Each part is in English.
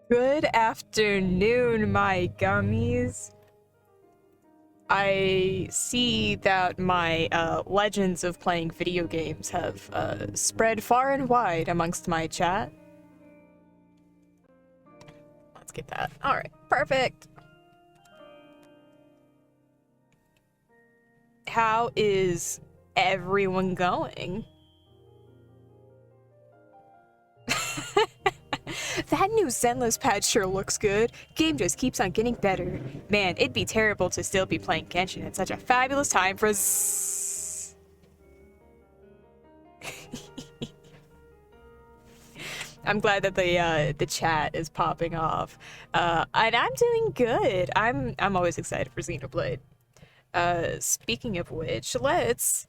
Good afternoon, my gummies. I see that my legends of playing video games have spread far and wide amongst my chat. Let's get that. Alright, perfect. How is everyone going? That new Zenless patch sure looks good. Game just keeps on getting better. Man, it'd be terrible to still be playing Genshin at such a fabulous time for I'm glad that the chat is popping off. And I'm doing good. I'm always excited for Xenoblade. Speaking of which, let's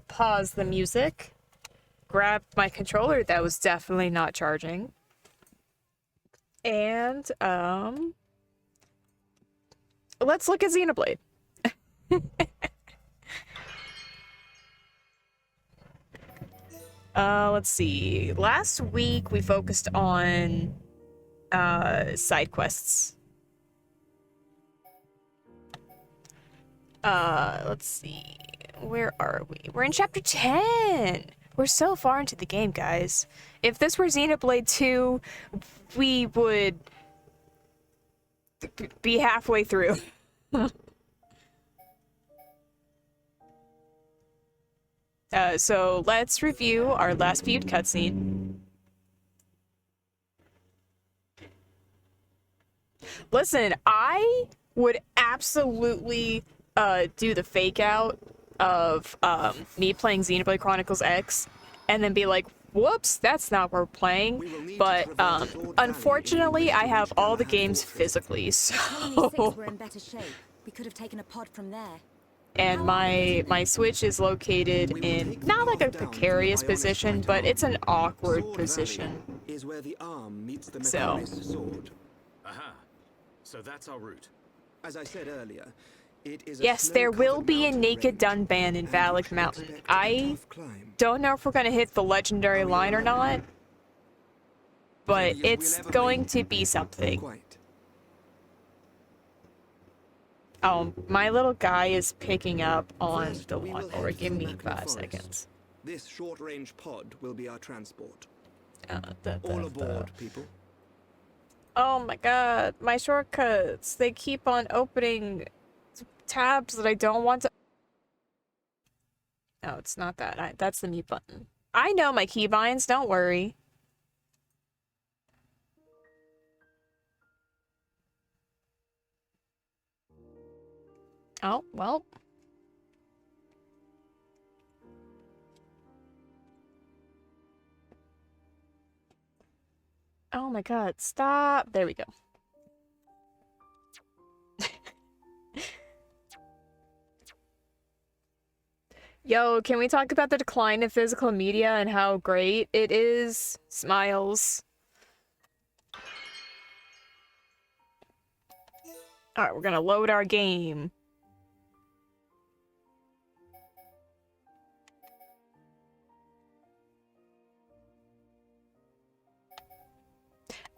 pause the music. Grab my controller that was definitely not charging. And, let's look at Xenoblade. Let's see. Last week we focused on, side quests. Let's see. Where are we? We're in chapter 10! We're so far into the game, guys. If this were Xenoblade 2, we would be halfway through. So let's review our last viewed cutscene. Listen, I would absolutely do the fake out of me playing Xenoblade Chronicles X and then be like, whoops, that's not what we're playing. But unfortunately, I have all the games physically, so We're in better shape. We could have taken a pod from there. and my Switch is located in not like a precarious position, but it's an awkward position. Is where the arm meets the So. mechanist sword. Aha. So that's our route. As I said earlier, it is Yes, there will be a naked Dunban in Valak Mountain. I don't know if we're gonna hit the legendary line or not, but it's going to be something. Oh, my little guy is picking up on the lawnmower. Give me 5 seconds. This short-range pod will be our transport. All All aboard, people. Oh my god, my shortcuts. They keep on opening tabs that I don't want to. No, it's not that. That's the mute button. I know my keybinds, don't worry. Oh, well. Oh my god, stop. There we go. Yo, can we talk about the decline of physical media and how great it is? Smiles. Alright, we're gonna load our game.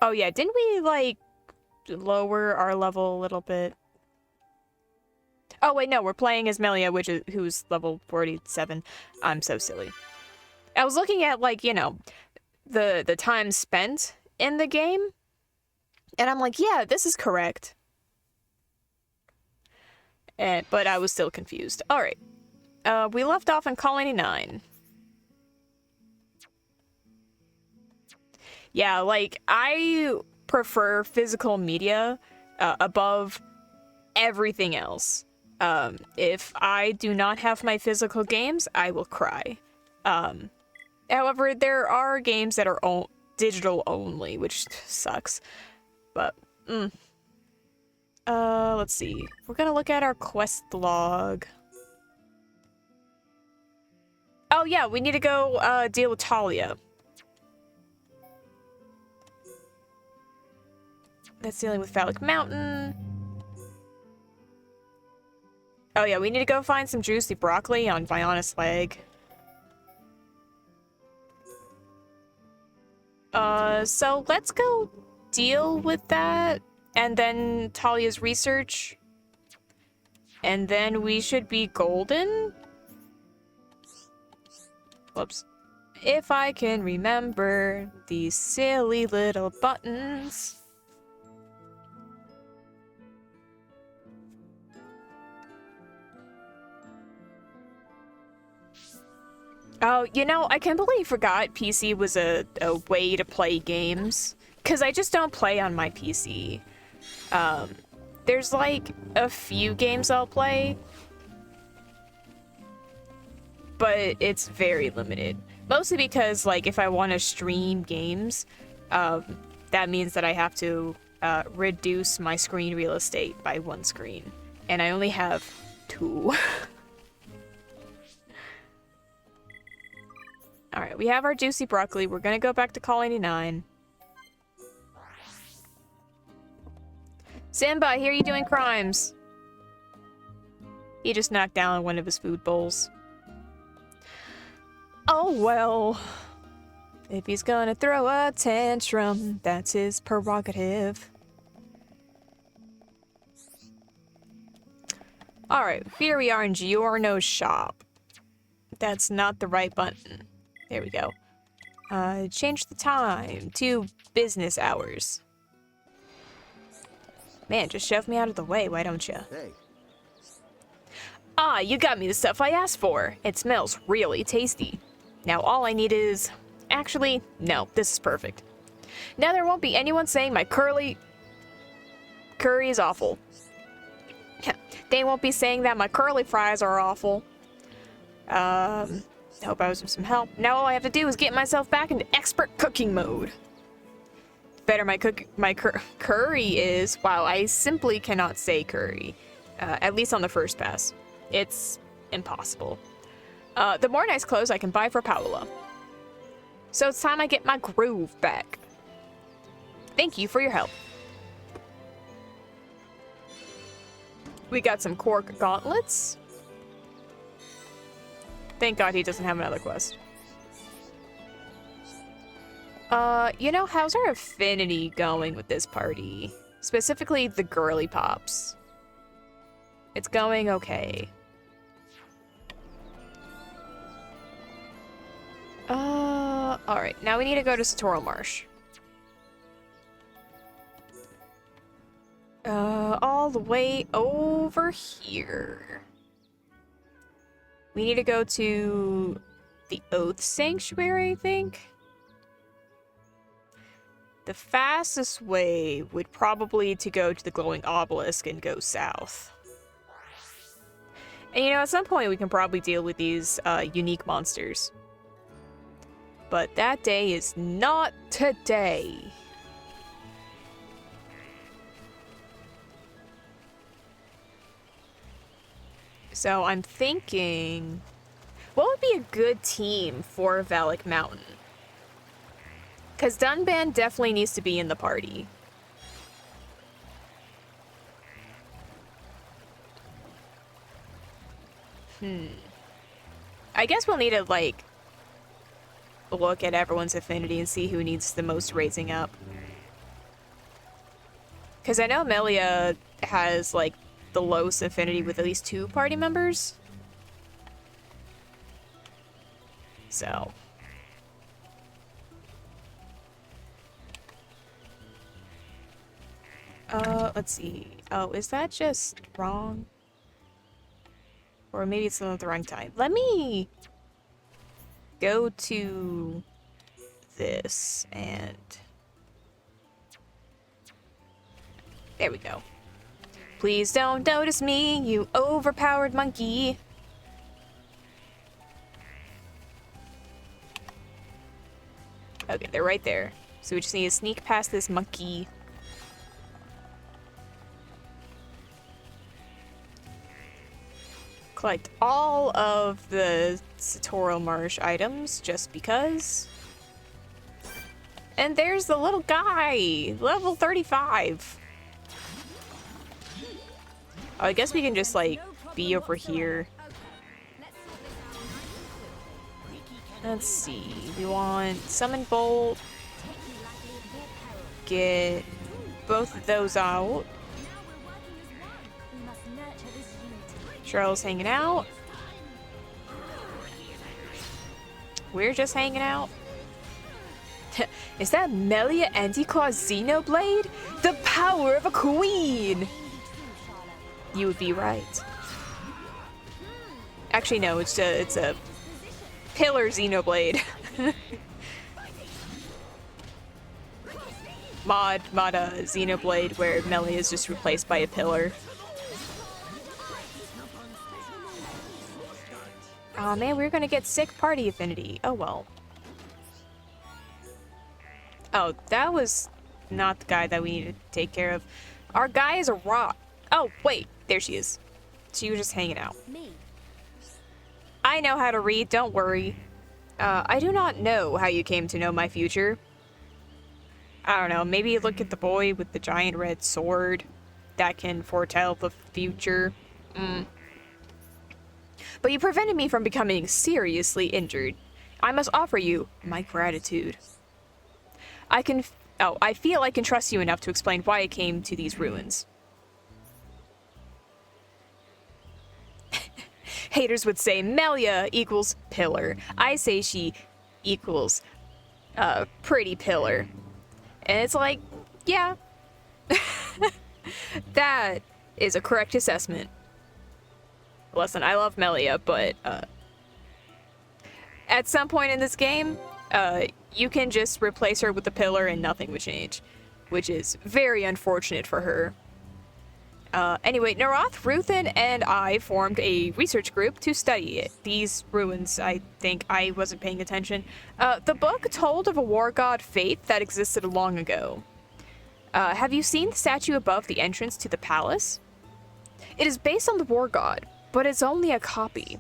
Oh yeah, didn't we, like, lower our level a little bit? Oh wait, no, we're playing as Melia, who's level 47. I'm so silly. I was looking at, like, you know, the time spent in the game, and I'm like, yeah, this is correct. But I was still confused. Alright. We left off in Colony 9. Yeah, like, I prefer physical media above everything else. If I do not have my physical games, I will cry. However, there are games that are digital only, which sucks. But, let's see. We're gonna look at our quest log. Oh yeah, we need to go, deal with Talia. That's dealing with Valak Mountain. Oh yeah, we need to go find some juicy broccoli on Viona's leg. So let's go deal with that, and then Talia's research, and then we should be golden? Whoops. If I can remember these silly little buttons. Oh, you know, I completely forgot PC was a way to play games. Because I just don't play on my PC. There's like a few games I'll play. But it's very limited. Mostly because, like, if I want to stream games, that means that I have to reduce my screen real estate by 1 screen. And I only have 2. Alright, we have our juicy broccoli. We're gonna go back to Colony 9. Simba, I hear you doing crimes. He just knocked down one of his food bowls. Oh well. If he's gonna throw a tantrum, that's his prerogative. Alright, here we are in Giorno's shop. That's not the right button. There we go. Change the time to business hours. Man, just shove me out of the way, why don't you? Hey. Ah, you got me the stuff I asked for. It smells really tasty. Now all I need is... Actually, no, this is perfect. Now there won't be anyone saying my curry is awful. They won't be saying that my curly fries are awful. Hope I was with some help. Now all I have to do is get myself back into expert cooking mode. Better my curry is... Wow, I simply cannot say curry. At least on the first pass. It's impossible. The more nice clothes I can buy for Paola. So it's time I get my groove back. Thank you for your help. We got some cork gauntlets. Thank God he doesn't have another quest. You know, how's our affinity going with this party? Specifically, the girly pops. It's going okay. Alright, now we need to go to Satoral Marsh. All the way over here. We need to go to the Oath Sanctuary, I think. The fastest way would probably to go to the glowing obelisk and go south. And you know, at some point we can probably deal with these unique monsters. But that day is not today. So I'm thinking, what would be a good team for Valak Mountain? Because Dunban definitely needs to be in the party. I guess we'll need to, like, look at everyone's affinity and see who needs the most raising up. Because I know Melia has, like, the lowest affinity with at least 2 party members. So... let's see. Oh, is that just wrong? Or maybe it's not the wrong time. Let me go to this and... There we go. Please don't notice me, you overpowered monkey. Okay, they're right there. So we just need to sneak past this monkey. Collect all of the Satoral Marsh items, just because. And there's the little guy! Level 35! Oh, I guess we can just, like, be over here. Let's see. We want Summon Bolt. get both of those out. We must nurture this unity. Cheryl's hanging out. We're just hanging out. Is that Melia Antiqua's Xenoblade? The power of a queen! You would be right. Actually, no, it's a pillar Xenoblade. mod Xenoblade where Melia is just replaced by a pillar. Oh man, we're gonna get sick party affinity. Oh well. Oh, that was not the guy that we needed to take care of. Our guy is a rock. Oh, wait, there she is. She was just hanging out. Me. I know how to read, don't worry. I do not know how you came to know my future. I don't know, maybe look at the boy with the giant red sword that can foretell the future. But you prevented me from becoming seriously injured. I must offer you my gratitude. I feel I can trust you enough to explain why I came to these ruins. Haters would say Melia equals pillar. I say she equals pretty pillar. And it's like, yeah. That is a correct assessment. Listen, I love Melia, but at some point in this game, you can just replace her with the pillar and nothing would change, which is very unfortunate for her. Anyway, Naroth, Ruthin, and I formed a research group to study it. These ruins, I think I wasn't paying attention. The book told of a war god faith that existed long ago. Have you seen the statue above the entrance to the palace? It is based on the war god, but it's only a copy.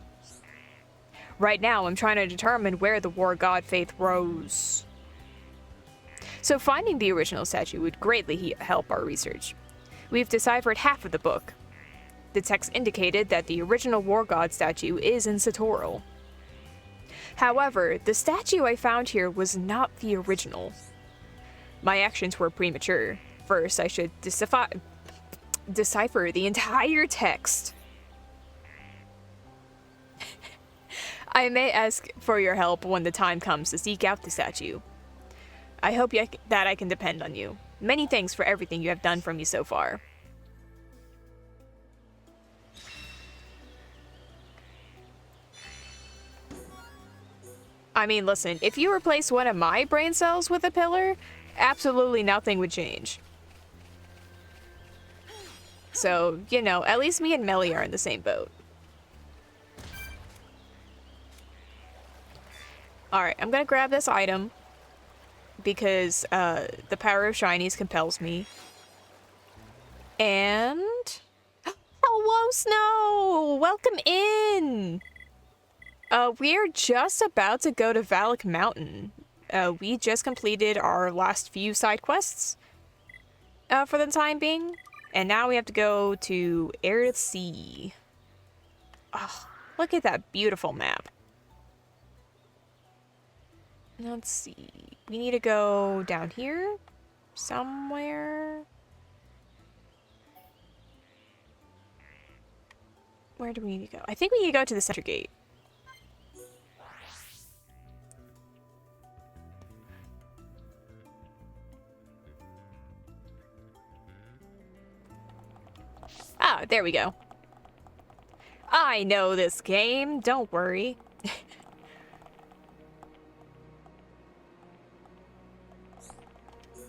Right now, I'm trying to determine where the war god faith rose. So finding the original statue would greatly help our research. We've deciphered half of the book. The text indicated that the original war god statue is in Satoral. However, the statue I found here was not the original. My actions were premature. First, I should decipher the entire text. I may ask for your help when the time comes to seek out the statue. I hope that I can depend on you. Many thanks for everything you have done for me so far. I mean, listen, if you replace one of my brain cells with a pillar, absolutely nothing would change. So, you know, at least me and Melia are in the same boat. Alright, I'm gonna grab this item because the power of shinies compels me. And... Hello, Snow! Welcome in! We're just about to go to Valak Mountain. We just completed our last few side quests for the time being. And now we have to go to Arid Sea. Oh, look at that beautiful map. Let's see. We need to go down here somewhere. Where do we need to go? I think we need to go to the center gate. Ah, there we go. I know this game, don't worry.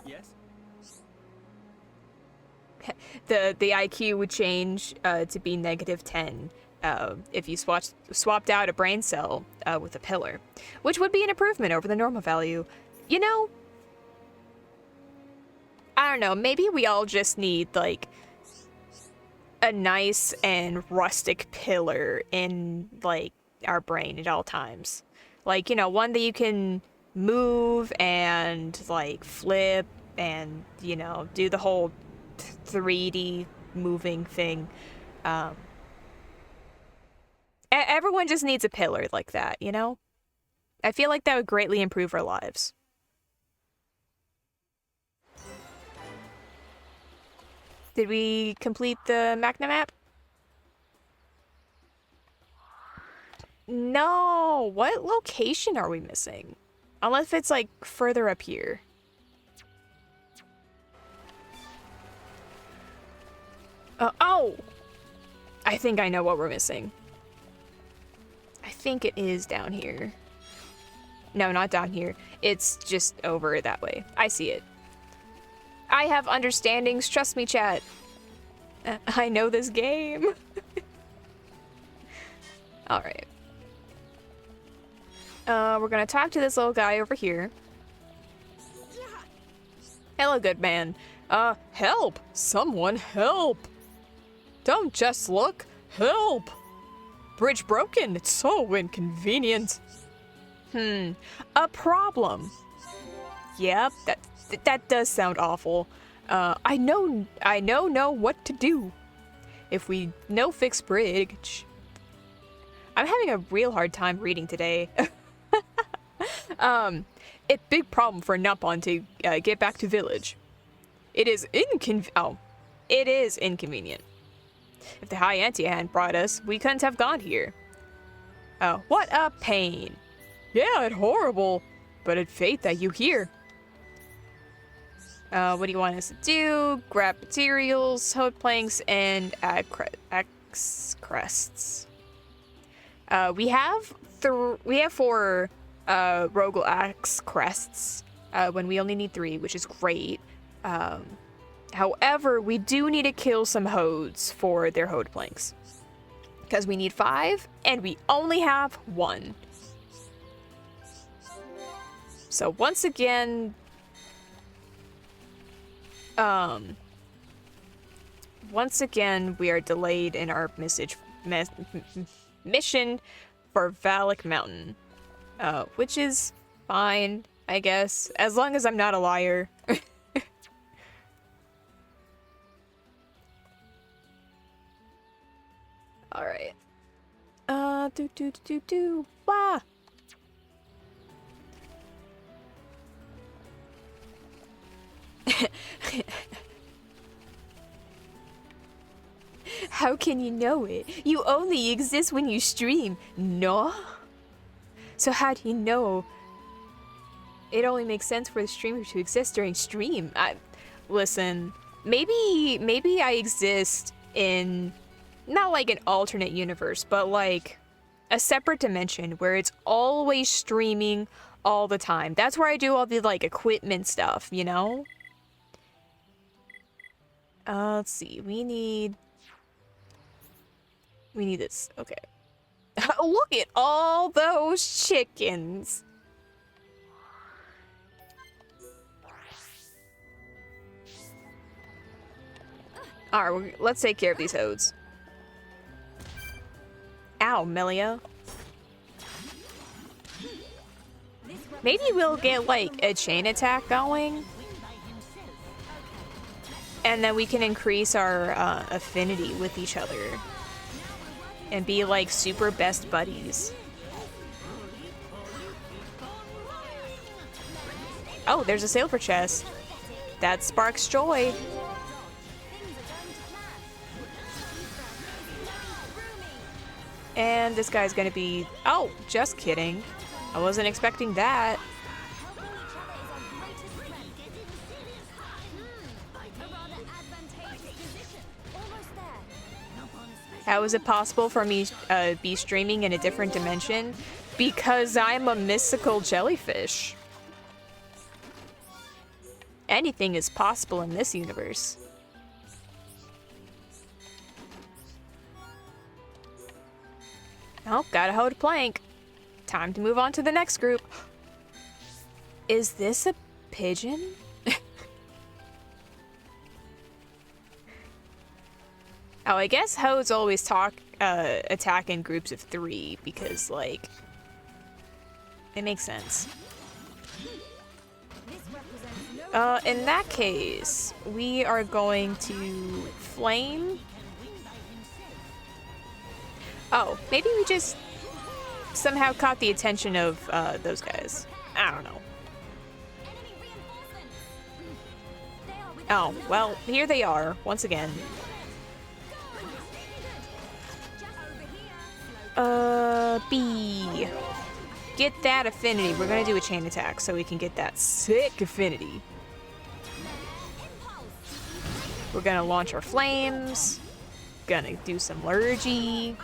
Yes? The IQ would change to be -10 if you swapped out a brain cell with a pillar, which would be an improvement over the normal value. You know, I don't know, maybe we all just need, like, a nice and rustic pillar in, like, our brain at all times. Like, you know, one that you can move and, like, flip and, you know, do the whole 3D moving thing. Everyone just needs a pillar like that, you know? I feel like that would greatly improve our lives. Did we complete the Magna map? No! What location are we missing? Unless it's like further up here. Oh! I think I know what we're missing. I think it is down here. No, not down here. It's just over that way. I see it. I have understandings. Trust me, chat. I know this game. Alright. We're gonna talk to this little guy over here. Hello, good man. Help! Someone help! Don't just look. Help! Bridge broken. It's so inconvenient. A problem. Yep, that does sound awful. I know what to do. If we no fix bridge. I'm having a real hard time reading today. It's big problem for Napon to get back to village. It is inconvenient. If the High Auntie hadn't brought us, we couldn't have gone here. Oh, what a pain. Yeah, it's horrible, but it's fate that you here. What do you want us to do? Grab materials, hoed planks, and add crests. We have 4 Rogel axe crests when we only need 3, which is great. However, we do need to kill some hodes for their hoed planks. Because we need 5, and we only have 1. So once again, we are delayed in our mission for Valak Mountain. Which is fine, I guess, as long as I'm not a liar. Alright. Wah! How can you know it? You only exist when you stream. No? So how do you know? It only makes sense for the streamer to exist during stream. Listen, maybe I exist in not like an alternate universe, but like a separate dimension where it's always streaming all the time. That's where I do all the like equipment stuff, you know? Let's see. We need this. Okay. Look at all those chickens. Alright, let's take care of these hodes. Ow, Melia. Maybe we'll get like a chain attack going. And then we can increase our affinity with each other. And be like super best buddies. Oh, there's a silver chest. That sparks joy. And this guy's gonna be... Oh, just kidding. I wasn't expecting that. How is it possible for me to be streaming in a different dimension? Because I'm a mystical jellyfish. Anything is possible in this universe. Oh, gotta hold a plank. Time to move on to the next group. Is this a pigeon? Oh, I guess hoes always attack in groups of 3 because, like, it makes sense. In that case, we are going to flame. Oh, maybe we just somehow caught the attention of those guys. I don't know. Oh, well, here they are, once again. B. Get that affinity. We're gonna do a chain attack so we can get that sick affinity. We're gonna launch our flames. Gonna do some Lurgy.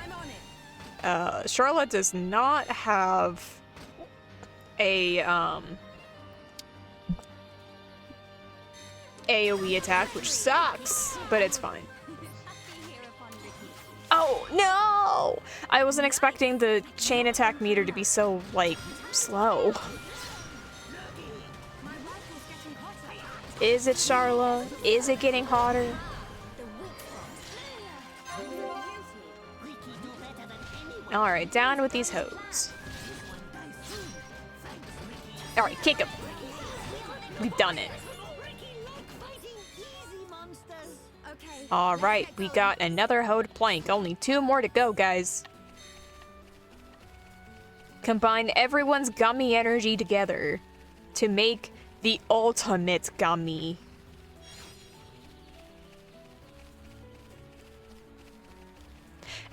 Charlotte does not have a AoE attack, which sucks, but it's fine. Oh no! I wasn't expecting the chain attack meter to be so, like, slow. Is it, Charla? Is it getting hotter? Alright, down with these hoes. Alright, kick him. We've done it. Alright, we got another hoe to plank. Only 2 more to go, guys. Combine everyone's gummy energy together to make the ultimate gummy.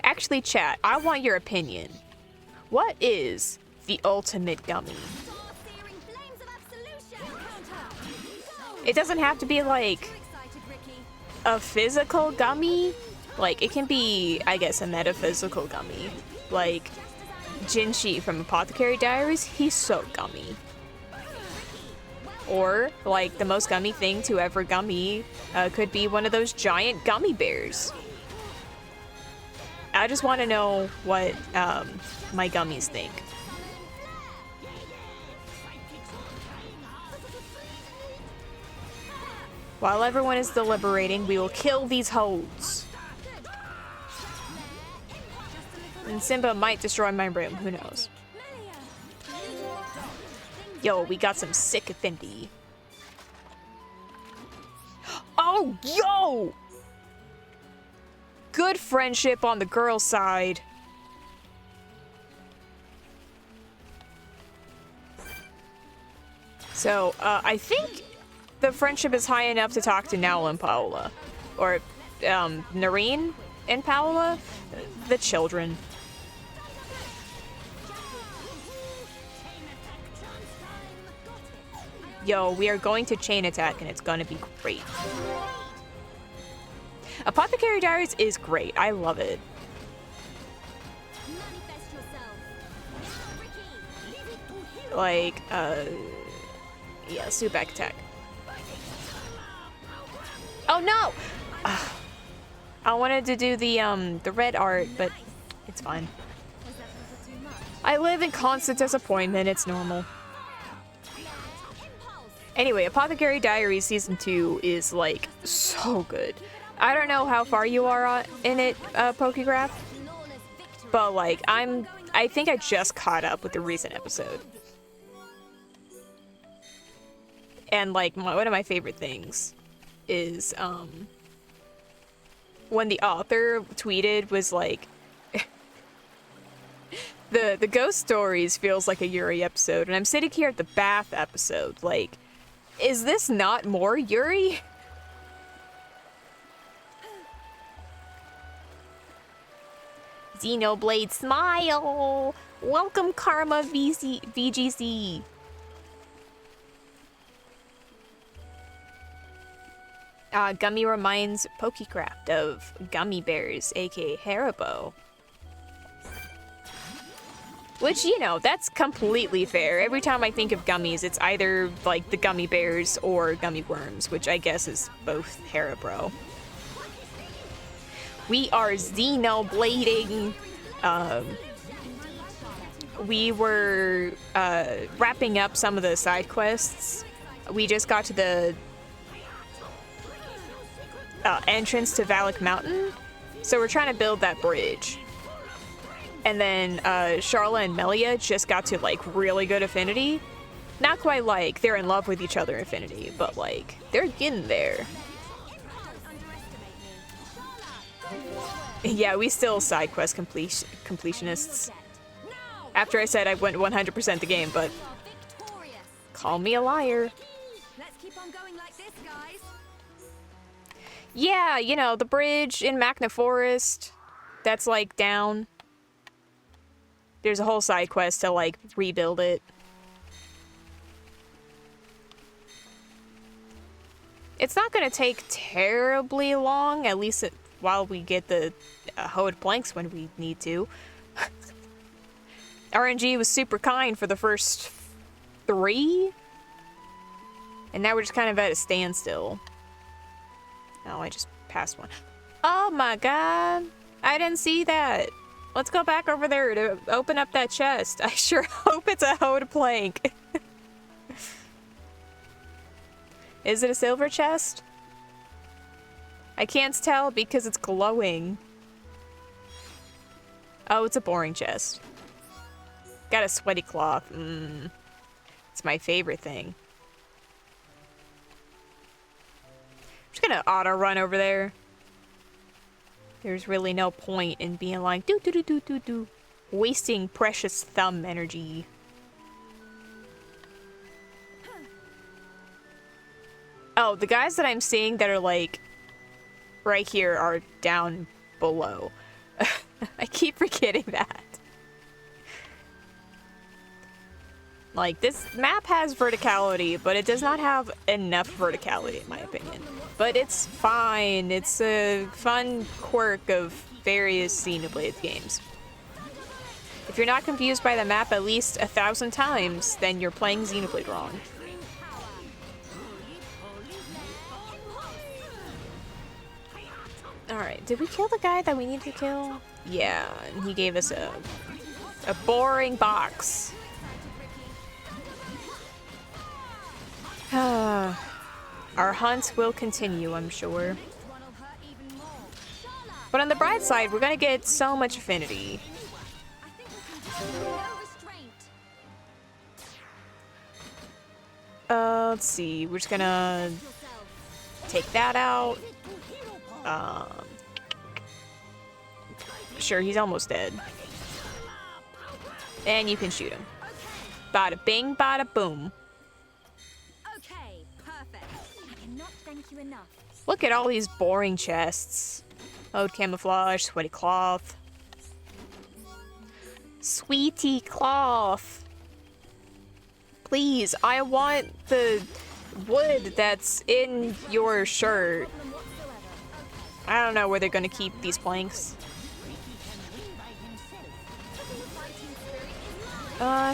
Actually, chat, I want your opinion. What is the ultimate gummy? It doesn't have to be like a physical gummy. Like, it can be, I guess, a metaphysical gummy. Like, Jinshi from Apothecary Diaries, he's so gummy. Or, like, the most gummy thing to ever gummy could be one of those giant gummy bears. I just want to know what my gummies think. While everyone is deliberating, we will kill these hoes. And Simba might destroy my room, who knows. Yo, we got some sick affinity. Oh, yo! Good friendship on the girl side. So, I think the friendship is high enough to talk to Nowl and Paola. Or, Nareen and Paola? The children. Yo, we are going to chain attack and it's gonna be great. Apothecary Diaries is great. I love it. Like, yeah, Subak attack. Oh no! I wanted to do the red art, but it's fine. I live in constant disappointment. It's normal. Anyway, Apothecary Diaries Season 2 is, like, so good. I don't know how far you are in it, Pokegraph, but, like, I think I just caught up with the recent episode. And, like, one of my favorite things is, when the author tweeted was, like, the Ghost Stories feels like a Yuri episode, and I'm sitting here at the bath episode, like, is this not more Yuri? Xenoblade Smile! Welcome Karma VGC! Gummy reminds Pokecraft of gummy bears, aka Haribo. Which, you know, that's completely fair. Every time I think of gummies, it's either, like, the gummy bears or gummy worms, which I guess is both Haribo. We are Xenoblading. We were wrapping up some of the side quests. We just got to the entrance to Valak Mountain, so we're trying to build that bridge. And then Charla and Melia just got to, like, really good affinity. Not quite like they're in love with each other affinity, but, like, they're getting there. Yeah, we still side quest completionists. After I said I went 100% the game, but call me a liar. Let's keep on going like this, guys. Yeah, you know, the bridge in Magna Forest that's, like, down. There's a whole side quest to, like, rebuild it. It's not gonna take terribly long, at least while we get the hoed planks when we need to. RNG was super kind for the first 3. And now we're just kind of at a standstill. Oh, I just passed one. Oh my god! I didn't see that! Let's go back over there to open up that chest. I sure hope it's a hoed plank. Is it a silver chest? I can't tell because it's glowing. Oh, it's a boring chest. Got a sweaty cloth. It's my favorite thing. I'm just gonna auto run over there. There's really no point in being like do do do do do do, wasting precious thumb energy. Oh, the guys that I'm seeing that are like right here are down below. I keep forgetting that. Like, this map has verticality, but it does not have enough verticality, in my opinion. But it's fine. It's a fun quirk of various Xenoblade games. If you're not confused by the map at least 1,000 times, then you're playing Xenoblade wrong. Alright, did we kill the guy that we need to kill? Yeah, and he gave us a boring box. Our hunt will continue, I'm sure. But on the bright side, we're gonna get so much affinity. Let's see. We're just gonna take that out. Sure, he's almost dead. And you can shoot him. Bada bing, bada boom. Okay, perfect. I cannot thank you enough. Look at all these boring chests. Mode camouflage, sweaty cloth. Sweetie cloth. Please, I want the wood that's in your shirt. I don't know where they're gonna keep these planks.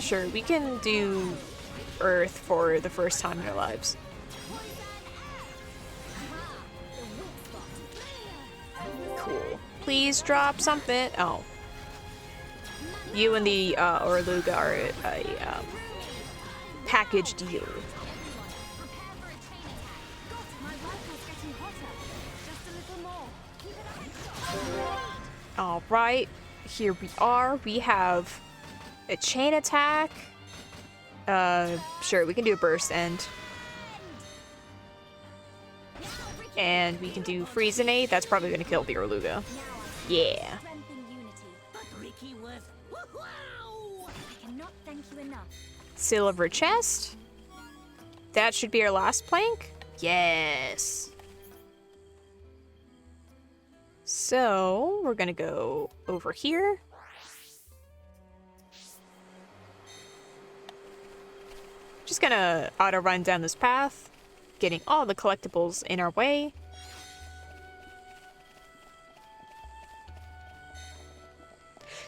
Sure, we can do Earth for the first time in our lives. Cool. Please drop something. Oh. You and the Orluga are a package deal. Alright, here we are. We have a chain attack. Sure, we can do a burst end. And we can do Freezenade. That's probably gonna kill the Orluga. Yeah. I cannot thank you enough. Silver chest. That should be our last plank. Yes. So, we're gonna go over here. Just gonna auto run down this path, getting all the collectibles in our way.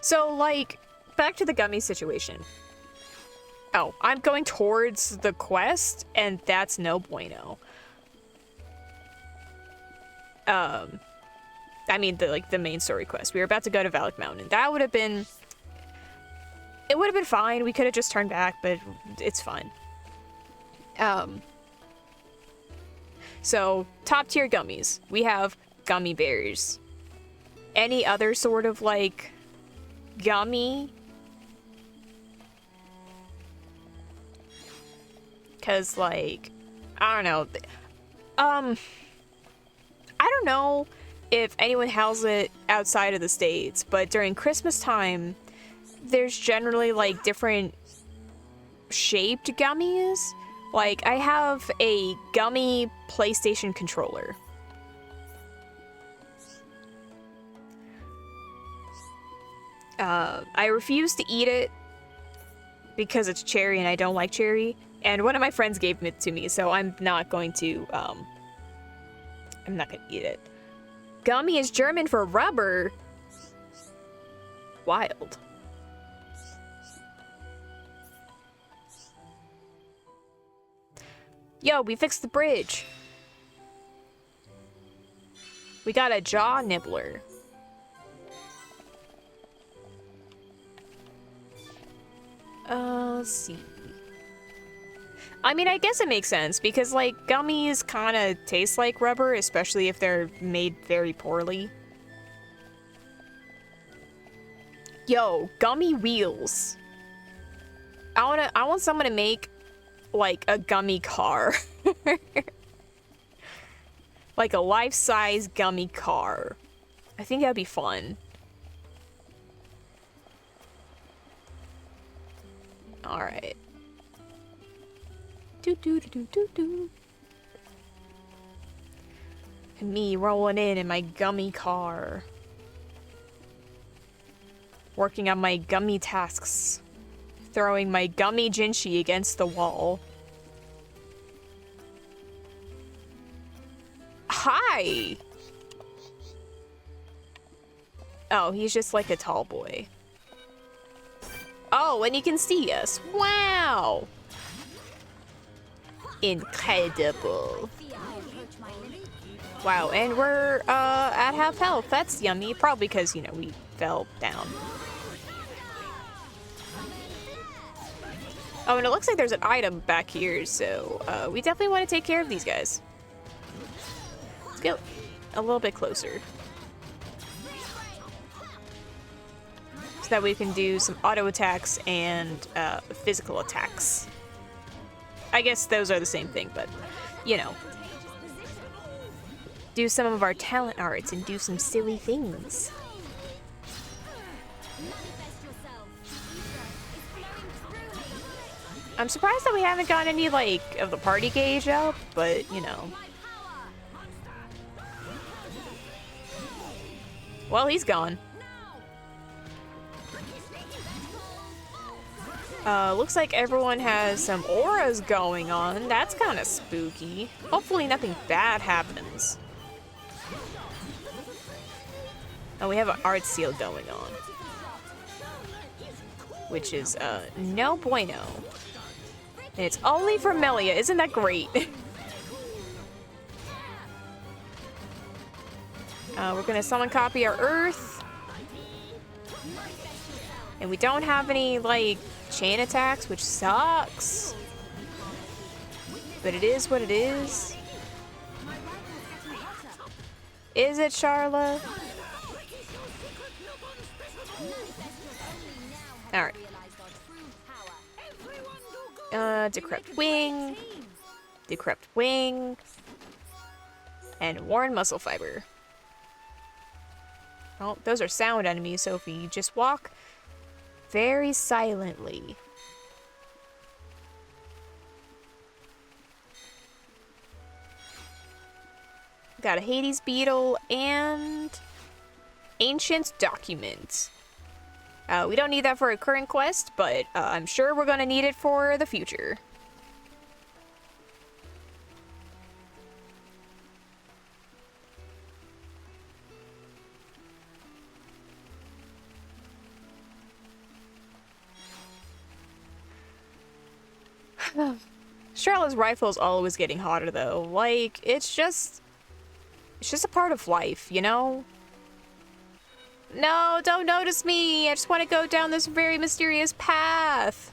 So, like, back to the gummy situation. Oh, I'm going towards the quest, and that's no bueno. I mean, the main story quest. We were about to go to Valak Mountain. That would have been... It would have been fine. We could have just turned back, but it's fine. So, top tier gummies. We have gummy bears. Any other sort of, like, gummy? Because, like, I don't know. I don't know if anyone has it outside of the States, but during Christmas time, there's generally, like, different shaped gummies. Like, I have a gummy PlayStation controller. I refuse to eat it because it's cherry and I don't like cherry. And one of my friends gave it to me, so I'm not going to eat it. Gummy is German for rubber. Wild. Yo, we fixed the bridge. We got a jaw nibbler. Let's see. I mean, I guess it makes sense because, like, gummies kind of taste like rubber, especially if they're made very poorly. Yo, gummy wheels. I want someone to make, like, a gummy car. Like a life-size gummy car. I think that'd be fun. Alright. Do. Me rolling in my gummy car. Working on my gummy tasks. Throwing my gummy Jinshi against the wall. Hi! Oh, he's just like a tall boy. Oh, and he can see us. Wow! Incredible. Wow, and we're at half health. That's yummy. Probably because, you know, we fell down. Oh, and it looks like there's an item back here, so we definitely want to take care of these guys. Let's go a little bit closer. So that we can do some auto attacks and physical attacks. I guess those are the same thing, but, you know. Do some of our talent arts and do some silly things. I'm surprised that we haven't got any, like, of the party gauge up, but, you know. Well, he's gone. Looks like everyone has some auras going on. That's kind of spooky. Hopefully nothing bad happens. Oh, we have an art seal going on. Which is, no bueno. And it's only for Melia. Isn't that great? We're gonna summon copy our Earth. And we don't have any, like, chain attacks, which sucks. But it is what it is. Is it, Charla? Alright. Decrepit Wing. Decrepit Wing. And Worn Muscle Fiber. Oh, those are sound enemies, so if you just walk very silently. Got a Hades Beetle and Ancient Document. We don't need that for a current quest, but I'm sure we're gonna need it for the future. Charlotte's rifle is always getting hotter though. Like, it's just a part of life, you know? No, don't notice me. I just want to go down this very mysterious path.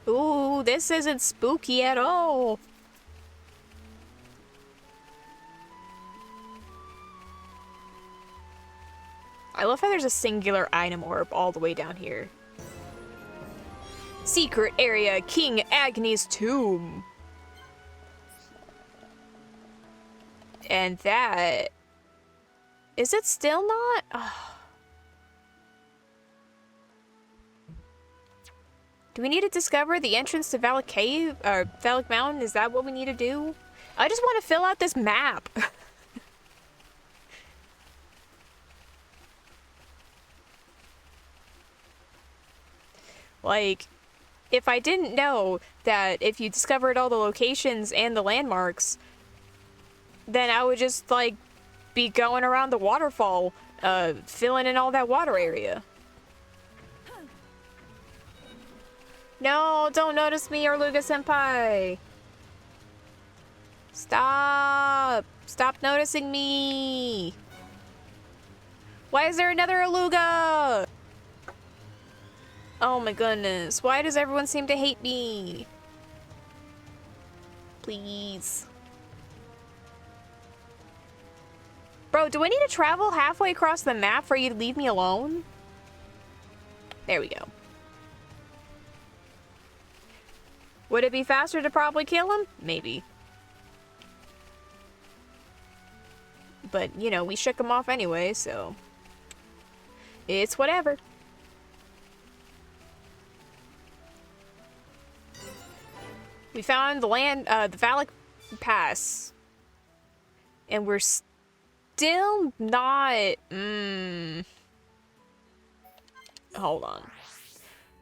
Ooh, this isn't spooky at all. I love how there's a singular item orb all the way down here. Secret area, King Agni's tomb. And that... Is it still not? Oh. Do we need to discover the entrance to Valak Cave? Or Valak Mountain? Is that what we need to do? I just want to fill out this map. Like, if I didn't know that if you discovered all the locations and the landmarks, then I would just, like, be going around the waterfall, filling in all that water area. No, don't notice me, Orluga-senpai! Stop! Stop noticing me! Why is there another Orluga? Oh my goodness, why does everyone seem to hate me? Please. Bro, do I need to travel halfway across the map for you to leave me alone? There we go. Would it be faster to probably kill him? Maybe. But, you know, we shook him off anyway, so... it's whatever. We found the the Valak Pass. And we're still not... Hold on.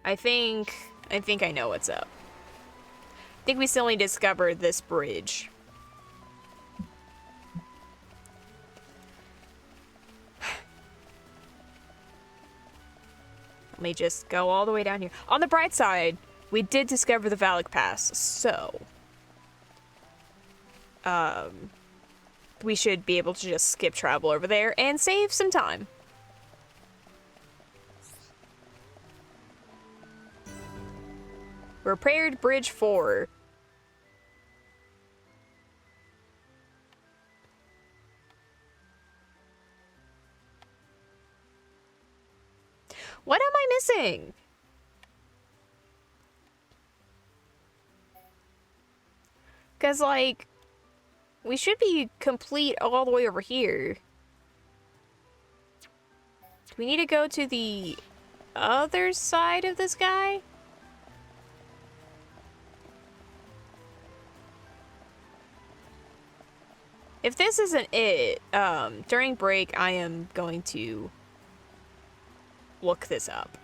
I think I know what's up. I think we still need to discover this bridge. Let me just go all the way down here. On the bright side, we did discover the Valak Pass, so... we should be able to just skip travel over there and save some time. Repaired Bridge 4. What am I missing? Because, like, we should be complete all the way over here. Do we need to go to the other side of this guy? If this isn't it, during break, I am going to look this up.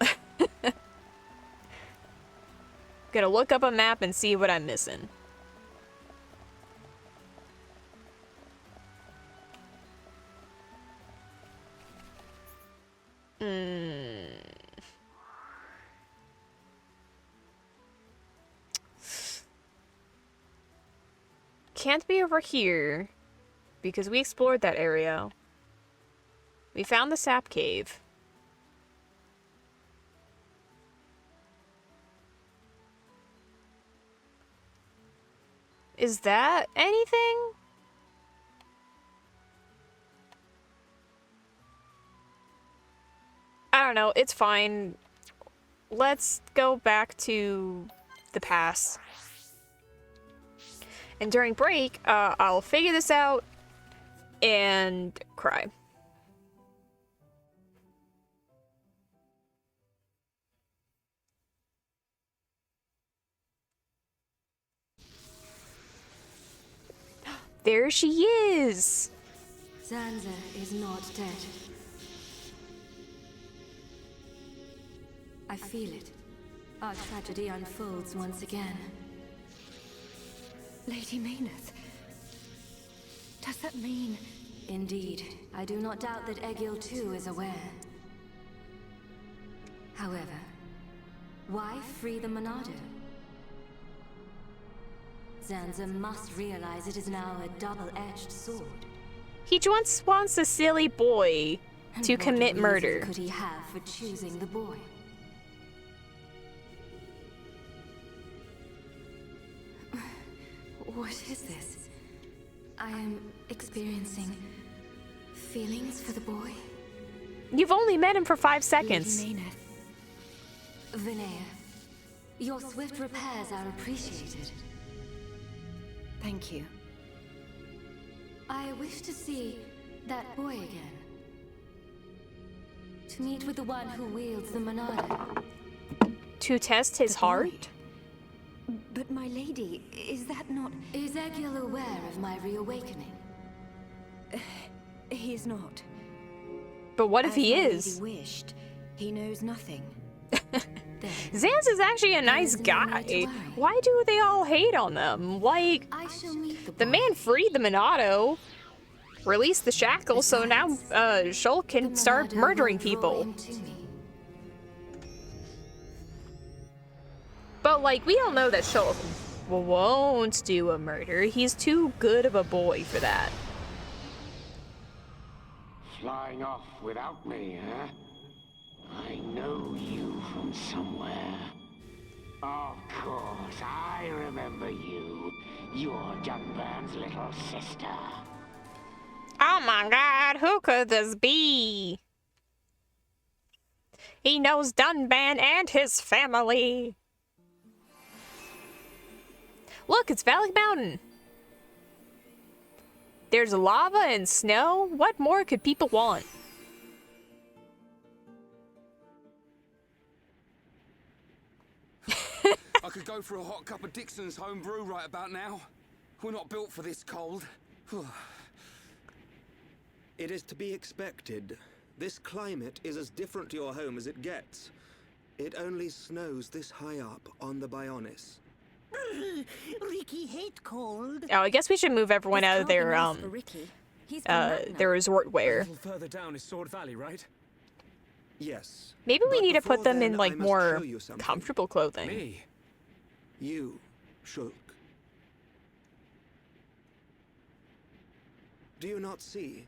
Gonna look up a map and see what I'm missing. Can't be over here, because we explored that area. We found the sap cave. Is that anything? I don't know, it's fine. Let's go back to the pass. And during break, I'll figure this out and cry. There she is! Zanza is not dead. I feel it. Our tragedy unfolds once again. Lady Maynard. Does that mean... Indeed. I do not doubt that Egil too is aware. However, why free the Monado? Zanza must realize it is now a double-edged sword. He just wants a silly boy And to what commit reason murder. could he have for choosing the boy? What is this? I am experiencing feelings for the boy. You've only met him for 5 seconds. Lady Maynard. Vinaya, your swift repairs are appreciated. Thank you. I wish to see that boy again. To meet with the one who wields the Monado. To test his The boy. heart? But my lady, is that not... Is Egil aware of my reawakening? He's not. But what if As he my is? lady wished, he knows nothing. Zans is actually a nice isn't any need to guy. worry. Why do they all hate on them? Like, I shall meet the boy. man freed the Minato, released the shackles, so now Shulk The can start Monado murdering will draw people. him to me. But, like, we all know that Shulk won't do a murder. He's too good of a boy for that. Flying off without me, huh? I know you from somewhere. Of course, I remember you. You're Dunban's little sister. Oh my god, who could this be? He knows Dunban and his family. Look, it's Valley Mountain. There's lava and snow. What more could people want? I could go for a hot cup of Dixon's home brew right about now. We're not built for this cold. It is to be expected. This climate is as different to your home as it gets. It only snows this high up on the Bionis. Ricky hate cold. Oh, I guess we should move everyone out of their Ricky. He's gone mad now. their resort A wear. little further down is Sword Valley, right? Yes. Maybe we But need to before put them then, in like I must more show you something. comfortable clothing. Me? You, Shulk. Do you not see?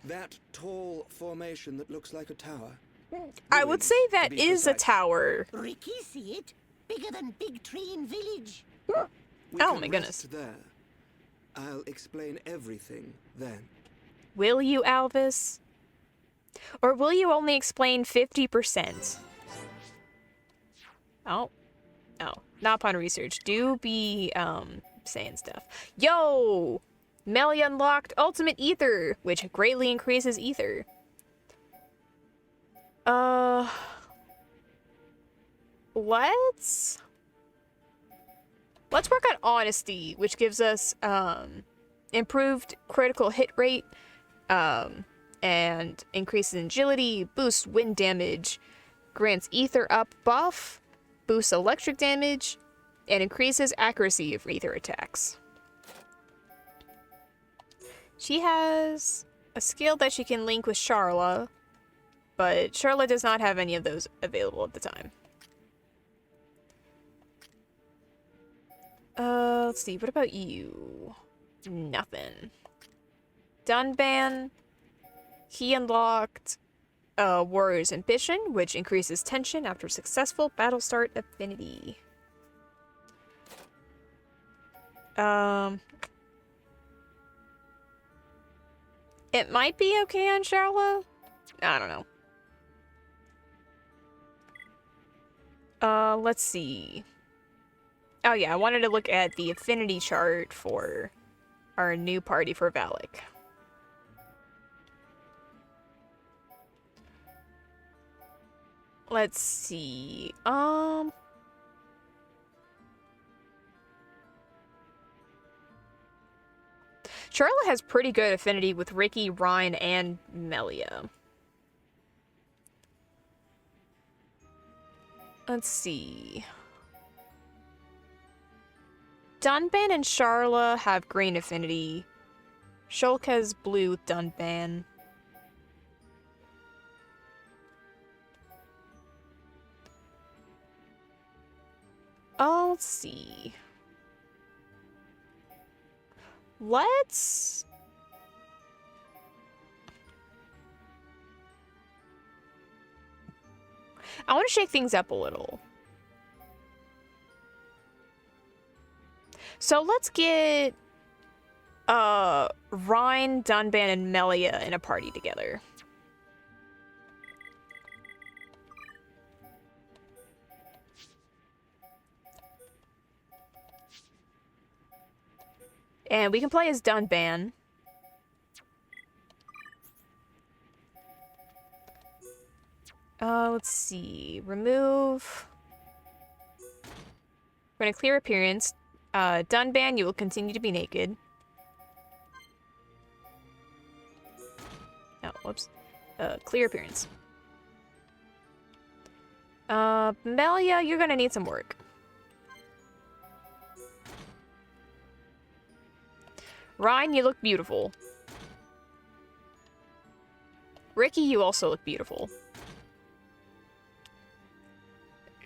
That tall formation that looks like a tower? I would Ruins, say to that be is a precise. tower. Ricky see it? Bigger than Big Tree in Village. We Oh can my goodness. rest there. I'll explain everything then. Will you, Alvis? Or will you only explain 50%? Oh. Oh. Not upon research. Do be, saying stuff. Yo! Melia unlocked Ultimate Ether, which greatly increases Ether. Let's work on Honesty, which gives us, improved critical hit rate, and increases agility, boosts wind damage, grants ether up buff, boosts electric damage, and increases accuracy of ether attacks. She has a skill that she can link with Charla, but Charla does not have any of those available at the time. Let's see, what about you? Nothing. Dunban. He unlocked Warrior's Ambition, which increases tension after successful battle start affinity. It might be okay on Charla. I don't know. Let's see. Oh yeah, I wanted to look at the affinity chart for our new party for Valak. Let's see. Charlotte has pretty good affinity with Ricky, Ryan, and Melia. Let's see. Dunban and Charla have green affinity. Shulk has blue with Dunban. Oh, let's see. Let's... I want to shake things up a little. So let's get Ryan, Dunban, and Melia in a party together. And we can play as Dunban. Let's see. Remove. When a clear appearance, Dunban, you will continue to be naked. Oh, whoops. Clear appearance. Melia, you're gonna need some work. Ryan, you look beautiful. Ricky, you also look beautiful.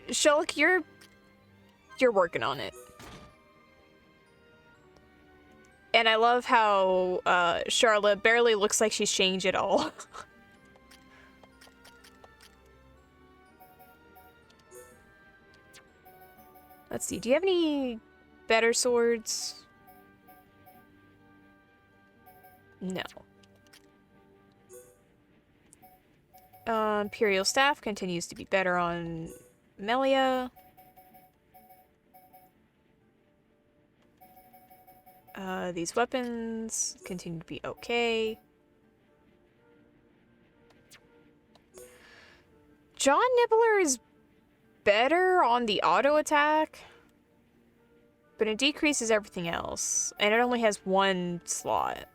Shulk, you're working on it. And I love how Charlotte barely looks like she's changed at all. Let's see, do you have any better swords? No. Imperial Staff continues to be better on Melia. These weapons continue to be okay. John Nibbler is better on the auto attack, but it decreases everything else, and it only has one slot.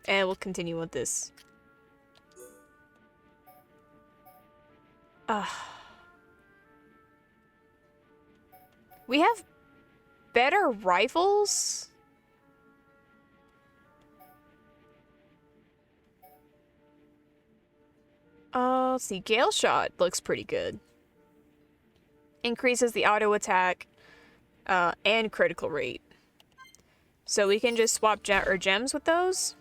And we'll continue with this. We have better rifles? Let's see. Gale Shot looks pretty good. Increases the auto attack and critical rate. So we can just swap gems with those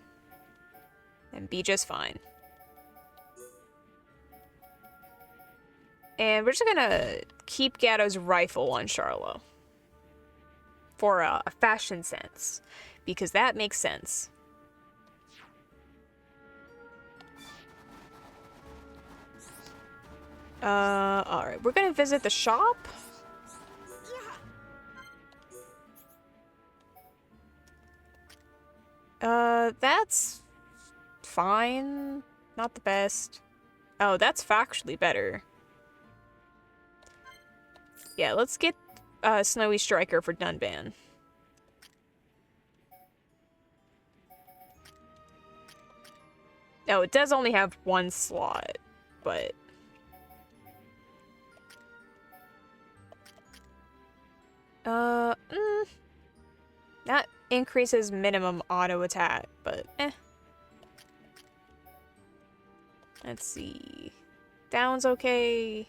and be just fine. And we're just gonna keep Gatto's rifle on Charlo. For a fashion sense. Because that makes sense. Alright. We're gonna visit the shop. That's fine. Not the best. Oh, that's factually better. Yeah, let's get Snowy Striker for Dunban. Oh, it does only have one slot, but... That increases minimum auto attack, but eh. Let's see. Down's okay.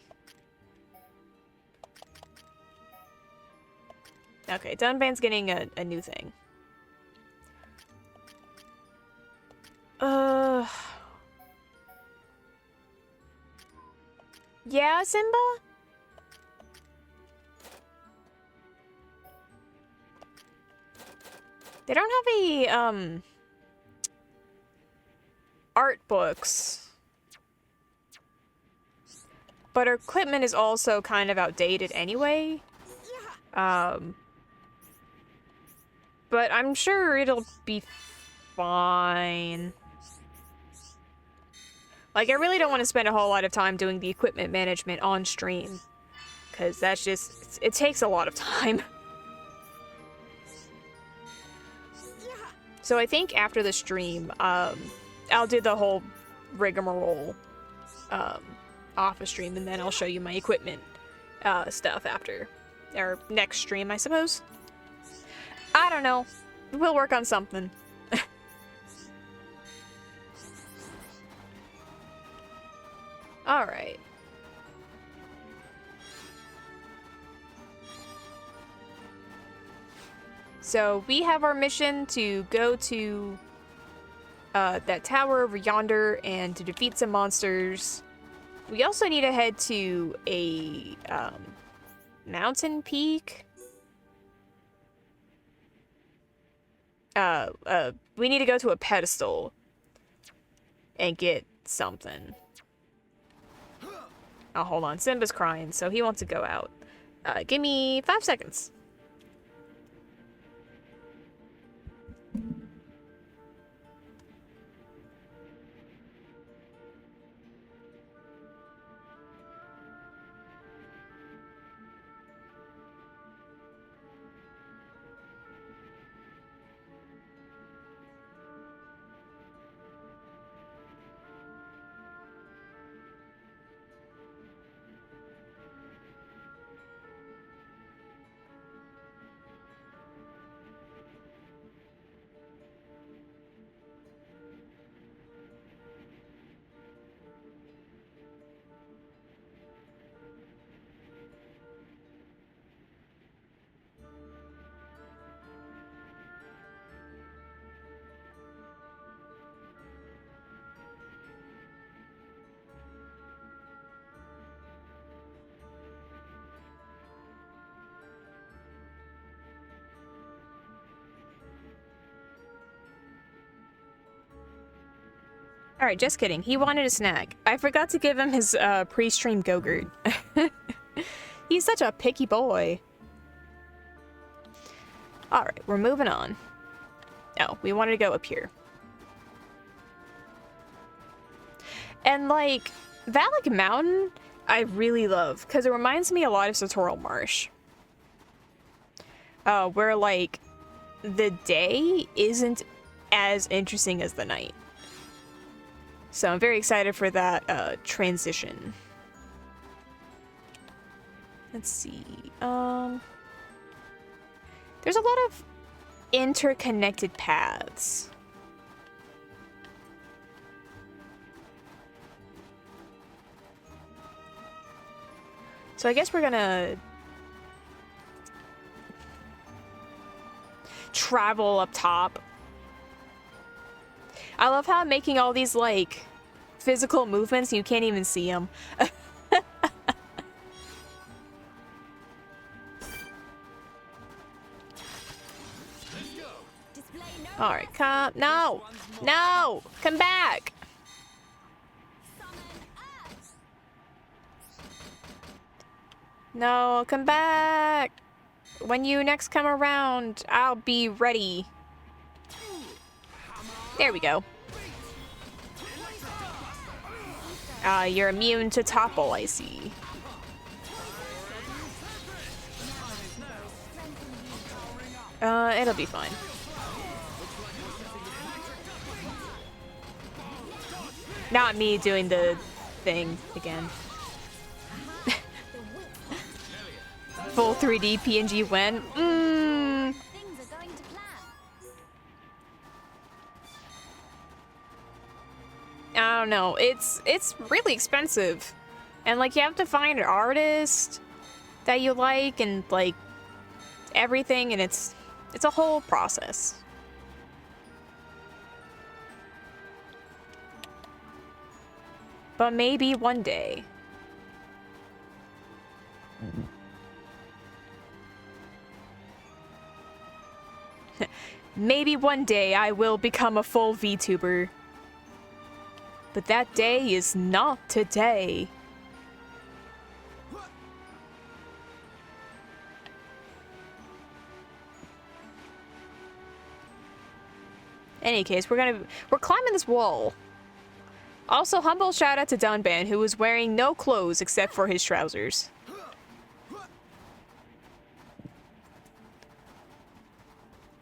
Okay, Dunban's getting a new thing. Yeah, Simba? They don't have a, art books. But our equipment is also kind of outdated anyway. But I'm sure it'll be fine. Like, I really don't want to spend a whole lot of time doing the equipment management on stream. Because that's just, it takes a lot of time. So I think after the stream, I'll do the whole rigmarole off a stream, and then I'll show you my equipment stuff after. Or next stream, I suppose. I don't know. We'll work on something. Alright. So we have our mission to go to that tower over yonder and to defeat some monsters. We also need to head to a mountain peak. We need to go to a pedestal and get something. Oh, hold on. Simba's crying, so he wants to go out. Give me 5 seconds. Alright, just kidding. He wanted a snack. I forgot to give him his pre-stream Go-Gurt. He's such a picky boy. Alright, we're moving on. Oh, we wanted to go up here. And like, Valak Mountain, I really love, because it reminds me a lot of Sartorial Marsh. Where like, the day isn't as interesting as the night. So I'm very excited for that transition. Let's see. There's a lot of interconnected paths. So I guess we're gonna travel up top. I love how I'm making all these, like, physical movements and you can't even see them. Alright, come. No! No! Come back! No, come back! When you next come around, I'll be ready. There we go. You're immune to topple, I see. It'll be fine. Not me doing the thing again. Full 3D PNG when? I don't know. It's really expensive. And like you have to find an artist that you like and like everything, and it's a whole process. But maybe one day. Maybe one day I will become a full VTuber. But that day is not today. Any case, we're climbing this wall. Also, humble shout out to Dunban, who was wearing no clothes except for his trousers.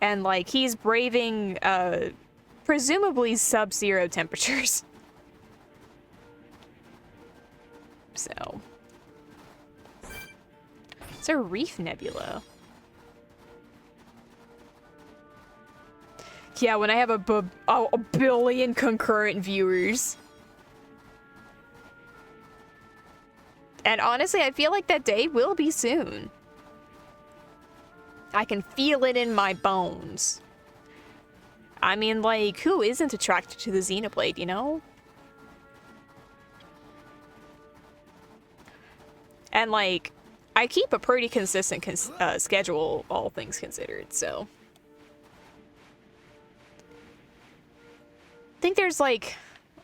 And like he's braving presumably sub-zero temperatures. So it's a reef nebula. Yeah, when I have a billion concurrent viewers. And honestly, I feel like that day will be soon. I can feel it in my bones. I mean, like, who isn't attracted to the Xenoblade, you know? And, like, I keep a pretty consistent schedule, all things considered, so. I think there's, like,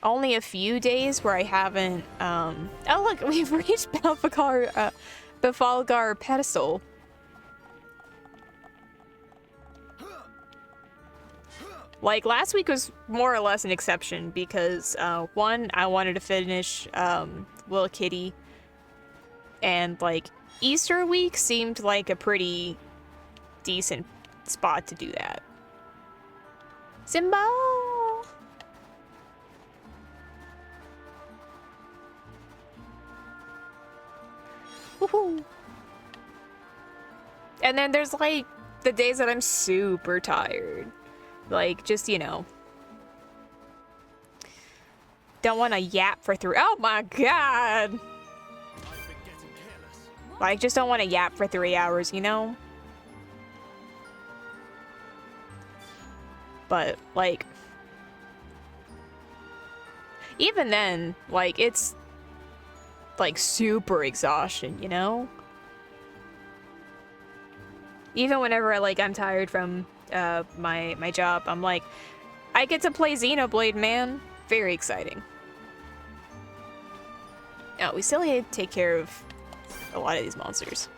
only a few days where I haven't, oh, look, we've reached Befalgar Pedestal. Like, last week was more or less an exception because, one, I wanted to finish, Will Kitty, and, like, Easter week seemed like a pretty decent spot to do that. Simba! Woohoo! And then there's, like, the days that I'm super tired. Like, just, you know. Don't want to yap for 3... Oh my god! Like, just don't want to yap for 3 hours, you know? But, like... even then, like, it's... like, super exhaustion, you know? Even whenever, I'm tired from... my job, I'm like, I get to play Xenoblade, man. Very exciting. Now, we still need to take care of a lot of these monsters.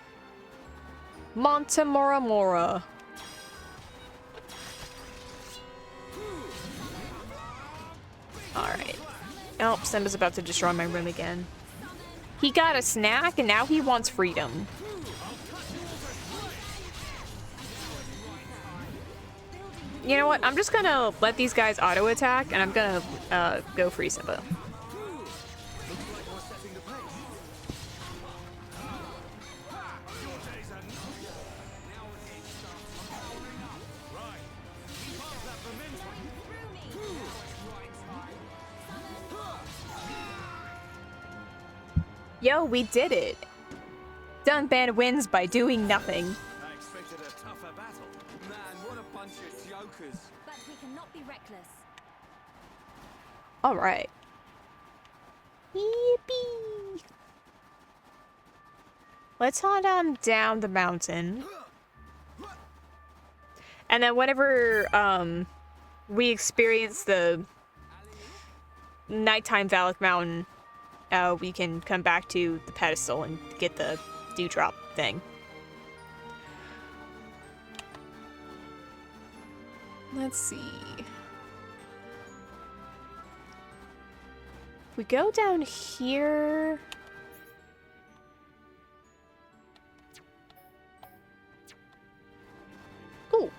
Montemora Mora. Alright. Oh, Simba's about to destroy my room again. He got a snack and now he wants freedom. You know what? I'm just gonna let these guys auto attack and I'm gonna go free Simba. Yo, we did it! Dunban wins by doing nothing. I expected a tougher battle. Man, what a bunch of jokers. But we cannot be reckless. Alright. Yippee! Let's hunt down the mountain. And then whenever we experience the nighttime Valak Mountain, we can come back to the pedestal and get the dewdrop thing. Let's see. If we go down here... Ooh.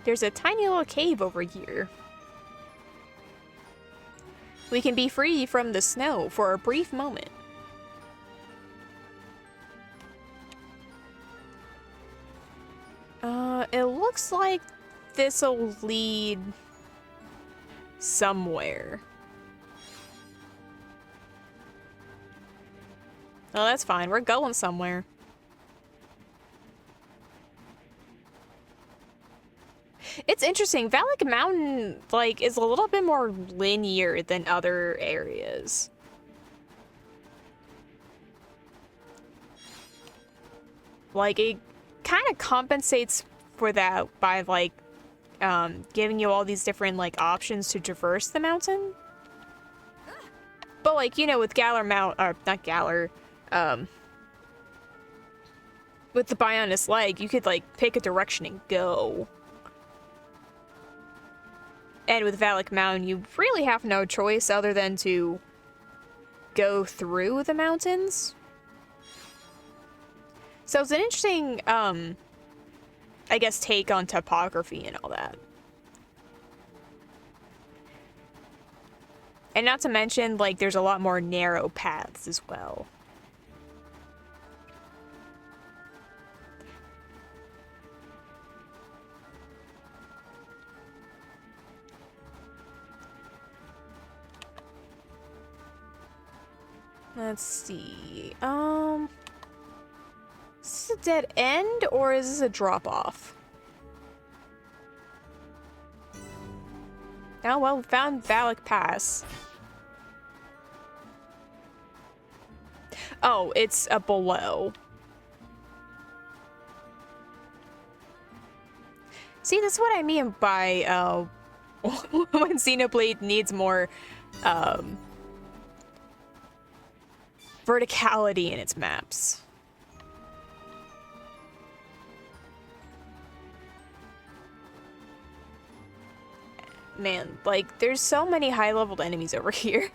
There's a tiny little cave over here. We can be free from the snow for a brief moment. It looks like this'll lead somewhere. Oh, that's fine. We're going somewhere. It's interesting. Valak Mountain, like, is a little bit more linear than other areas. Like, it kind of compensates for that by, like, giving you all these different, like, options to traverse the mountain. But, like, you know, with Galar Mount, or not Galar, with the Bionis Leg, you could, like, pick a direction and go. And with Valak Mountain, you really have no choice other than to go through the mountains. So it's an interesting, I guess, take on topography and all that. And not to mention, like, there's a lot more narrow paths as well. Let's see. Is this a dead end or is this a drop off? Oh well, we found Valak Pass. Oh, it's a below. See, that's what I mean by when Xenoblade needs more verticality in its maps. Man, like, there's so many high-leveled enemies over here.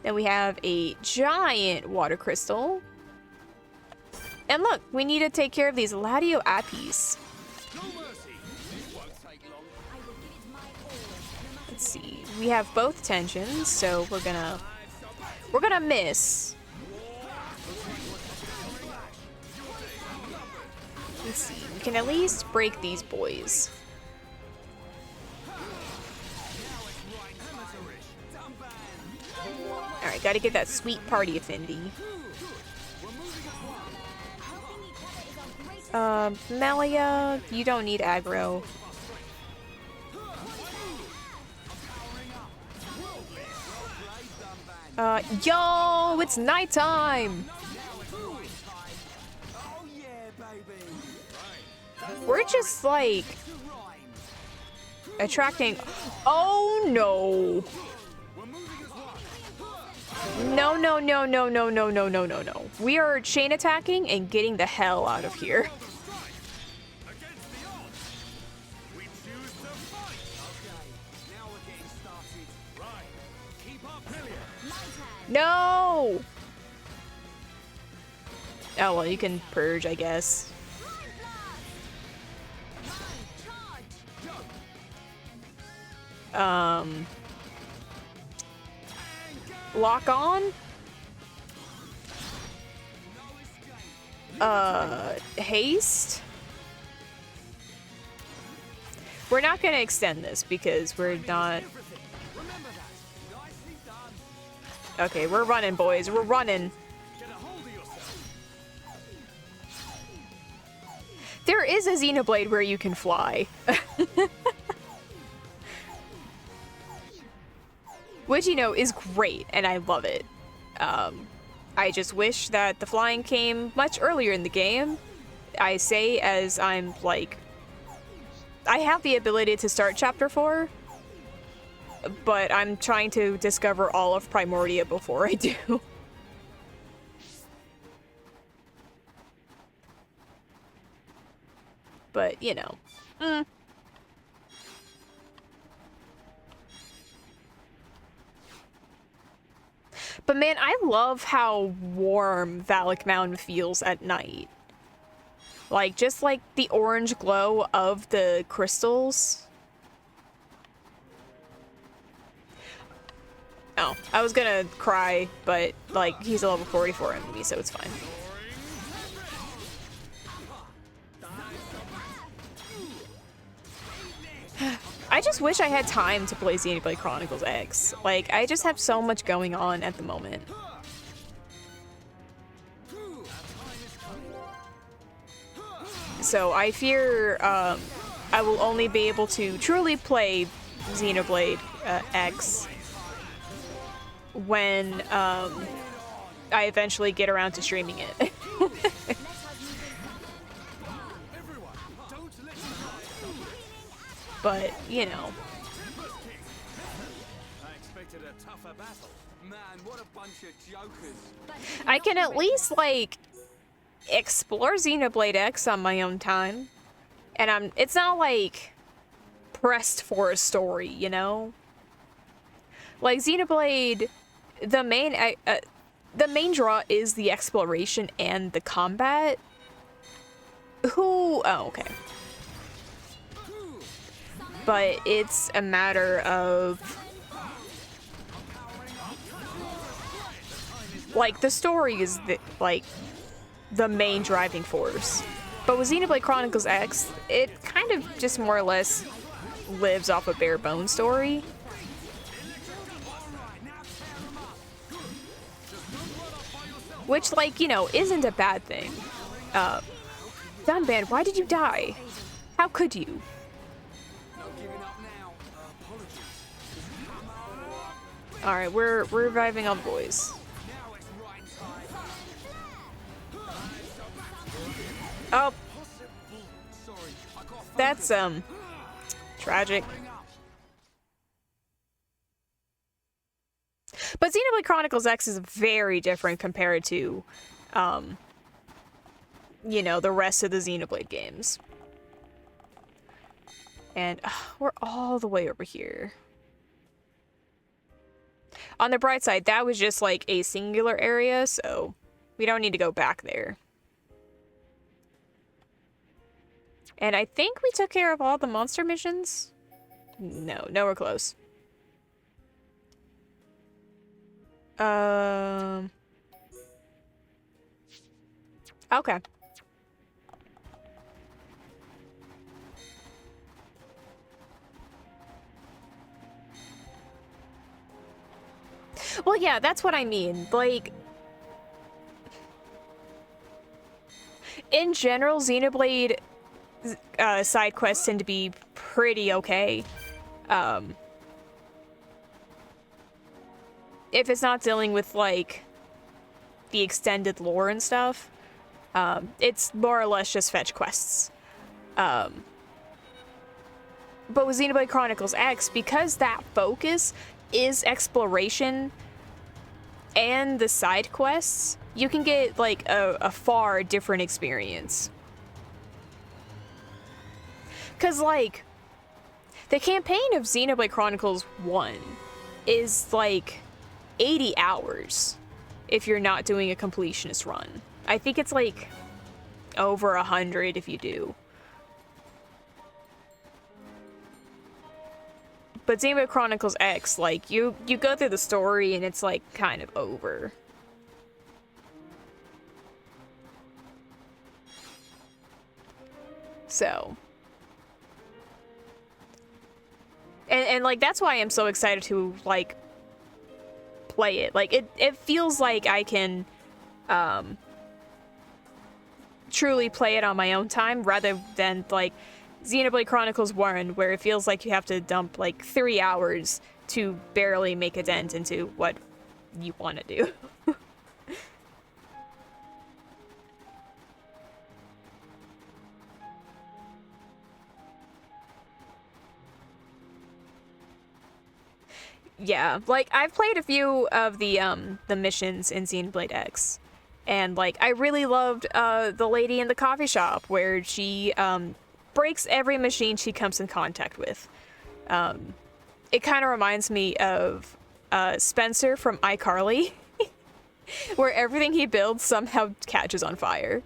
Then we have a giant water crystal. And look, we need to take care of these Ladio Appies. Let's see. We have both tensions, so we're gonna miss. Let's see. We can at least break these boys. Alright, gotta get that sweet party affinity. Melia, you don't need aggro. Yo, it's nighttime! We're just, like, attracting... Oh, no. No, no, no, no, no, no, no, no, no, no. We are chain attacking and getting the hell out of here. No! Oh, well, you can purge, I guess. Lock on? Haste? We're not gonna extend this because we're not... Okay, we're running, boys. We're running. There is a Xenoblade where you can fly. Which, you know, is great, and I love it. I just wish that the flying came much earlier in the game. I say as I'm, like... I have the ability to start Chapter 4, but I'm trying to discover all of Primordia before I do. But, you know. But man, I love how warm Valak Mountain feels at night. Like, just like the orange glow of the crystals. Oh, I was gonna cry, but, like, he's a level 44 enemy, so it's fine. I just wish I had time to play Xenoblade Chronicles X. Like, I just have so much going on at the moment. So I fear I will only be able to truly play Xenoblade X when I eventually get around to streaming it. But, you know. I expected a tougher battle. Man, what a bunch of jokers. I can at least, like, explore Xenoblade X on my own time. And it's not, like, pressed for a story, you know? Like, Xenoblade, the main draw is the exploration and the combat. Oh, okay. But it's a matter of, like, the story is the main driving force. But with Xenoblade Chronicles X, it kind of just more or less lives off a bare bone story. Which, like, you know, isn't a bad thing. Dunban, why did you die? How could you? Alright, we're reviving all the boys. Oh. That's, tragic. But Xenoblade Chronicles X is very different compared to, you know, the rest of the Xenoblade games. And we're all the way over here. On the bright side, that was just like a singular area, so we don't need to go back there. And I think we took care of all the monster missions? No, nowhere close. Okay. Well, yeah, that's what I mean. Like, in general, Xenoblade side quests tend to be pretty okay. If it's not dealing with, like, the extended lore and stuff, it's more or less just fetch quests. But with Xenoblade Chronicles X, because that focus is exploration and the side quests, you can get like a far different experience. Cause like the campaign of Xenoblade Chronicles 1 is like 80 hours if you're not doing a completionist run. I think it's like over 100 if you do. But Xenoblade Chronicles X, like, you go through the story and it's, like, kind of over. So. And like, that's why I'm so excited to, like, play it. Like, it feels like I can, truly play it on my own time rather than, like, Xenoblade Chronicles 1, where it feels like you have to dump like 3 hours to barely make a dent into what you want to do. Yeah, like I've played a few of the missions in Xenoblade X, and like I really loved the lady in the coffee shop where she breaks every machine she comes in contact with. It kind of reminds me of Spencer from iCarly, where everything he builds somehow catches on fire.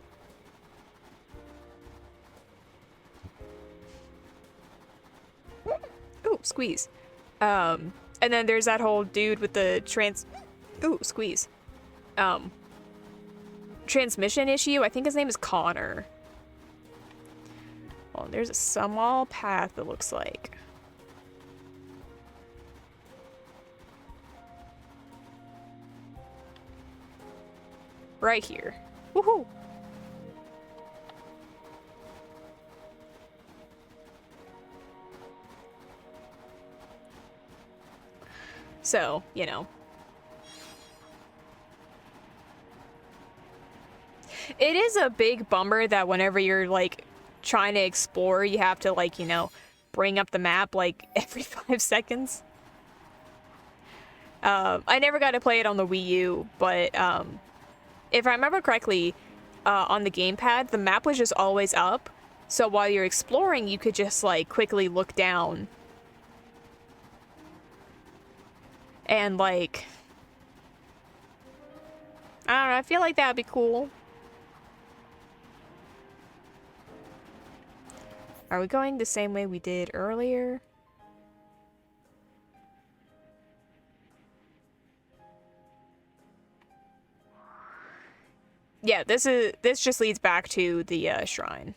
Ooh, squeeze. And then there's that whole dude with the transmission issue. I think his name is Connor. Oh, there's a small path, it looks like. Right here. Woohoo! So, you know. It is a big bummer that whenever you're, like, trying to explore, you have to, like, you know, bring up the map, like, every 5 seconds. I never got to play it on the Wii U, but, if I remember correctly, on the gamepad, the map was just always up, so while you're exploring, you could just, like, quickly look down. And, like, I don't know, I feel like that would be cool. Are we going the same way we did earlier? Yeah, this just leads back to the shrine.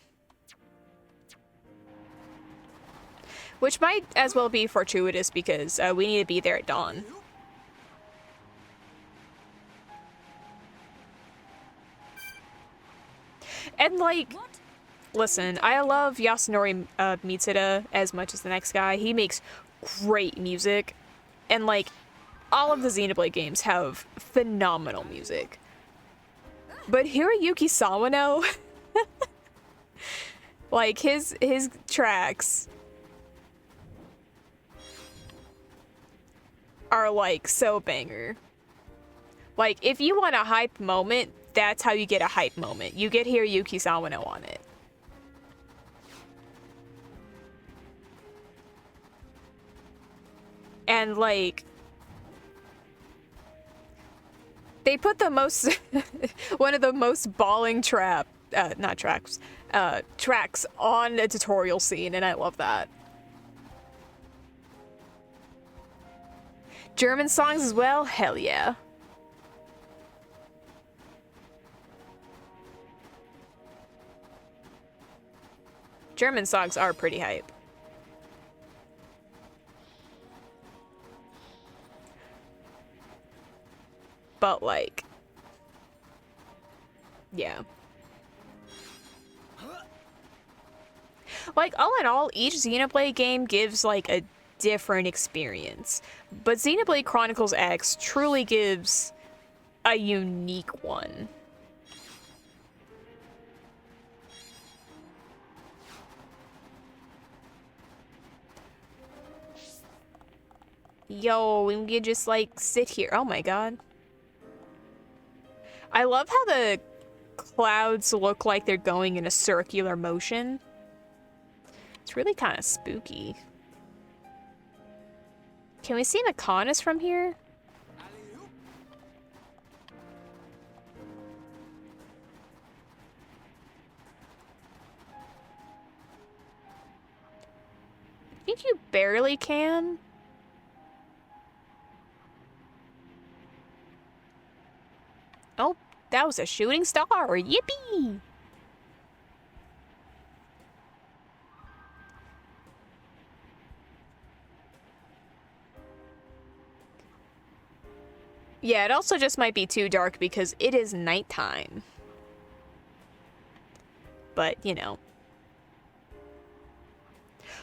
Which might as well be fortuitous because we need to be there at dawn. And like, listen, I love Yasunori Mitsuda as much as the next guy. He makes great music. And like, all of the Xenoblade games have phenomenal music. But Hiroyuki Sawano, like his tracks are like so banger. Like if you want a hype moment, that's how you get a hype moment. You get Hiroyuki Sawano on it. And like they put the most one of the most bawling tracks on a tutorial scene, and I love that. German songs as well? Hell yeah. German songs are pretty hype. But like, yeah. Like all in all, each Xenoblade game gives like a different experience. But Xenoblade Chronicles X truly gives a unique one. Yo, we can just like sit here. Oh my god. I love how the clouds look like they're going in a circular motion. It's really kind of spooky. Can we see Mechonis from here? I think you barely can. Oh, that was a shooting star. Yippee! Yeah, it also just might be too dark because it is nighttime. But, you know.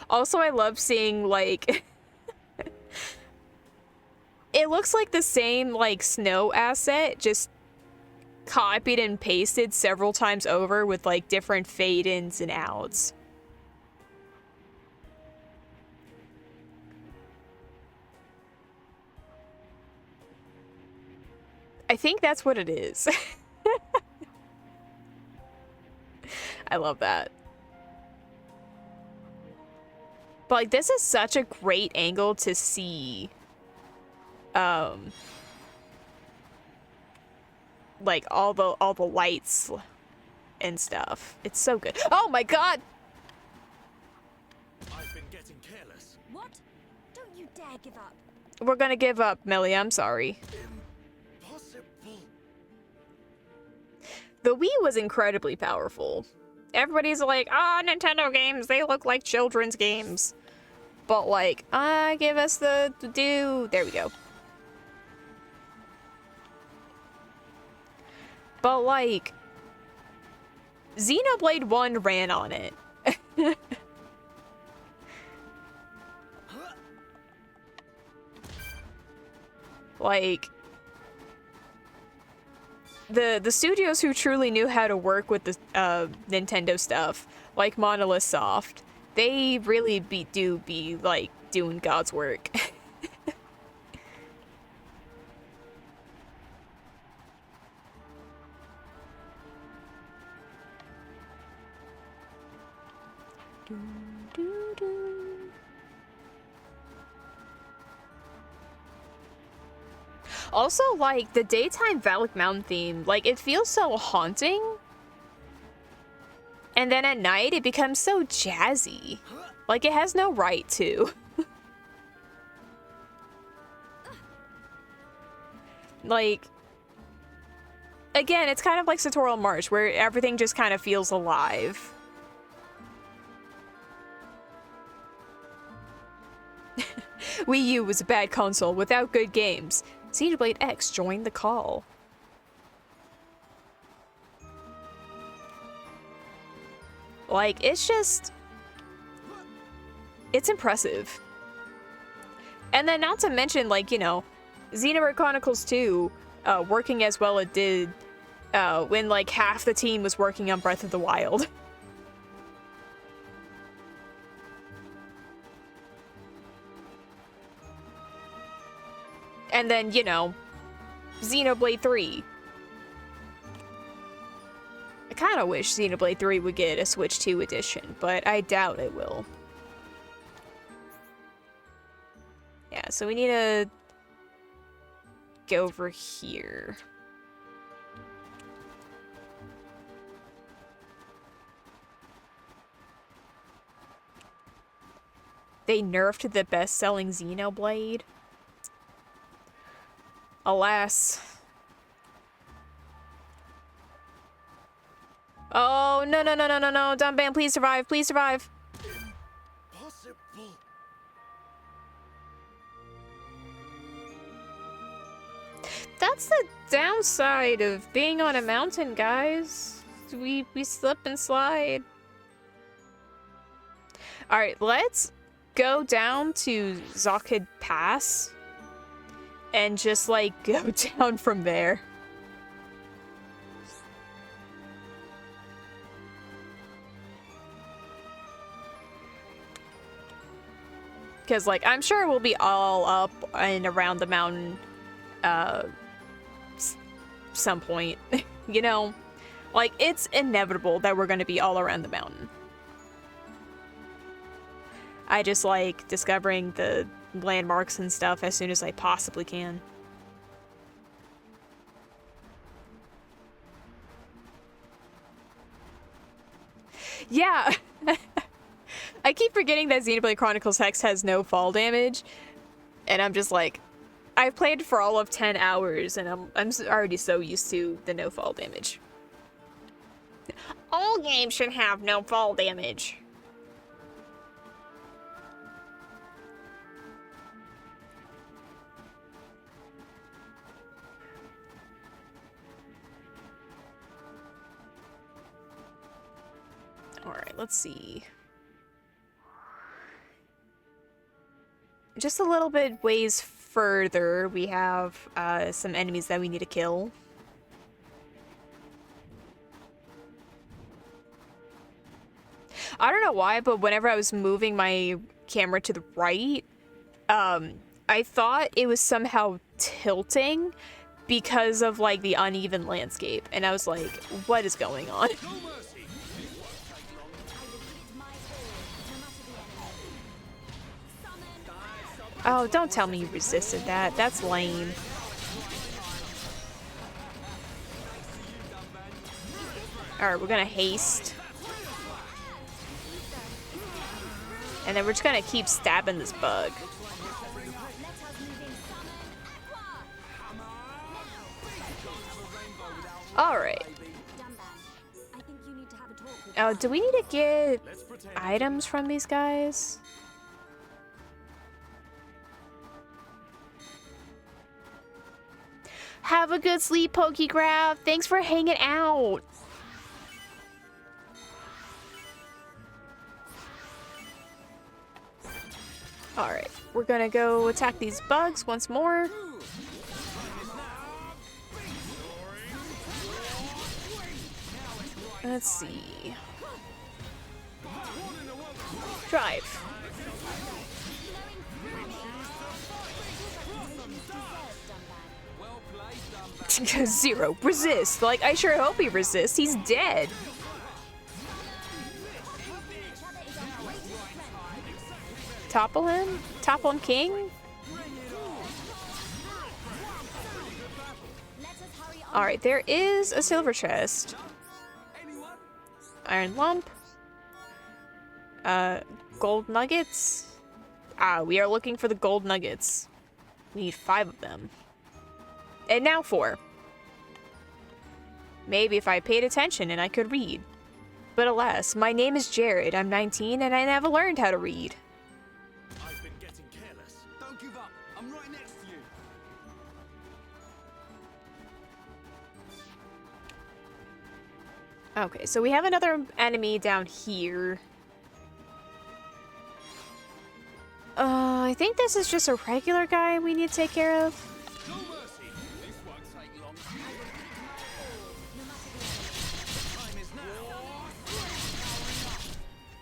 Also, I love seeing, like... it looks like the same, like, snow asset, just copied and pasted several times over with, like, different fade-ins and outs. I think that's what it is. I love that. But like this is such a great angle to see like all the lights and stuff. It's so good. Oh my god. I've been getting careless. What? Don't you dare give up. We're gonna give up, Millie. I'm sorry. Impossible. The Wii was incredibly powerful. Everybody's like, oh, Nintendo games, they look like children's games. But like, give us the do. There we go. But like, Xenoblade 1 ran on it. Like, the studios who truly knew how to work with the Nintendo stuff, like Monolith Soft, they really do be like doing God's work. Also, like, the daytime Valak Mountain theme, like, it feels so haunting. And then at night, it becomes so jazzy. Like, it has no right to. Like, again, it's kind of like Sartorial March, where everything just kind of feels alive. Wii U was a bad console without good games. Xenoblade X joined the call. Like, it's just... it's impressive. And then not to mention, like, you know, Xenoblade Chronicles 2 working as well it did when, like, half the team was working on Breath of the Wild. And then, you know, Xenoblade 3. I kind of wish Xenoblade 3 would get a Switch 2 edition, but I doubt it will. Yeah, so we need to go over here. They nerfed the best-selling Xenoblade. Alas. Oh, no, no, no, no, no, no. Dunban, please survive. Please survive. Impossible. That's the downside of being on a mountain, guys. We slip and slide. Alright, let's go down to Zokhid Pass. And just, like, go down from there. Because, like, I'm sure we'll be all up and around the mountain some point. You know? Like, it's inevitable that we're going to be all around the mountain. I just like discovering the landmarks and stuff as soon as I possibly can. Yeah! I keep forgetting that Xenoblade Chronicles Hex has no fall damage. And I'm just like, I've played for all of 10 hours and I'm already so used to the no fall damage. All games should have no fall damage. Alright, let's see. Just a little bit ways further, we have some enemies that we need to kill. I don't know why, but whenever I was moving my camera to the right, I thought it was somehow tilting because of, like, the uneven landscape. And I was like, what is going on? Oh, don't tell me you resisted that. That's lame. Alright, we're gonna haste. And then we're just gonna keep stabbing this bug. Alright. Oh, do we need to get items from these guys? Have a good sleep, Pokegraph. Thanks for hanging out. Alright, we're gonna go attack these bugs once more. Let's see. Drive. Zero. Resist. Like, I sure hope he resists. He's dead. Topple him? Topple him, king? Alright, there is a silver chest. Iron lump. Gold nuggets. Ah, we are looking for the gold nuggets. We need 5 of them. And now 4. Maybe if I paid attention and I could read. But alas, my name is Jared, I'm 19, and I never learned how to read. I've been getting careless. Don't give up. I'm right next to you. Okay, so we have another enemy down here. I think this is just a regular guy we need to take care of. No mercy. This won't take long. Time is now.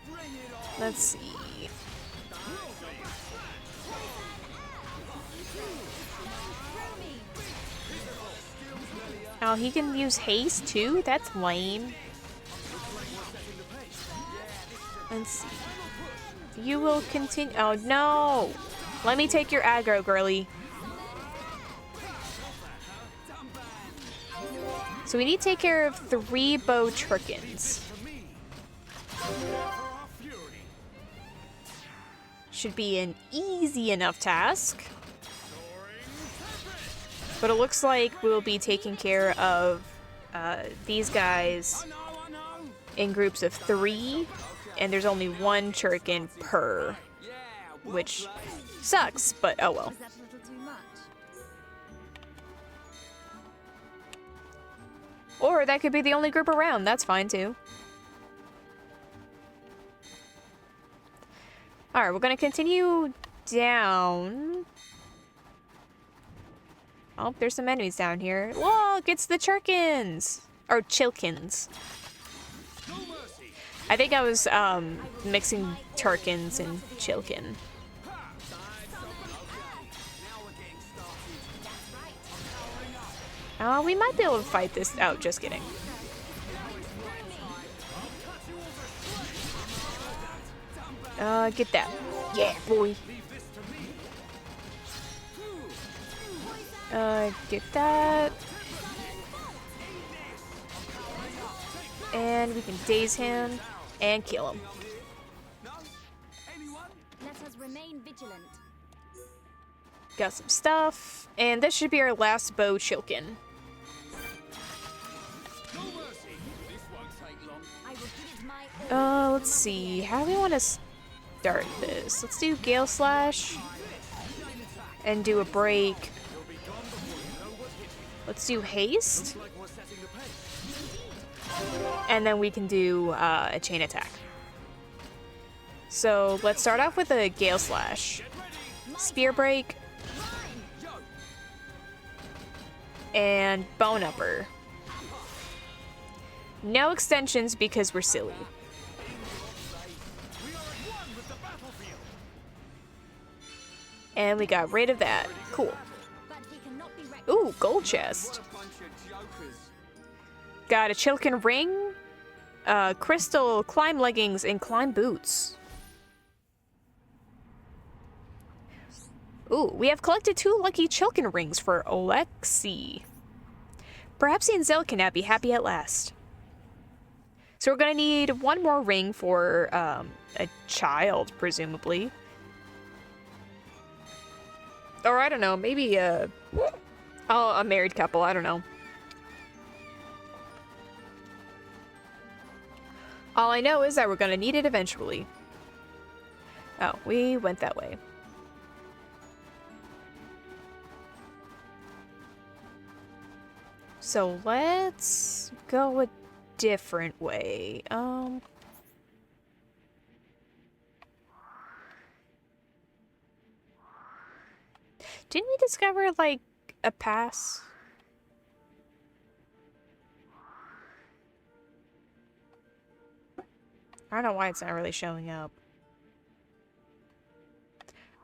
Bring it on. Let's see. Oh, he can use haste too? That's lame. Let's see. You will continue. Oh no! Let me take your aggro, girly. So we need to take care of 3 bow Turkins. Should be an easy enough task. But it looks like we'll be taking care of these guys in groups of 3, and there's only 1 Turkin per, which sucks, but oh well. Is that a little too much? Or that could be the only group around, that's fine too. Alright, we're gonna continue down. Oh, there's some enemies down here. Look, it's the Churkins! Or Chilkins. I think I was mixing Turkins and Chilkin. We might be able to fight this. Oh, just kidding. Get that. Yeah, boy. Get that. And we can daze him and kill him. Let us remain vigilant. Got some stuff. And this should be our last bow Chilkin. I will give it my all. Let's see. How do we want to start this? Let's do Gale Slash. And do a break. Let's do Haste. And then we can do a chain attack. So let's start off with a Gale Slash. Spear Break. And Bone Upper. No extensions because we're silly. And we got rid of that. Cool. But we cannot be reckless. Ooh, gold chest. Got a Chilkin ring, crystal climb leggings, and climb boots. Ooh, we have collected 2 lucky Chilkin rings for Olexi. Perhaps he and Zell can now be happy at last. So we're gonna need 1 more ring for a child, presumably. Or I don't know, maybe a married couple, I don't know. All I know is that we're gonna need it eventually. Oh, we went that way. So let's go a different way. Didn't we discover, like, a pass? I don't know why it's not really showing up.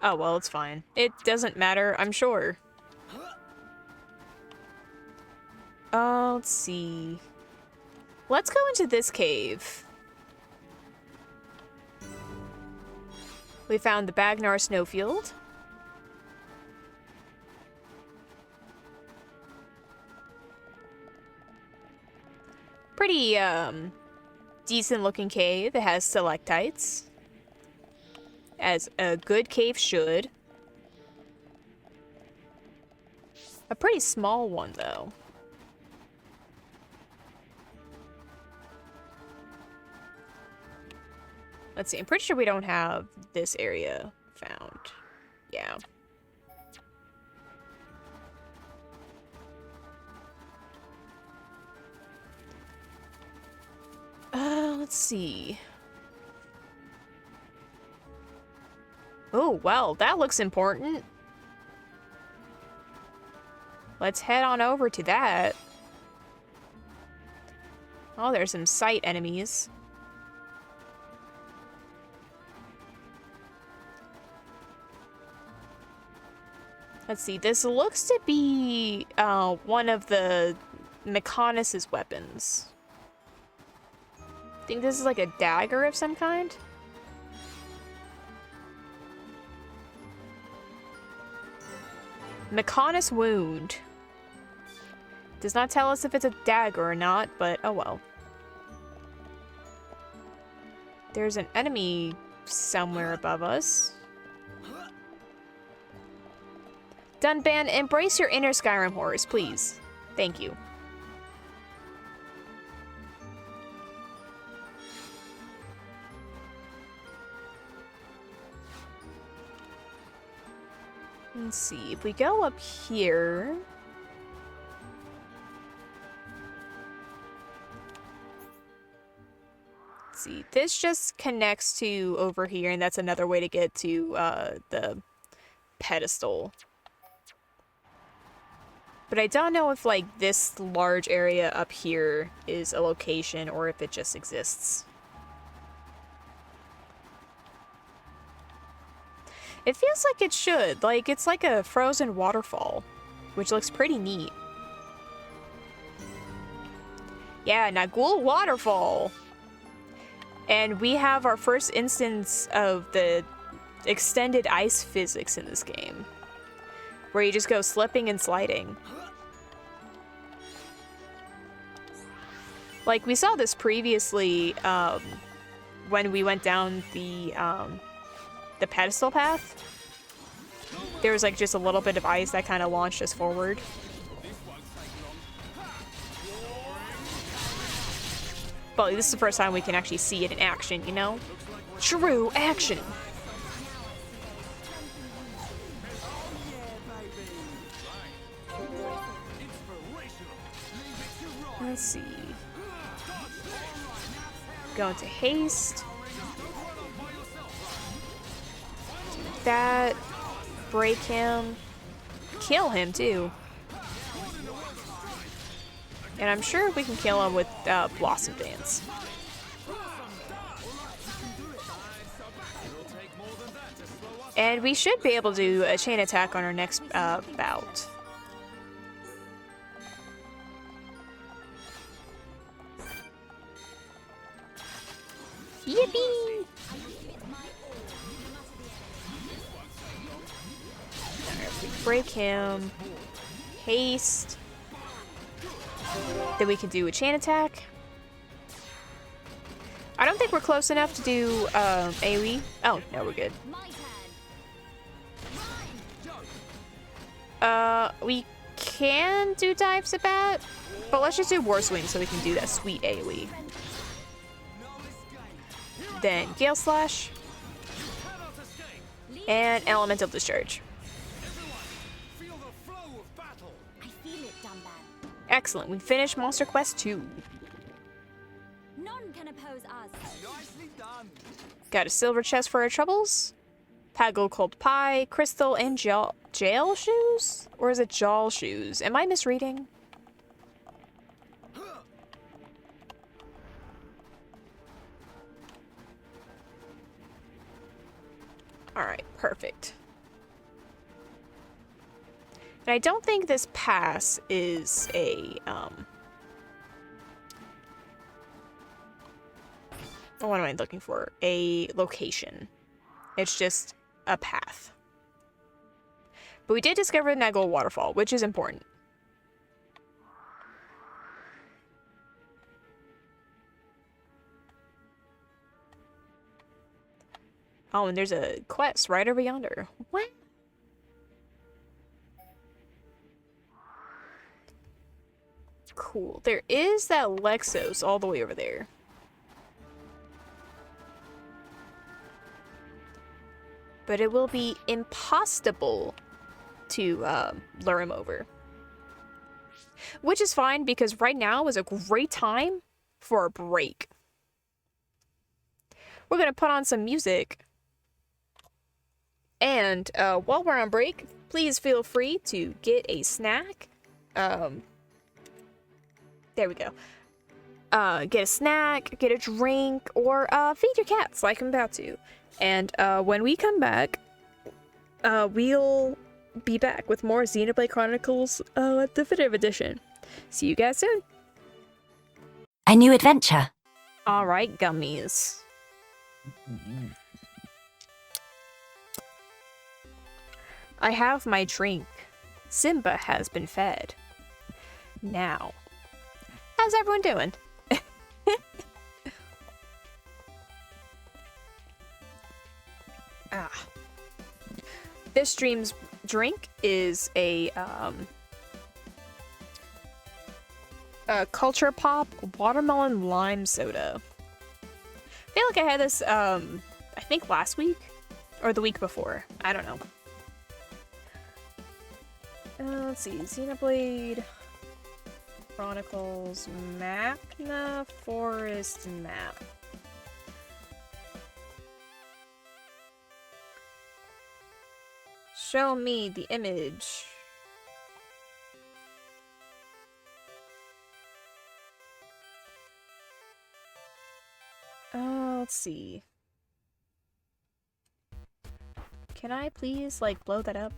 Oh, well, it's fine. It doesn't matter, I'm sure. Let's see. Let's go into this cave. We found the Bagnar snowfield. Pretty, decent looking cave. It has stalactites. As a good cave should. A pretty small one, though. Let's see, I'm pretty sure we don't have this area found. Yeah. Let's see. Oh, well, that looks important. Let's head on over to that. Oh, there's some sight enemies. Let's see, this looks to be one of the Mechonis's weapons. I think this is like a dagger of some kind. Mechonis wound. Does not tell us if it's a dagger or not, but oh well. There's an enemy somewhere above us. Dunban, embrace your inner Skyrim horrors, please. Thank you. Let's see, if we go up here... Let's see, this just connects to over here, and that's another way to get to the pedestal. But I don't know if, like, this large area up here is a location or if it just exists. It feels like it should. Like, it's like a frozen waterfall, which looks pretty neat. Yeah, Nagul Waterfall. And we have our first instance of the extended ice physics in this game, where you just go slipping and sliding. Like, we saw this previously when we went down the pedestal path. There was like just a little bit of ice that kind of launched us forward. But this is the first time we can actually see it in action, you know? True action! Let's see. Go into haste. Do that. Break him. Kill him, too. And I'm sure we can kill him with Blossom Dance. And we should be able to do a chain attack on our next bout. Yippee! Alright, if we break him. Haste. Then we can do a chain attack. I don't think we're close enough to do AoE. Oh, no, we're good. We can do Dives at Bat, but let's just do War Swing so we can do that sweet AoE. Then Gale Slash. And Elemental Discharge. Excellent, we finished Monster Quest 2. None can oppose us. Nicely done. Got a silver chest for our troubles. Paggle Cold Pie, Crystal, and Jail Shoes? Or is it Jaw Shoes? Am I misreading? Alright, perfect. And I don't think this pass is a, what am I looking for? A location. It's just a path. But we did discover the Nagul Waterfall, which is important. Oh, and there's a quest right over yonder. What? Cool. There is that Lexos all the way over there. But it will be impossible to lure him over. Which is fine, because right now is a great time for a break. We're going to put on some music. And while we're on break, please feel free to get a snack. There we go. Get a snack, get a drink, or feed your cats like I'm about to. And when we come back, we'll be back with more Xenoblade Chronicles Definitive Edition. See you guys soon. A new adventure. Alright, gummies. I have my drink. Simba has been fed. Now, how's everyone doing? This stream's drink is a Culture Pop watermelon lime soda. I feel like I had this I think last week or the week before. I don't know. Let's see, Xenoblade Chronicles Mapna Forest Map. Show me the image. Let's see. Can I please, like, blow that up?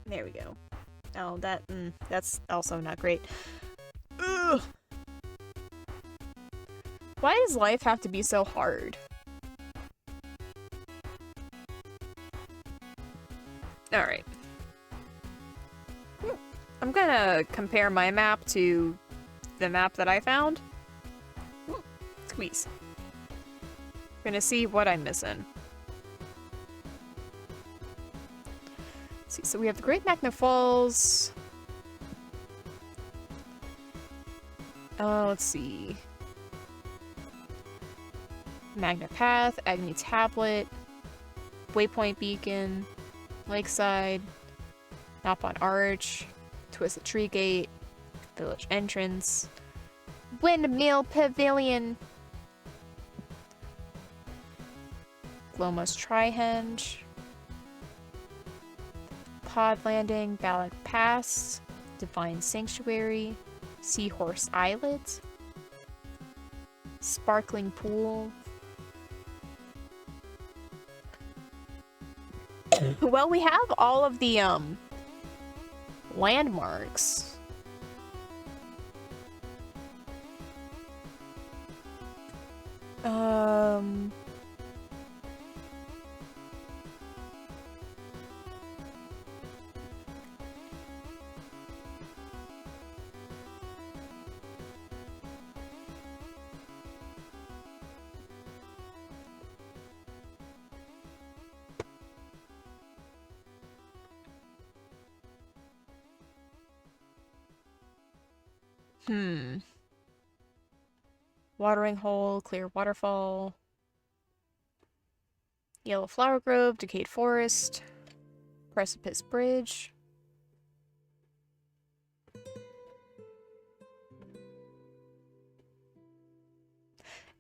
There we go. Oh, that's also not great. Ugh. Why does life have to be so hard? Alright. I'm gonna compare my map to the map that I found. Squeeze. Gonna see what I'm missing. Let's see, so we have the Great Magna Falls. Let's see. Magna Path, Agni Tablet, Waypoint Beacon, Lakeside, Nopon Arch, Twisted Tree Gate, Village Entrance, Windmill Pavilion, Gloma's Trihenge, Pod Landing, Balak Pass, Divine Sanctuary, Seahorse Islet, Sparkling Pool. Well, we have all of the landmarks. Watering Hole, Clear Waterfall, Yellow Flower Grove, Decayed Forest, Precipice Bridge.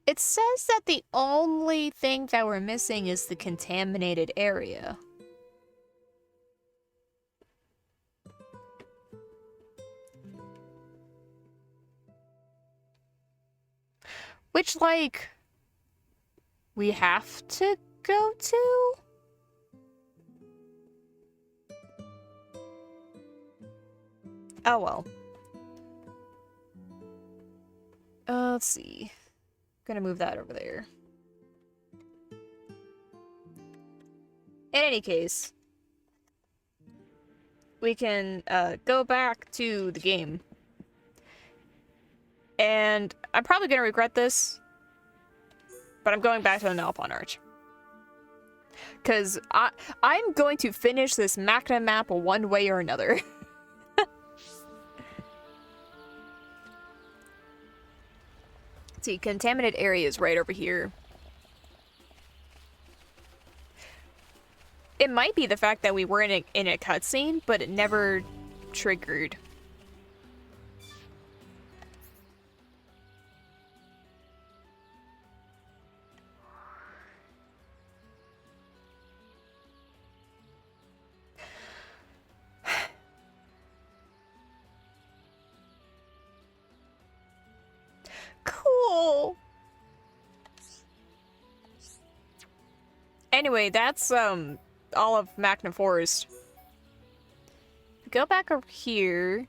It says that the only thing that we're missing is the contaminated area. Which, like, we have to go to? Oh well. Let's see. Gonna move that over there. In any case, we can go back to the game. And I'm probably gonna regret this, but I'm going back to the Nalpon Arch. Because I'm going to finish this Magna map one way or another. See, contaminated area is right over here. It might be the fact that we were in a cutscene, but it never triggered. Cool. Anyway, that's all of Magna Forest. Go back over here.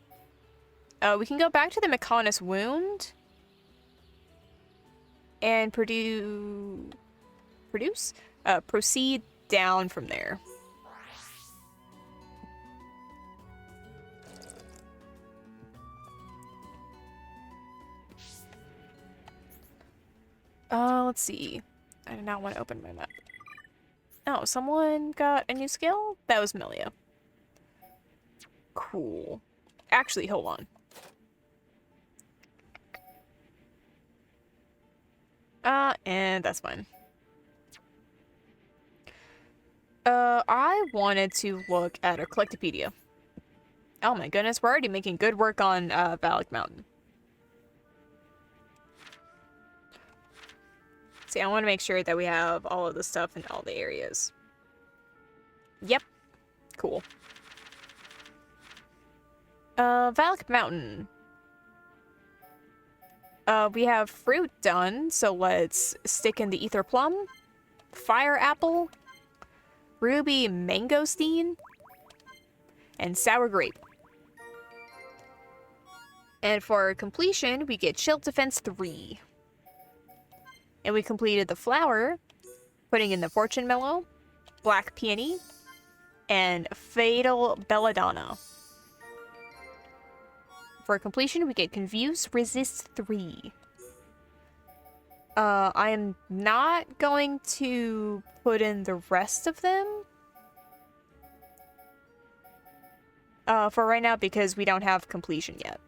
We can go back to the Mechonis Wound and proceed down from there. Let's see. I do not want to open my map. Oh, someone got a new skill? That was Melia. Cool. Actually, hold on. And that's fine. I wanted to look at a Collectopedia. Oh my goodness, we're already making good work on, Valak Mountain. See, I want to make sure that we have all of the stuff in all the areas. Yep. Cool. Valak Mountain. We have fruit done, so let's stick in the Ether Plum, Fire Apple, Ruby Mangosteen, and Sour Grape. And for completion, we get Shield Defense 3. And we completed the flower, putting in the Fortune Mellow, Black Peony, and Fatal Belladonna. For completion, we get Confuse Resist 3. I am not going to put in the rest of them. For right now, because we don't have completion yet.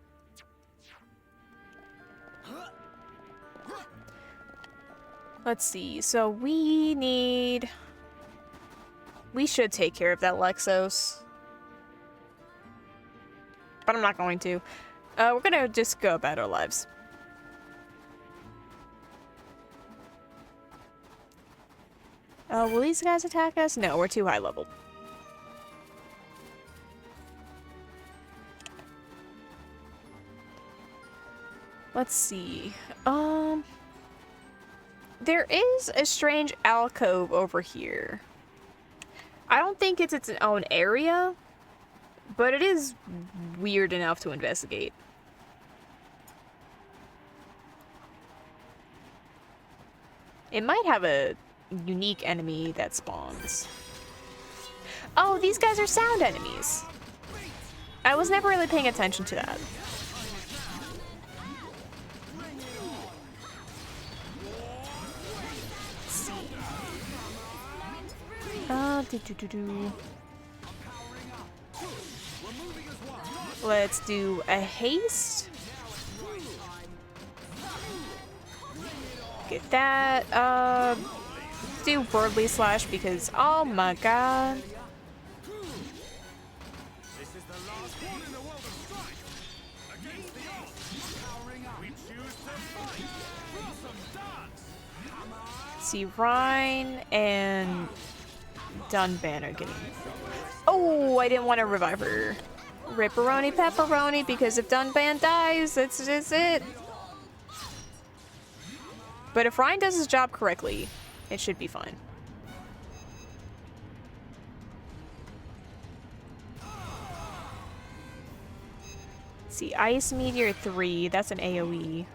Let's see, so we should take care of that Lexos. But I'm not going to. We're gonna just go about our lives. Will these guys attack us? No, we're too high leveled. Let's see. There is a strange alcove over here. I don't think it's its own area, but it is weird enough to investigate. It might have a unique enemy that spawns. Oh, these guys are sound enemies. I was never really paying attention to that. Let's do a haste. Get that. Do Worldly Slash because, oh my god. See, Rhine and Dunban are getting... Oh, I didn't want to revive her. Ripperoni pepperoni, because if Dunban dies, that's just it. But if Ryan does his job correctly, it should be fine. See, Ice Meteor 3, that's an AoE.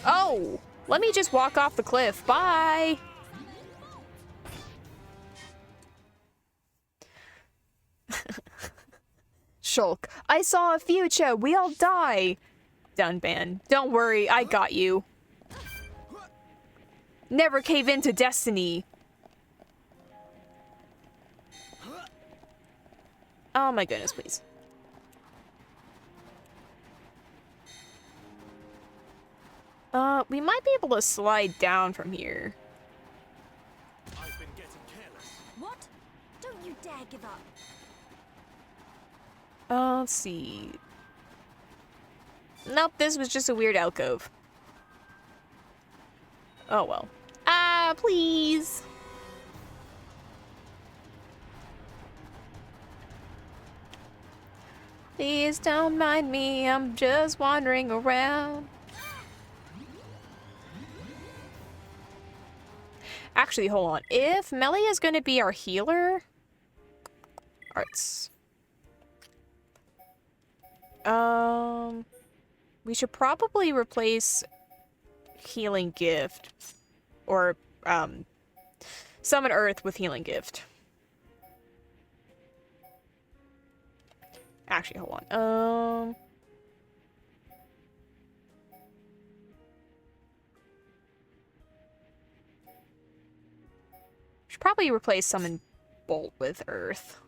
Oh! Let me just walk off the cliff. Bye! Shulk. I saw a future. We all die. Dunban. Don't worry. I got you. Never cave into destiny. Oh my goodness, please. We might be able to slide down from here. I've been getting careless. What? Don't you dare give up. Let's see. Nope, this was just a weird alcove. Oh well. Ah, please! Please don't mind me, I'm just wandering around. Actually, hold on. If Melia is going to be our healer... Arts. We should probably replace Healing Gift. Or, Summon Earth with Healing Gift. Actually, hold on. Should probably replace Summon Bolt with Earth.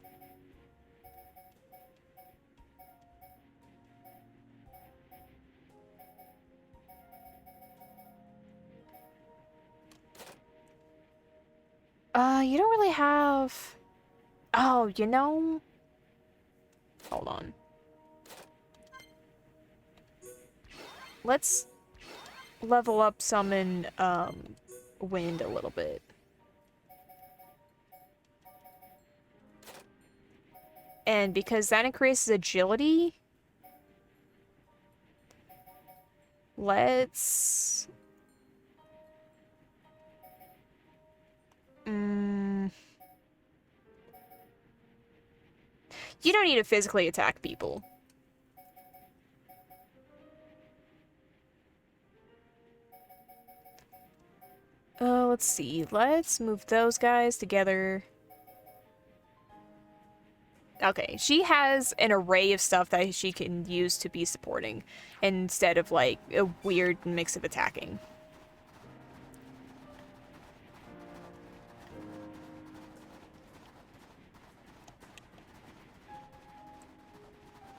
You don't really have... Oh, you know... Hold on. Let's level up Summon, Wind a little bit. And because that increases agility... Let's... You don't need to physically attack people. Let's see. Let's move those guys together. Okay, she has an array of stuff that she can use to be supporting instead of like a weird mix of attacking.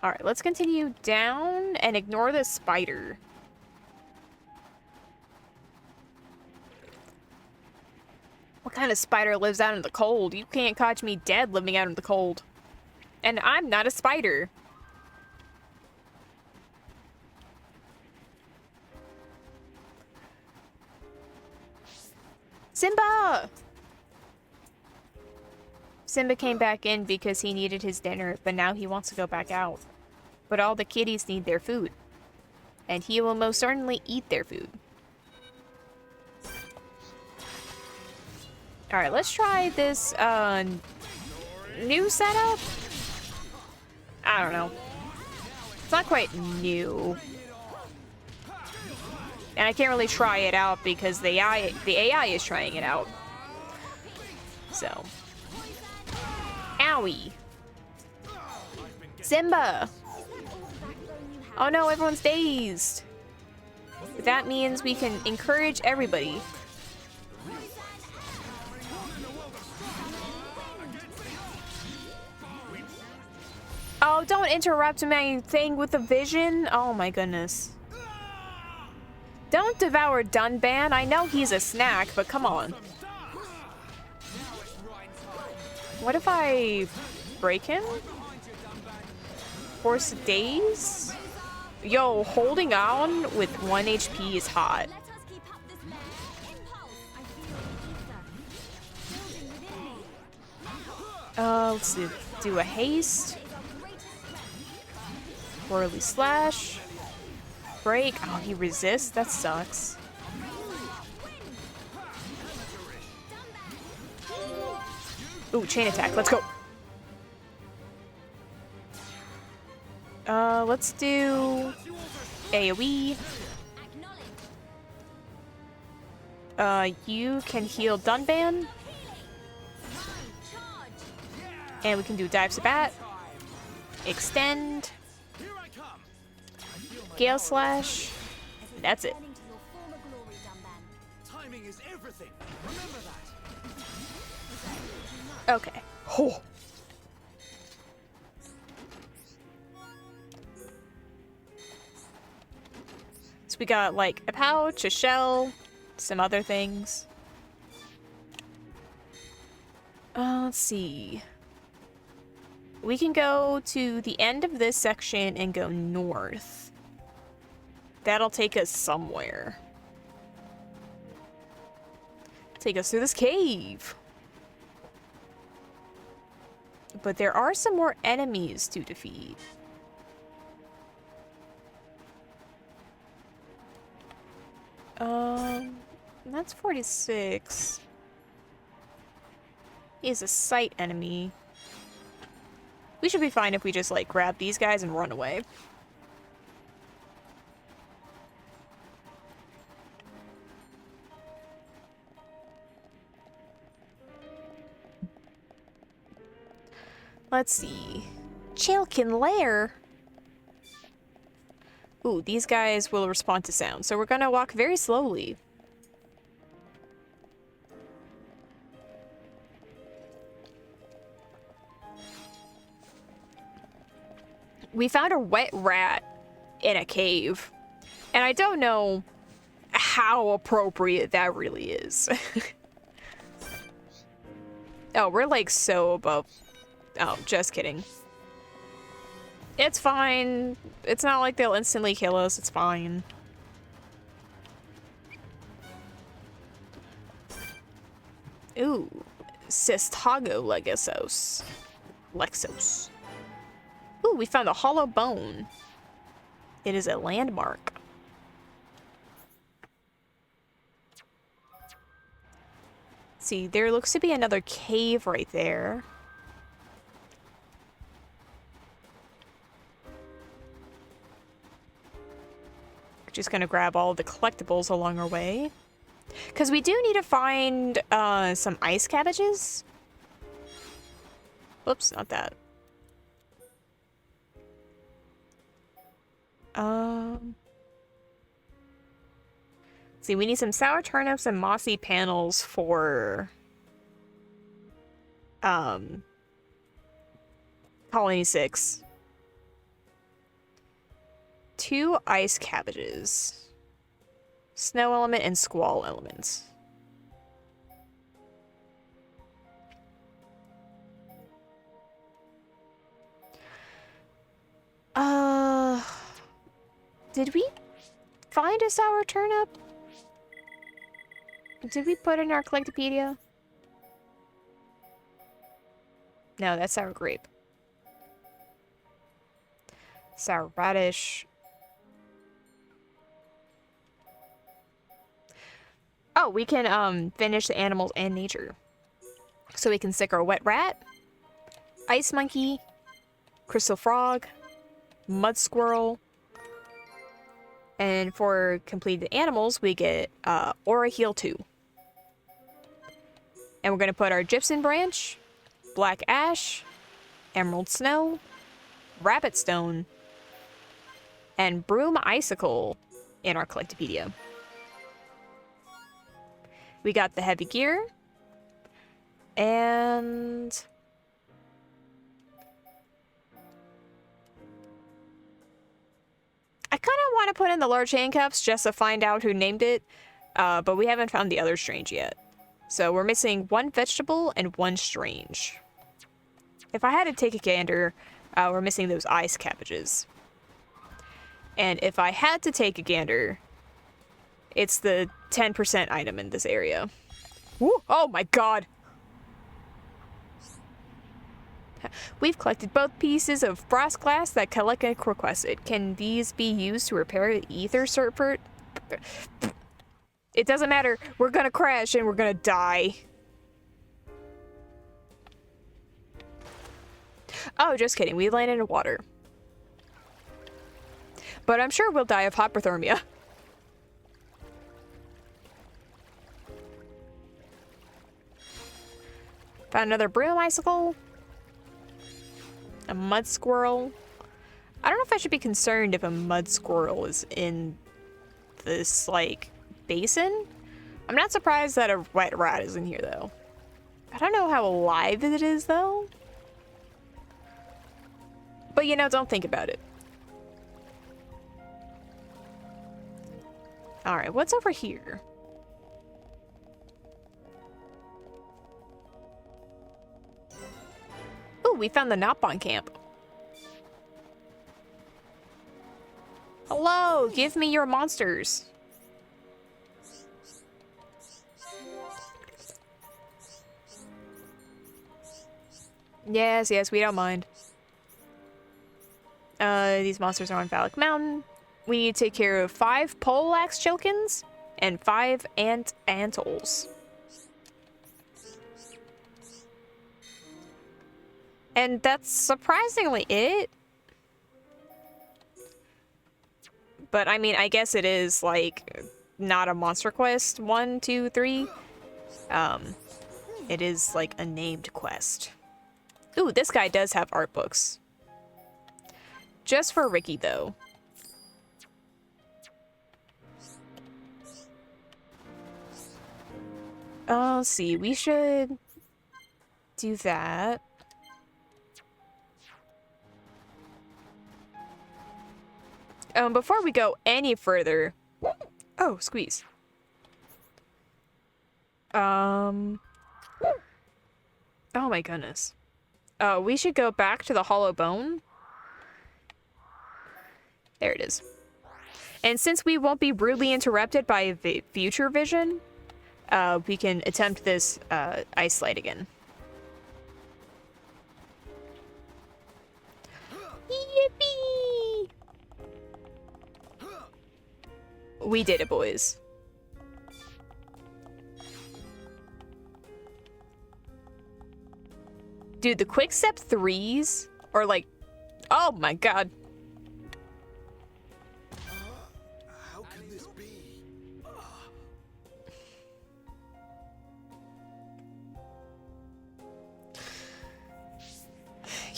Alright, let's continue down and ignore the spider. What kind of spider lives out in the cold? You can't catch me dead living out in the cold. And I'm not a spider. Simba! Simba came back in because he needed his dinner, but now he wants to go back out. But all the kitties need their food. And he will most certainly eat their food. Alright, let's try this, new setup? I don't know. It's not quite new. And I can't really try it out because the AI is trying it out. So. Owie. Simba! Oh no, everyone's dazed. But that means we can encourage everybody. Oh, don't interrupt my thing with the vision. Oh my goodness. Don't devour Dunban. I know he's a snack, but come on. What if I break him? Force days? Yo, holding on with 1 HP is hot. Let us keep up this merry impulse. I feel the ether building within me. Let's do a haste. It is our greatest strength. Whirly slash. Break. Oh, he resists? That sucks. Ooh, chain attack. Let's go. Let's do AoE. You can heal Dunban. And we can do Dive Sabat. Extend. Gale Slash. That's it. Returning to your former glory, Dunban. Timing is everything. Remember that. Okay. Oh. So we got like a pouch, a shell, some other things. Let's see. We can go to the end of this section and go north. That'll take us somewhere. Take us through this cave. But there are some more enemies to defeat. That's 46. He's a sight enemy. We should be fine if we just, like, grab these guys and run away. Let's see. Chilkin Lair. Ooh, these guys will respond to sound, so we're gonna walk very slowly. We found a wet rat in a cave, and I don't know how appropriate that really is. Oh, we're like so above. Oh, just kidding. It's fine. It's not like they'll instantly kill us. It's fine. Ooh. Cistago Legasos. Lexos. Ooh, we found a hollow bone. It is a landmark. See, there looks to be another cave right there. Just gonna grab all the collectibles along our way. Because we do need to find some ice cabbages. Whoops, not that. See, we need some sour turnips and mossy panels for Colony 6. 2 ice cabbages. Snow element and squall elements. Did we find a sour turnip? Did we put it in our Collectopedia? No, that's sour grape. Sour radish. Oh, we can finish the animals and nature. So we can stick our wet rat, ice monkey, crystal frog, mud squirrel, and for completed animals, we get Aura Heal 2. And we're going to put our gypsum branch, black ash, emerald snow, rabbit stone, and broom icicle in our Collectopedia. We got the heavy gear, and I kind of want to put in the large handcuffs just to find out who named it, but we haven't found the other strange yet. So we're missing 1 vegetable and 1 strange. If I had to take a gander, we're missing those ice cabbages. And if I had to take a gander, it's the 10% item in this area. Woo! Oh my god! We've collected both pieces of frost glass that Kaleka requested. Can these be used to repair the ether circuit? It doesn't matter. We're gonna crash and we're gonna die. Oh, just kidding. We landed in water. But I'm sure we'll die of hypothermia. Found another broom icicle. A mud squirrel. I don't know if I should be concerned if a mud squirrel is in this, like, basin. I'm not surprised that a wet rat is in here, though. I don't know how alive it is, though. But, you know, don't think about it. Alright, what's over here? Ooh, we found the Nopon camp. Hello, give me your monsters. Yes, yes, we don't mind. These monsters are on Phallic Mountain. We need to take care of 5 poleaxe chilkins and 5 antles. And that's surprisingly it. But I mean, I guess it is like not a monster quest 1, 2, 3. It is like a named quest. Ooh, this guy does have art books. Just for Ricky though. Let's see, we should do that. Before we go any further... Oh, squeeze. Oh my goodness. We should go back to the hollow bone. There it is. And since we won't be rudely interrupted by future vision, we can attempt this ice slide again. Yippee! We did it, boys. Dude, the quick step 3s are like, oh my god. How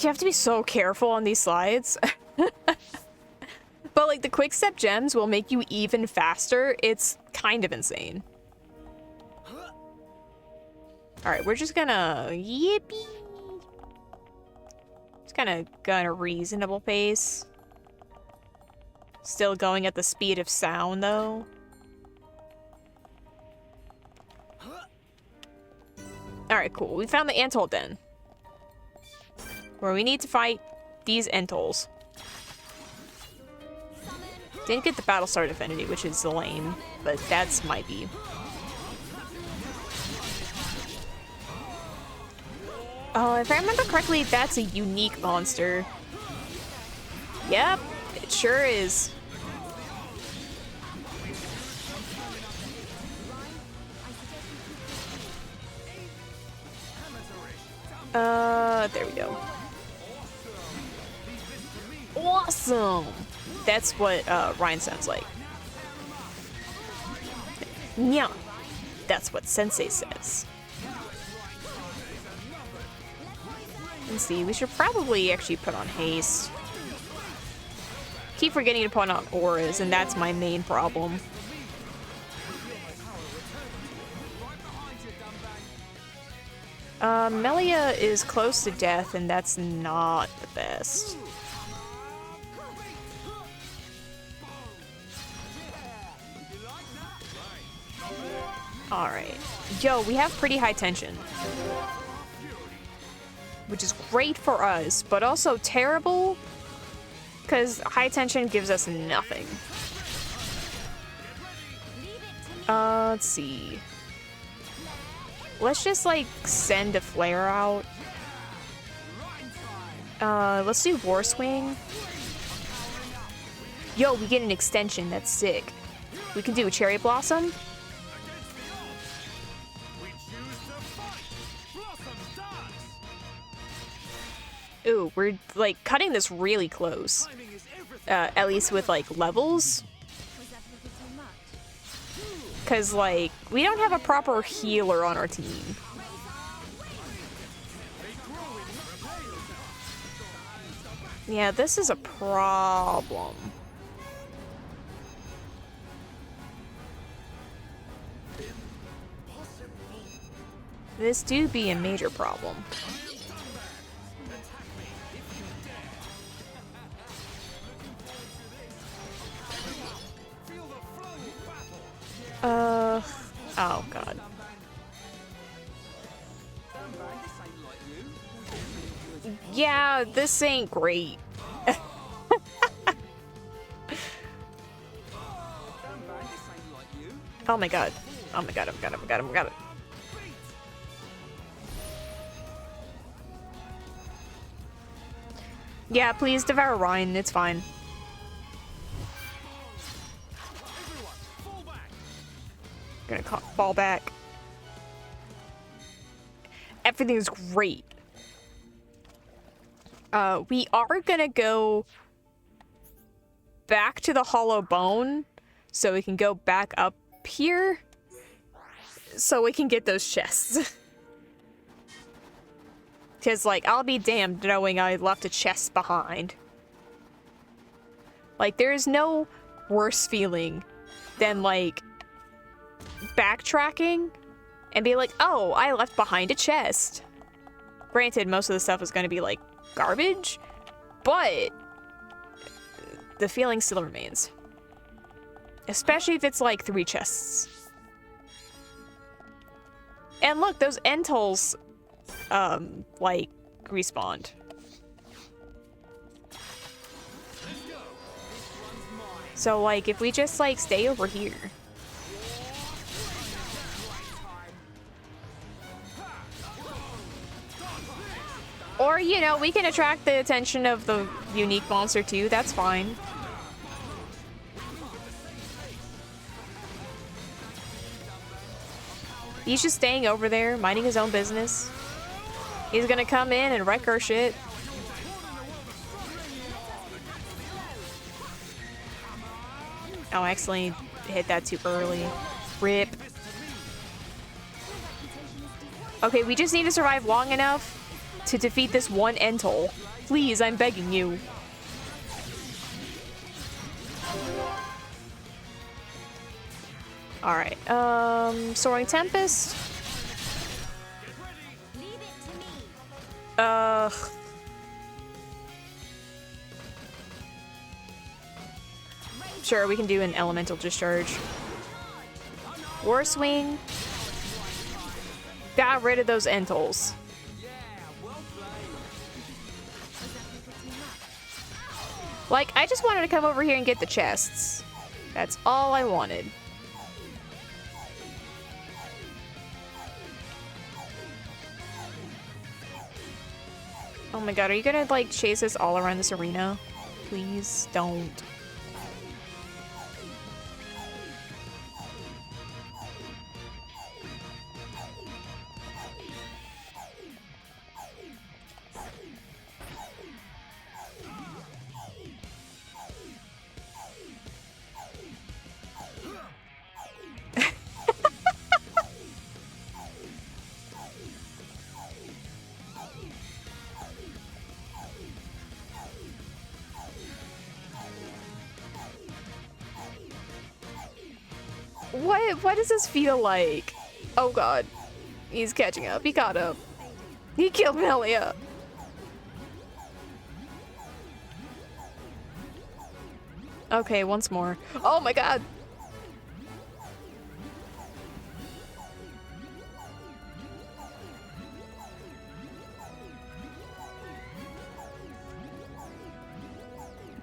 You have to be so careful on these slides. But like the quick step gems will make you even faster. It's kind of insane. Alright, we're just gonna... Yippee! Just gonna go at a reasonable pace. Still going at the speed of sound, though. Alright, cool. We found the Antol Den. Where we need to fight these Antols. Didn't get the Battlestar Affinity, which is lame, but that's might be. Oh, if I remember correctly, that's a unique monster. Yep, it sure is. There we go. Awesome! That's what Ryan sounds like. Nya. That's what Sensei says. Let's see, we should probably actually put on haste. Keep forgetting to put on auras, and that's my main problem. Melia is close to death, and that's not the best. Alright. Yo, we have pretty high tension. Which is great for us, but also terrible because high tension gives us nothing. Let's see. Let's just like send a flare out. Let's do War Swing. Yo, we get an extension. That's sick. We can do a Cherry Blossom. Ooh, we're like cutting this really close. At least with like levels. Cause like, we don't have a proper healer on our team. Yeah, this is a problem. This do be a major problem. Oh god. Yeah, this ain't great. Oh my god. Oh my god, oh my god, oh my god, oh my god. Yeah, please devour Ryan, it's fine. Gonna fall back. Everything's great. We are gonna go back to the hollow bone so we can go back up here so we can get those chests. Because, like, I'll be damned knowing I left a chest behind. Like, there is no worse feeling than, like, backtracking and be like, oh, I left behind a chest. Granted, most of the stuff is going to be like garbage, but the feeling still remains. Especially if it's like 3 chests. And look, those Antols, like, respawned. So, like, if we just, like, stay over here. Or, you know, we can attract the attention of the unique monster too, that's fine. He's just staying over there, minding his own business. He's gonna come in and wreck our shit. Oh, I accidentally hit that too early. Rip. Okay, we just need to survive long enough to defeat this one Entol. Please, I'm begging you. Alright, Soaring Tempest. Leave it to me. Sure, we can do an Elemental Discharge. War Swing. Got rid of those Entols. Like, I just wanted to come over here and get the chests. That's all I wanted. Oh my god, are you gonna, like, chase us all around this arena? Please don't. What does this feel like? Oh god. He's catching up. He caught up. He killed Melia. Okay, once more. Oh my god.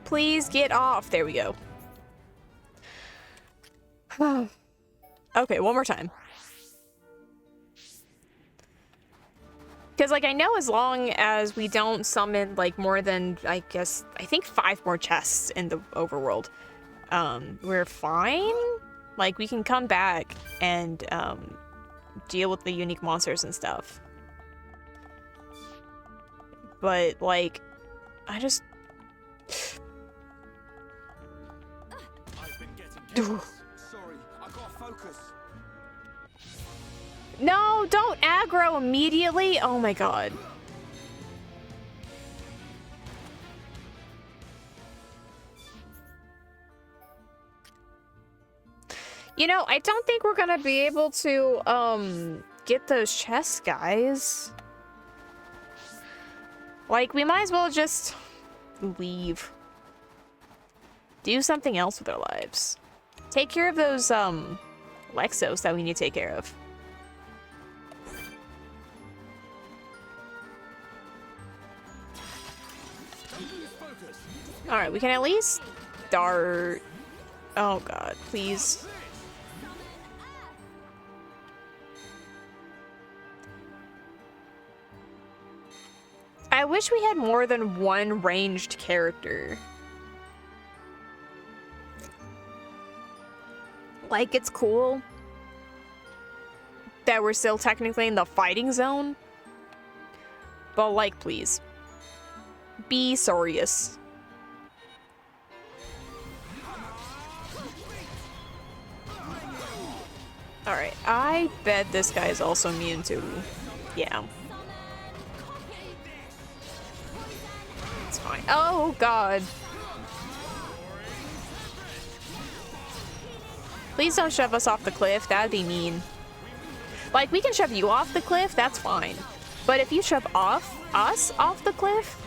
Please get off. There we go. Okay, one more time. Because, like, I know as long as we don't summon, like, more than, I think 5 more chests in the overworld, we're fine. Like, we can come back and, deal with the unique monsters and stuff. But, like, I just... I've been getting sorry, I gotta focus. No, don't aggro immediately. Oh my god. You know, I don't think we're gonna be able to, get those chests, guys. Like, we might as well just leave. Do something else with our lives. Take care of those, Lexos that we need to take care of. Alright, we can at least start... Oh god, please. I wish we had more than one ranged character. Like, it's cool that we're still technically in the fighting zone. But, like, please. Be serious. Alright, I bet this guy is also immune to... Yeah. It's fine. Oh, God. Please don't shove us off the cliff. That'd be mean. Like, we can shove you off the cliff, that's fine. But if you shove us off the cliff,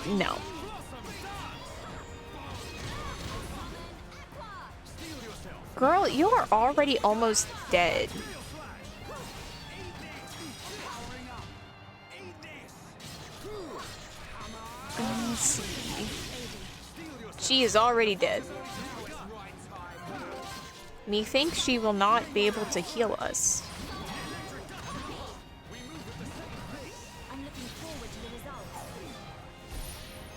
no. Girl, you are already almost dead. Let's see. She is already dead. Methinks she will not be able to heal us.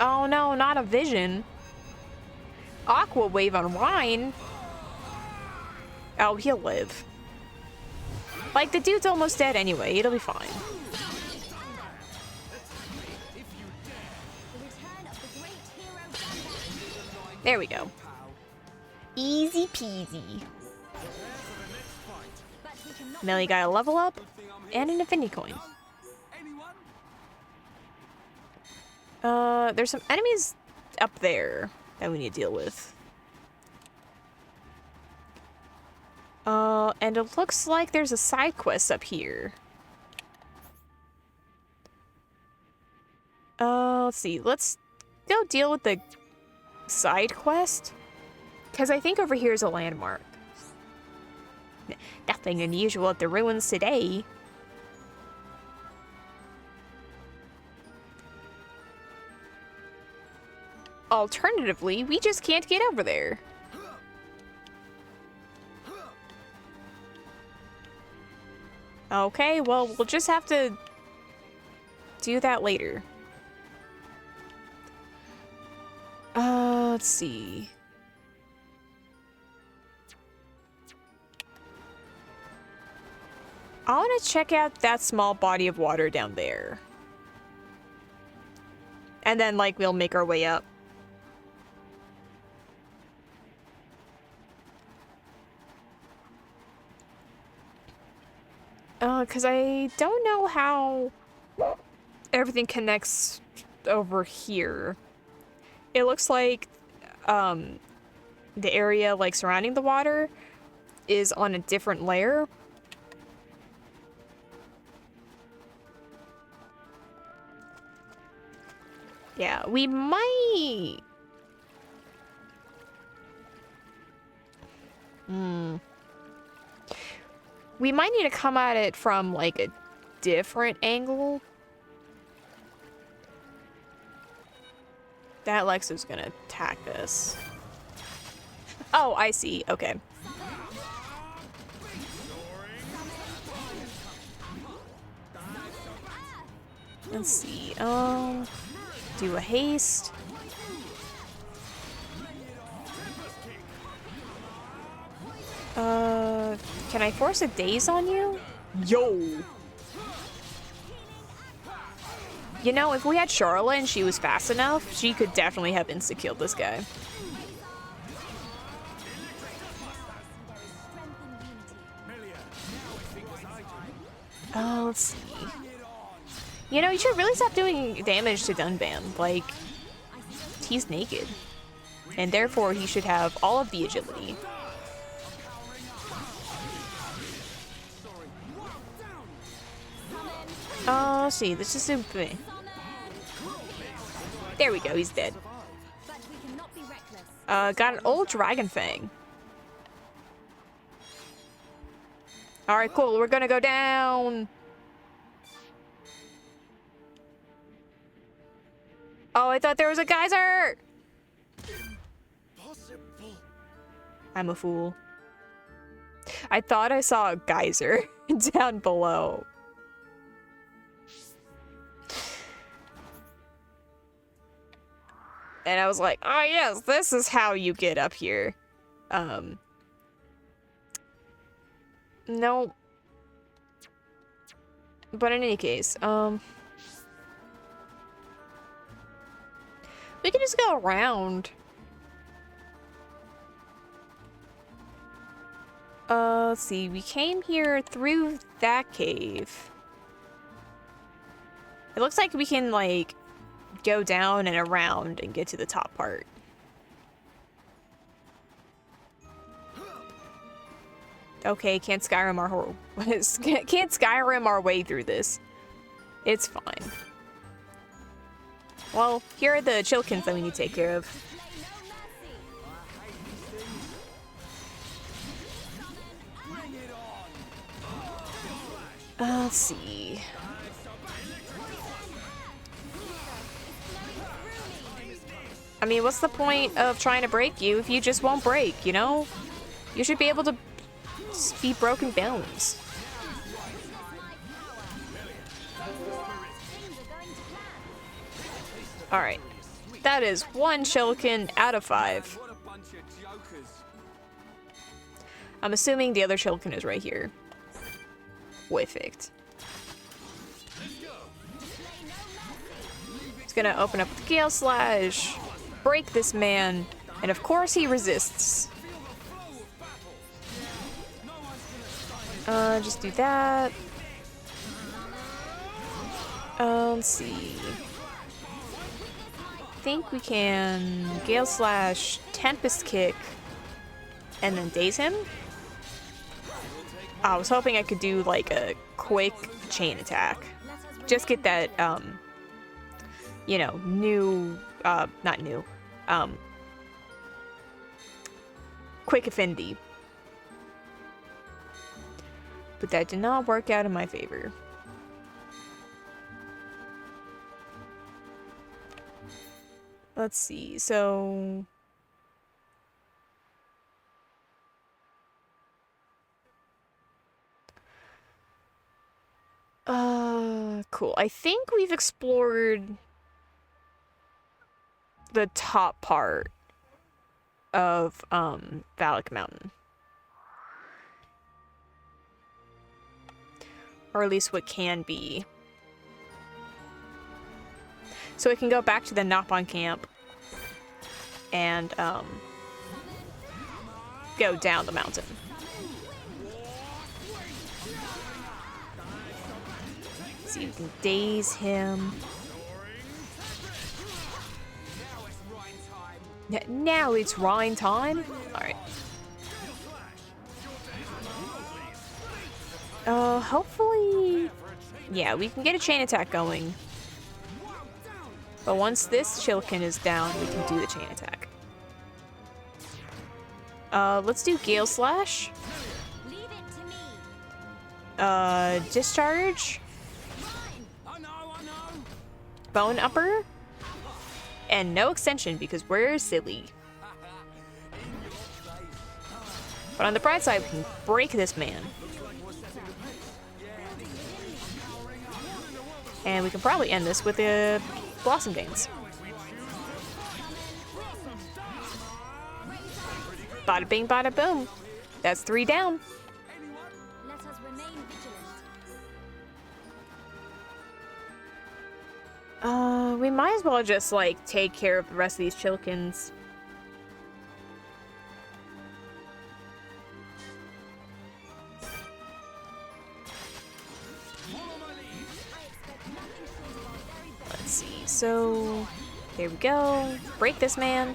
Oh no, not a vision. Aqua Wave on Rhine? Oh, he'll live. Like, the dude's almost dead anyway. It'll be fine. There we go. Easy peasy. Melly got a level up and an affinity coin. There's some enemies up there that we need to deal with. And it looks like there's a side quest up here. Let's see. Let's go deal with the side quest. Because I think over here is a landmark. Nothing unusual at the ruins today. Alternatively, we just can't get over there. Okay, well, we'll just have to do that later. Let's see. I want to check out that small body of water down there. And then, like, we'll make our way up. Because I don't know how everything connects over here. It looks like, the area, like, surrounding the water is on a different layer. Yeah, we might... We might need to come at it from, like, a different angle. That Lexo's gonna attack us. Oh, I see. Okay. Let's see. Do a haste. Can I force a daze on you? Yo! You know, if we had Charlotte and she was fast enough, she could definitely have insta-killed this guy. Let's see. You know, you should really stop doing damage to Dunban. Like, he's naked. And therefore, he should have all of the agility. Let's see. This is a... There we go. He's dead. Got an old dragon fang. Alright, cool. We're gonna go down. Oh, I thought there was a geyser! I'm a fool. I thought I saw a geyser down below. And I was like, oh yes, this is how you get up here. No. But in any case, we can just go around. Let's see, we came here through that cave. It looks like we can, like, go down and around and get to the top part. Okay, can't Skyrim our way through this. It's fine. Well, here are the Chilkins that we need to take care of. Let's see. I mean, what's the point of trying to break you if you just won't break, you know? You should be able to be broken bones. Alright. That is one Chilkin out of 5. I'm assuming the other Chilkin is right here. Perfect. He's gonna open up the Gale Slash, break this man, and of course he resists. Just do that. Let's see. think we can Gale Slash, Tempest Kick, and then daze him. I was hoping I could do like a quick chain attack. Just get that, you know, new, not new, quick affinity. But that did not work out in my favor. Let's see, so... cool. I think we've explored the top part of, Valak Mountain. Or at least what can be. So we can go back to the Nopon camp and, go down the mountain. See if we can daze him. Now it's Rhine time? Alright. Hopefully... yeah, we can get a chain attack going. But once this Chilkin is down, we can do the chain attack. Let's do Gale Slash. Discharge. Bone Upper. And no extension because we're silly. But on the bright side, we can break this man. And we can probably end this with a Blossom Dance. Bada bing, bada boom. That's 3 down. Let us remain vigilant. We might as well just, like, take care of the rest of these Chilkins. Let's see, so... there we go. Break this man.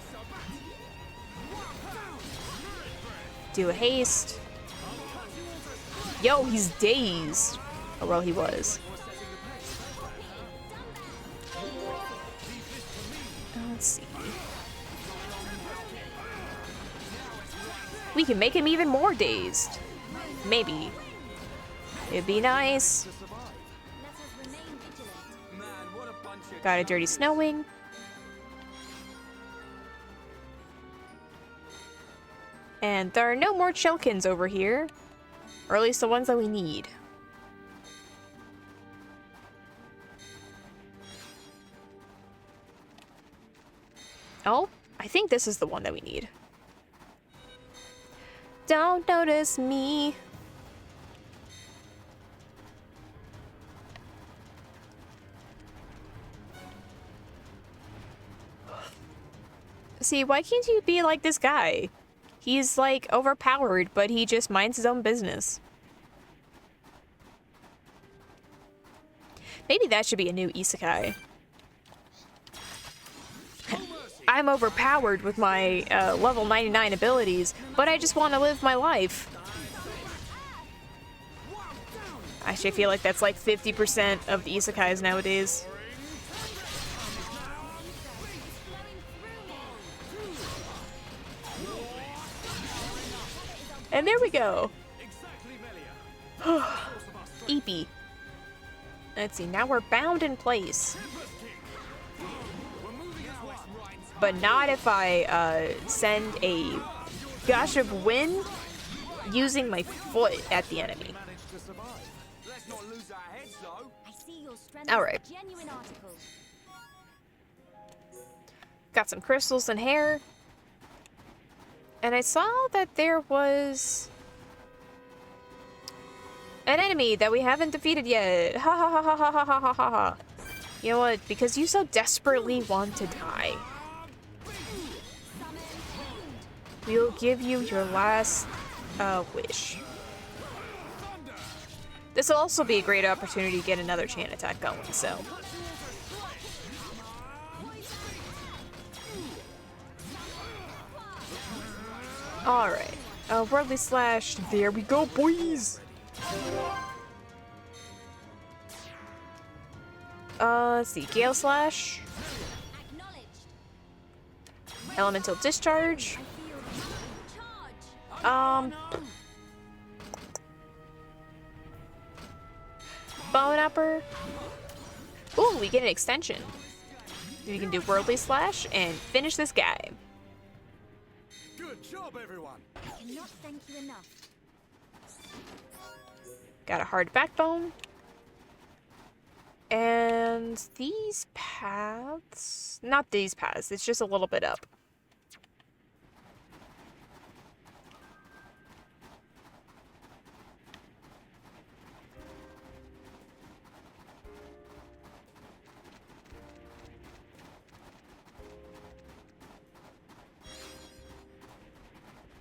Do a haste. Yo, he's dazed. Or well, he was. Let's see. We can make him even more dazed. Maybe. It'd be nice. Got a dirty snow wing. And there are no more Chilkins over here. Or at least the ones that we need. Oh, I think this is the one that we need. Don't notice me. See, why can't you be like this guy? He's, like, overpowered, but he just minds his own business. Maybe that should be a new isekai. I'm overpowered with my level 99 abilities, but I just want to live my life. Actually, I feel like that's like 50% of the isekais nowadays. And there we go. Eepy. Let's see, now we're bound in place. But not if I send a gush of wind using my foot at the enemy. Alright. Got some crystals and hair. And I saw that there was an enemy that we haven't defeated yet. Ha ha ha ha ha ha ha ha ha. You know what? Because you so desperately want to die, we'll give you your last wish. This will also be a great opportunity to get another chain attack going, so. Alright. Worldly Slash. There we go, boys! Let's see. Gale Slash. Elemental Discharge. Bone Upper. Ooh, we get an extension. We can do Worldly Slash and finish this guy. Good job, everyone. I cannot thank you enough. Got a hard backbone. And these paths... Not these paths, it's just a little bit up.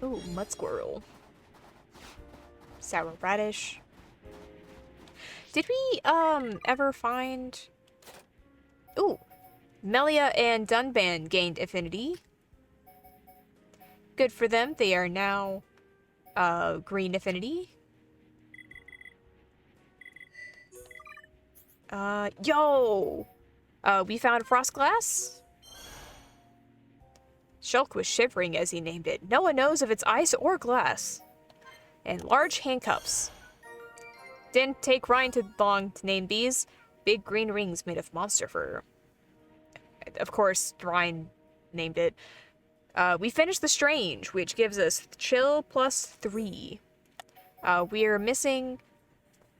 Ooh, mud squirrel. Sour radish. Did we, ever find... Ooh! Melia and Dunban gained affinity. Good for them. They are now, green affinity. Yo! We found frost glass. Shulk was shivering as he named it. No one knows if it's ice or glass. And large handcuffs. Didn't take Ryan too long to name these. Big green rings made of monster fur. Of course, Ryan named it. We finished the Strange, which gives us Chill +3. We are missing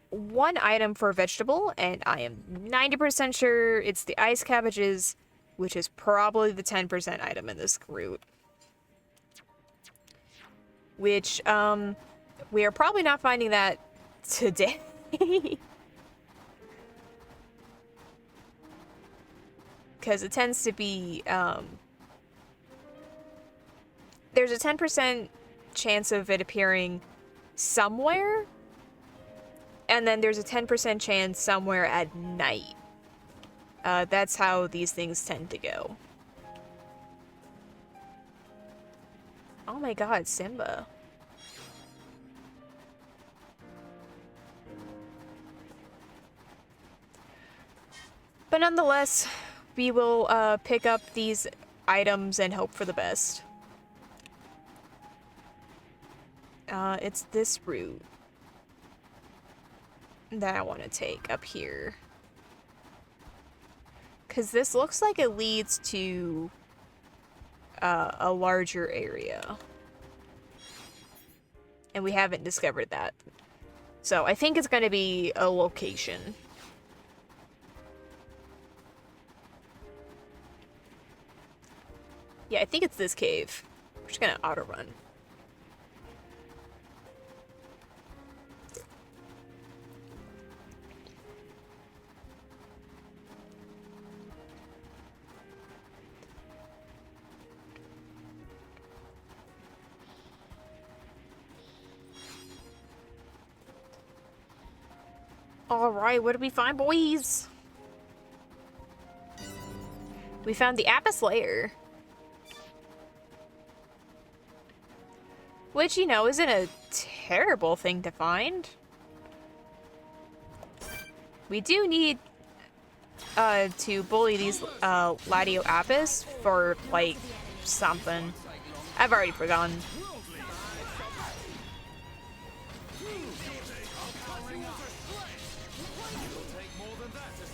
one item for vegetable, and I am 90% sure it's the ice cabbages, which is probably the 10% item in this route. Which, we are probably not finding that today. Because it tends to be, there's a 10% chance of it appearing somewhere, and then there's a 10% chance somewhere at night. That's how these things tend to go. Oh my god, Simba. But nonetheless, we will pick up these items and hope for the best. It's this route that I want to take up here. Because this looks like it leads to a larger area. And we haven't discovered that. So I think it's going to be a location. Yeah, I think it's this cave. We're just gonna auto run. Alright, what did we find, boys? We found the Apis Lair. Which, you know, isn't a terrible thing to find. We do need to bully these Ladio Apis for, like, something. I've already forgotten.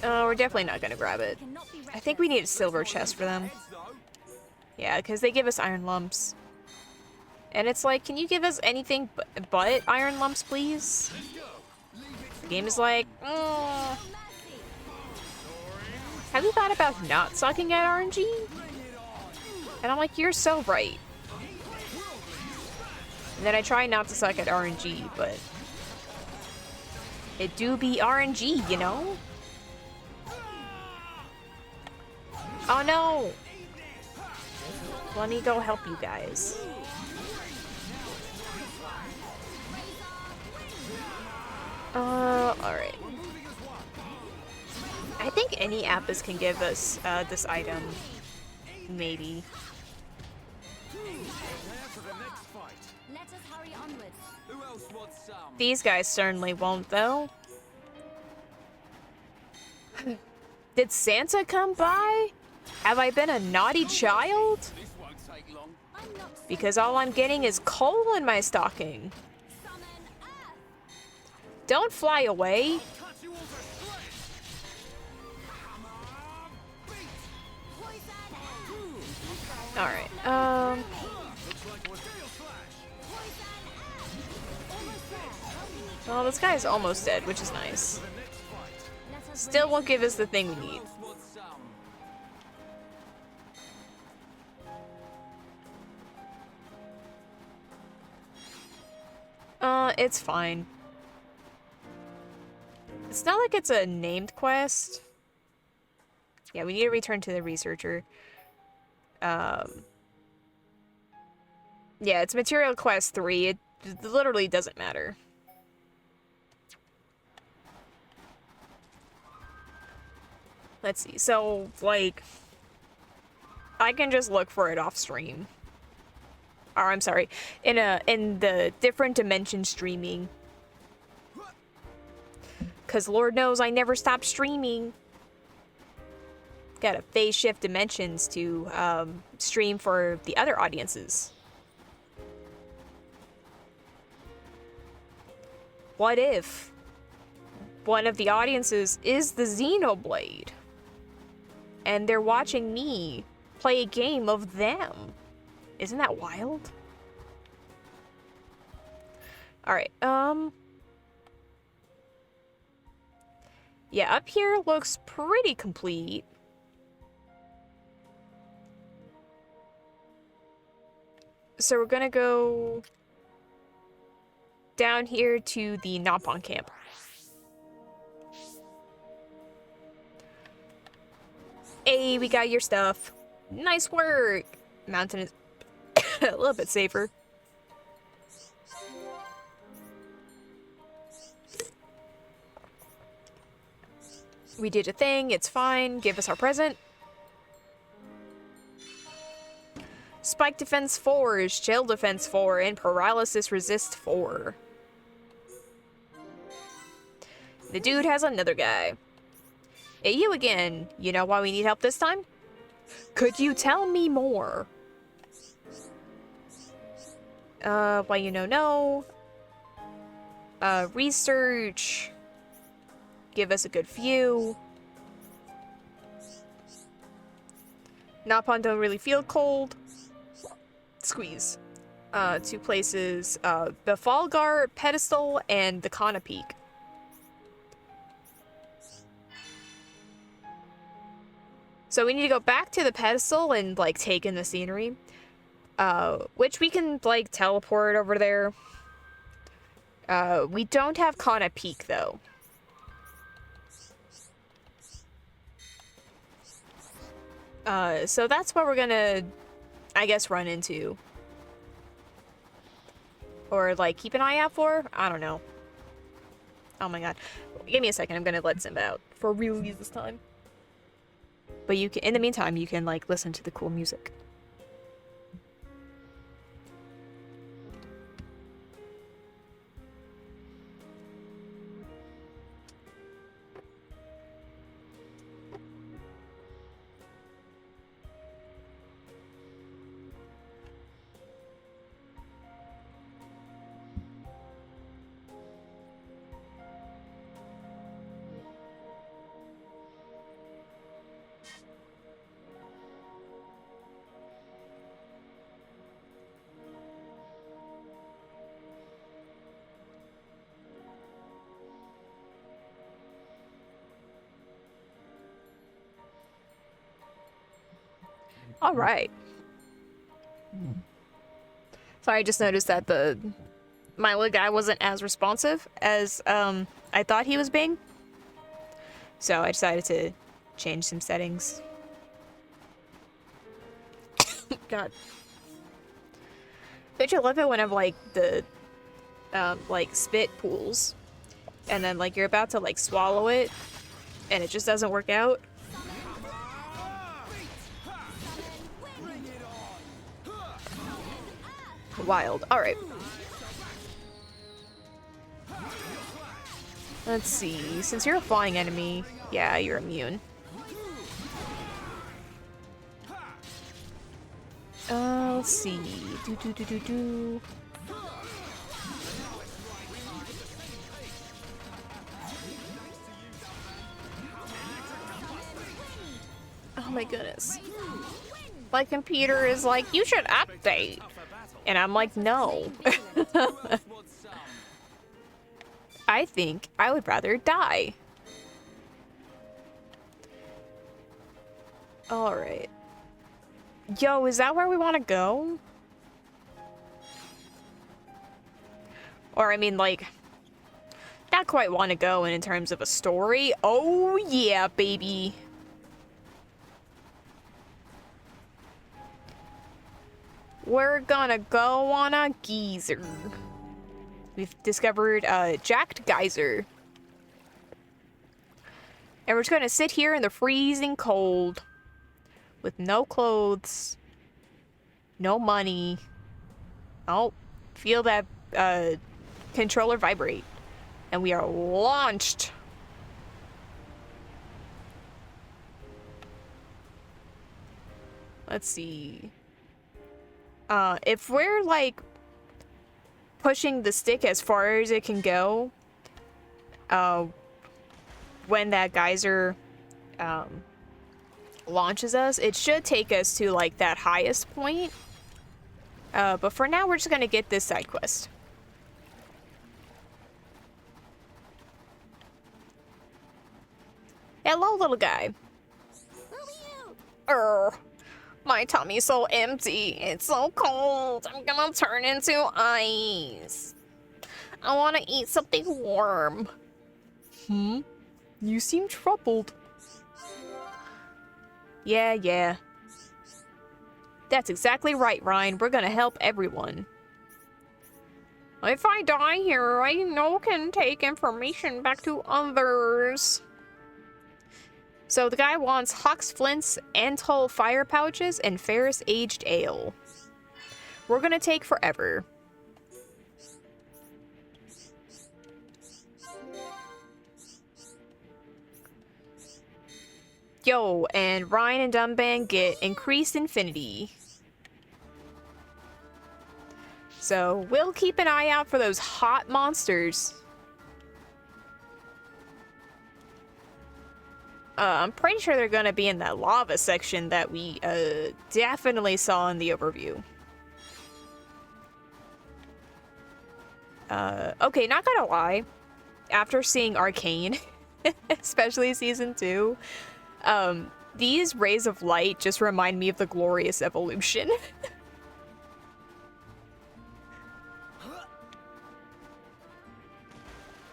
We're definitely not gonna grab it. I think we need a silver chest for them. Yeah, because they give us iron lumps. And it's like, can you give us anything but iron lumps, please? The game is like, have you thought about not sucking at RNG? And I'm like, you're so right. And then I try not to suck at RNG, but it do be RNG, you know? Oh no! Let me go help you guys. Alright. I think any Apis can give us, this item. Maybe. Prepare for the next fight. else wants some? These guys certainly won't, though. Did Santa come by? Have I been a naughty child? This won't take long. I'm not Because all I'm getting is coal in my stocking. summon Earth. Don't fly away. Cut you all to shreds. Come on, beat. Poison Earth. Alright, Looks like we're Gale Slash. Poison Earth. Almost there. well, this guy is almost dead, which is nice. The next fight. Let us Still won't give us the thing we Who need. else wants some? It's fine. It's not like it's a named quest. Yeah, we need to return to the researcher. Yeah, it's material quest 3. It literally doesn't matter. Let's see. So, like, I can just look for it off stream. Or I'm sorry, in the different dimension streaming. Cause Lord knows I never stopped streaming. Gotta phase shift dimensions to stream for the other audiences. What if one of the audiences is the Xenoblade and they're watching me play a game of them? Isn't that wild? Alright, yeah, up here looks pretty complete. So we're gonna go down here to the Naupon camp. Hey, we got your stuff. Nice work! Mountain is a little bit safer. We did a thing, it's fine. Give us our present. Spike defense 4 is chill defense 4 and paralysis resist 4. The dude has another guy. Hey, you again. You know why we need help this time? Could you tell me more? Why you know no. Research. Give us a good view. Naupon don't really feel cold. Squeeze. 2 places. The Falgar pedestal and the Kana Peak. So we need to go back to the pedestal and, like, take in the scenery. Which we can, like, teleport over there. We don't have Kana Peak, though. So that's what we're gonna, I guess, run into. Or, like, keep an eye out for? I don't know. Oh my god. Give me a second, I'm gonna let Simba out. For realsies this time. But you can, in the meantime, you can, like, listen to the cool music. All right. Sorry, I just noticed that my little guy wasn't as responsive as I thought he was being. So I decided to change some settings. God. Don't you love it when I'm like the like spit pools and then like you're about to like swallow it and it just doesn't work out? Wild. All right. Let's see. Since you're a flying enemy, yeah, you're immune. Let's see. Do. Oh my goodness. My computer is like, you should update. And I'm like, no. I think I would rather die. Alright. Yo, is that where we want to go? Or, I mean, like, not quite want to go in terms of a story. Oh, yeah, baby. We're gonna go on a geyser. We've discovered a jacked geyser. And we're just gonna sit here in the freezing cold. With no clothes. No money. Oh, feel that controller vibrate. And we are launched. Let's see. If we're like pushing the stick as far as it can go, when that geyser launches us, it should take us to like that highest point. But for now, we're just gonna get this side quest. Hello, little guy. My tummy's so empty. It's so cold. I'm gonna turn into ice. I want to eat something warm. You seem troubled. Yeah. That's exactly right, Ryan. We're gonna help everyone. If I die here, I can take information back to others. So the guy wants Hawk's Flint's Antol fire pouches and Ferris aged ale. We're gonna take forever. Yo, and Ryan and Dumban get increased infinity. So we'll keep an eye out for those hot monsters. I'm pretty sure they're gonna be in that lava section that we definitely saw in the overview. Okay, not gonna lie. After seeing Arcane, especially season 2, these rays of light just remind me of the Glorious Evolution.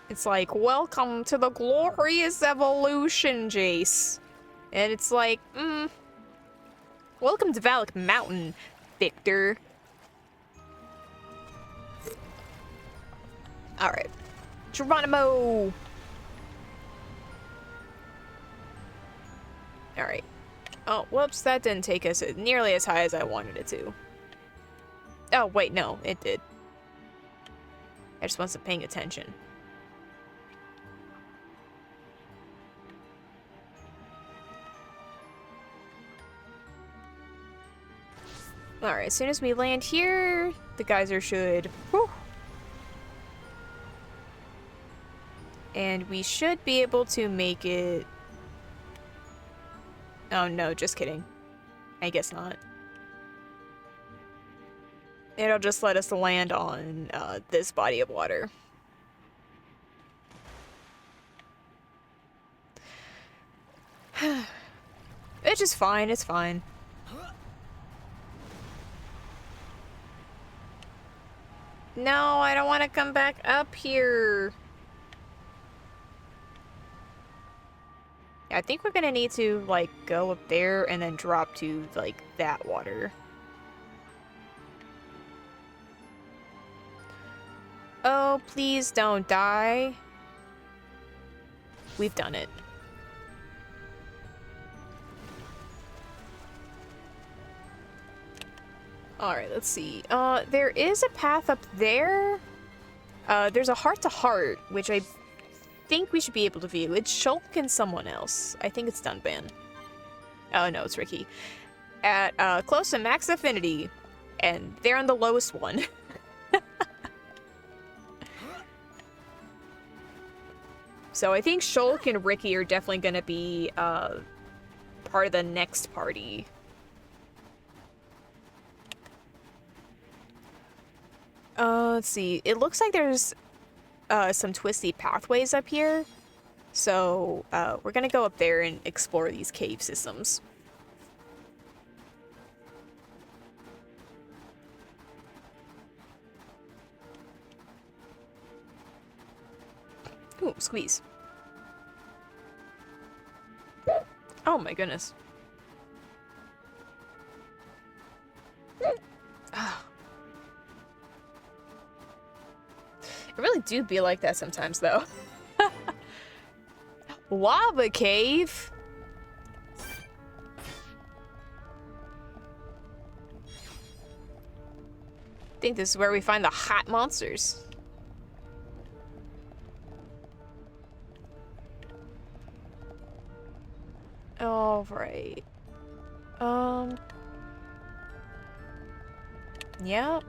It's like, welcome to the Glorious Evolution, Jace. And it's like, welcome to Valak Mountain, Victor. Alright. Geronimo! Alright. Oh, whoops, that didn't take us nearly as high as I wanted it to. Oh, wait, no, it did. I just wasn't paying attention. Alright, as soon as we land here, the geyser should... Whew, and we should be able to make it... Oh no, just kidding. I guess not. It'll just let us land on this body of water. Which is fine, it's fine. No, I don't want to come back up here. I think we're gonna need to, like, go up there and then drop to, like, that water. Oh, please don't die. We've done it. Alright, let's see. There is a path up there. There's a heart-to-heart, which I think we should be able to view. It's Shulk and someone else. I think it's Dunban. Oh no, it's Ricky. At close to max affinity, and they're on the lowest one. So I think Shulk and Ricky are definitely gonna be part of the next party. Let's see. It looks like there's some twisty pathways up here. So we're gonna go up there and explore these cave systems. Ooh, squeeze. Oh my goodness. Ah. I really do be like that sometimes, though. Lava cave? I think this is where we find the hot monsters. All right. Yeah.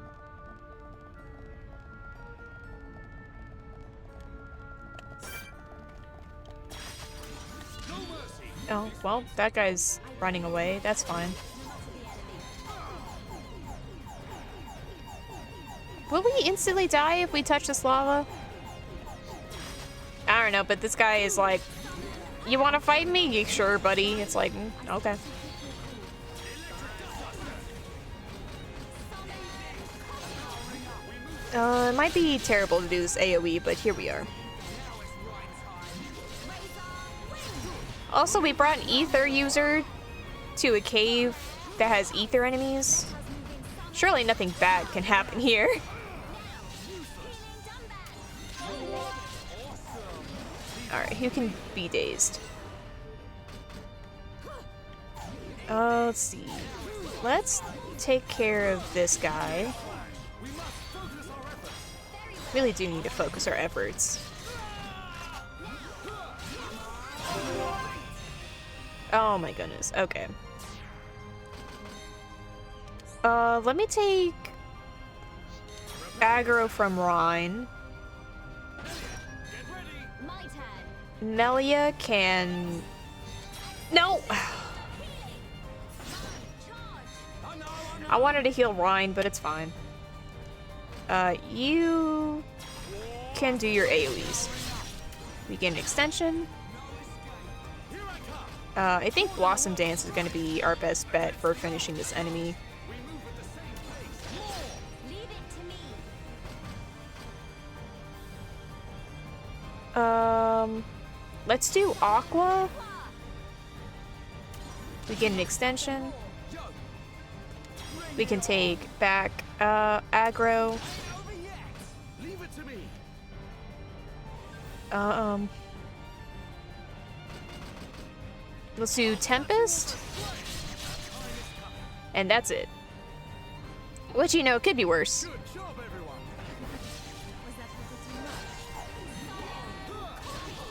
Oh, well, that guy's running away. That's fine. Will we instantly die if we touch this lava? I don't know, but this guy is like, you want to fight me? You sure, buddy? It's like, okay. It might be terrible to do this AoE, but here we are. Also, we brought an ether user to a cave that has ether enemies. Surely nothing bad can happen here. Alright, who can be dazed? Let's see. Let's take care of this guy. Really do need to focus our efforts. Oh my goodness, okay. Let me take aggro from Rhine. Melia can... No! I wanted to heal Rhine, but it's fine. You can do your AoEs. We get an extension. I think Blossom Dance is going to be our best bet for finishing this enemy. Let's do Aqua. We get an extension. We can take back aggro. Let's do Tempest. And that's it. Which, you know, could be worse.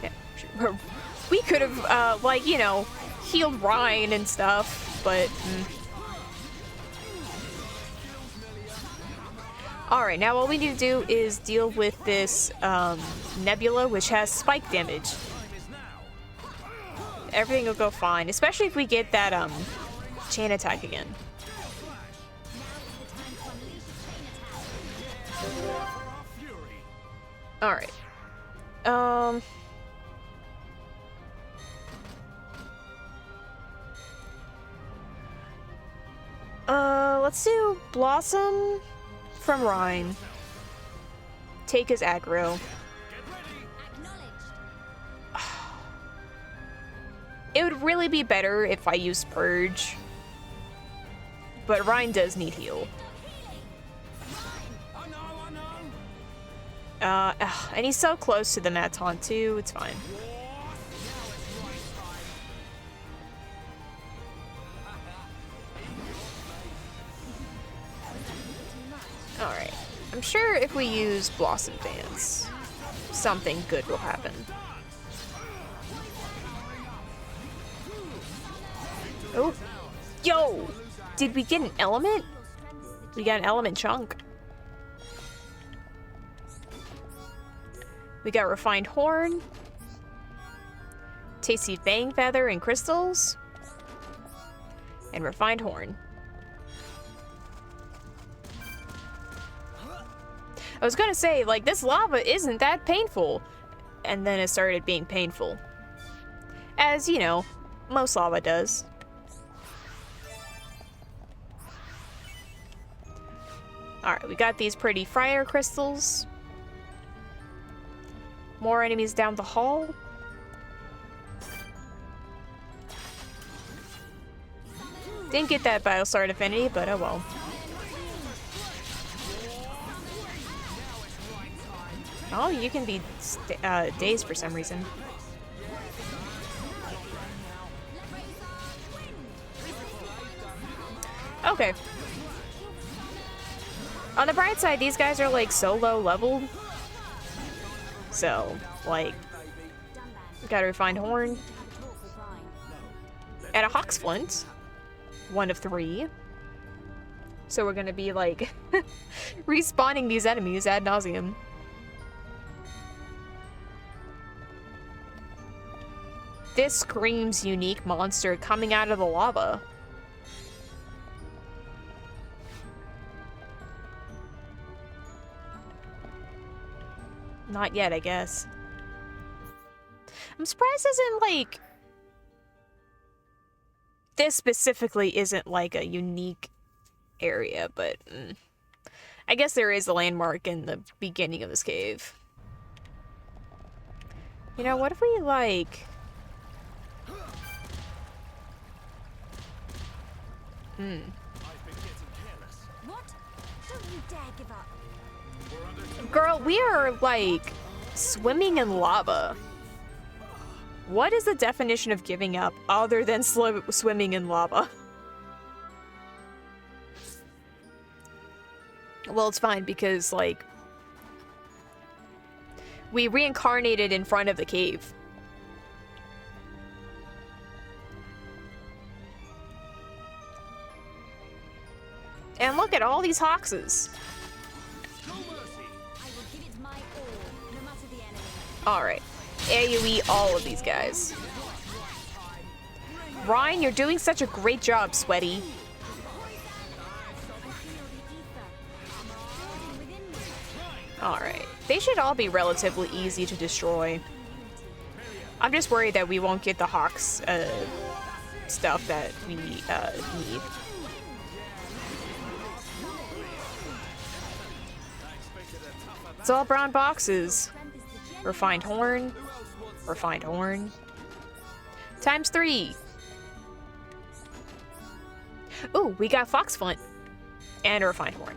Yeah, sure. We could have, like, you know, healed Ryan and stuff, but... Alright, now what we need to do is deal with this Nebula, which has spike damage. Everything will go fine, especially if we get that chain attack again. Alright. Let's do Blossom from Rhine. Take his aggro. It would really be better if I used Purge. But Rhine does need heal. And he's so close to the Maton too, it's fine. Alright. I'm sure if we use Blossom Dance, something good will happen. Oh, yo! Did we get an element? We got an element chunk. We got refined horn, tasty fang feather and crystals, and refined horn. I was gonna say, like, this lava isn't that painful. And then it started being painful. As, you know, most lava does. Alright, we got these pretty fire crystals. More enemies down the hall. Didn't get that Biosword affinity, but oh well. Oh, you can be dazed for some reason. Okay. On the bright side, these guys are like so low leveled. So, like, got a refined horn. And a Hawk's Flint. 1 of 3. So we're gonna be like respawning these enemies ad nauseum. This screams unique monster coming out of the lava. Not yet, I guess. I'm surprised isn't like... This specifically isn't like a unique area, but... I guess there is a landmark in the beginning of this cave. You know, what if we like... What? Don't you dare give up. Girl, we are, like, swimming in lava. What is the definition of giving up other than swimming in lava? Well, it's fine because, like, we reincarnated in front of the cave. And look at all these Hoxes. Alright. AoE all of these guys. Ryan, you're doing such a great job, Sweaty. Alright. They should all be relatively easy to destroy. I'm just worried that we won't get the Hawks stuff that we need. It's all brown boxes. Refined horn. Refined horn. Times 3. Ooh, we got Fox Flint. And a refined horn.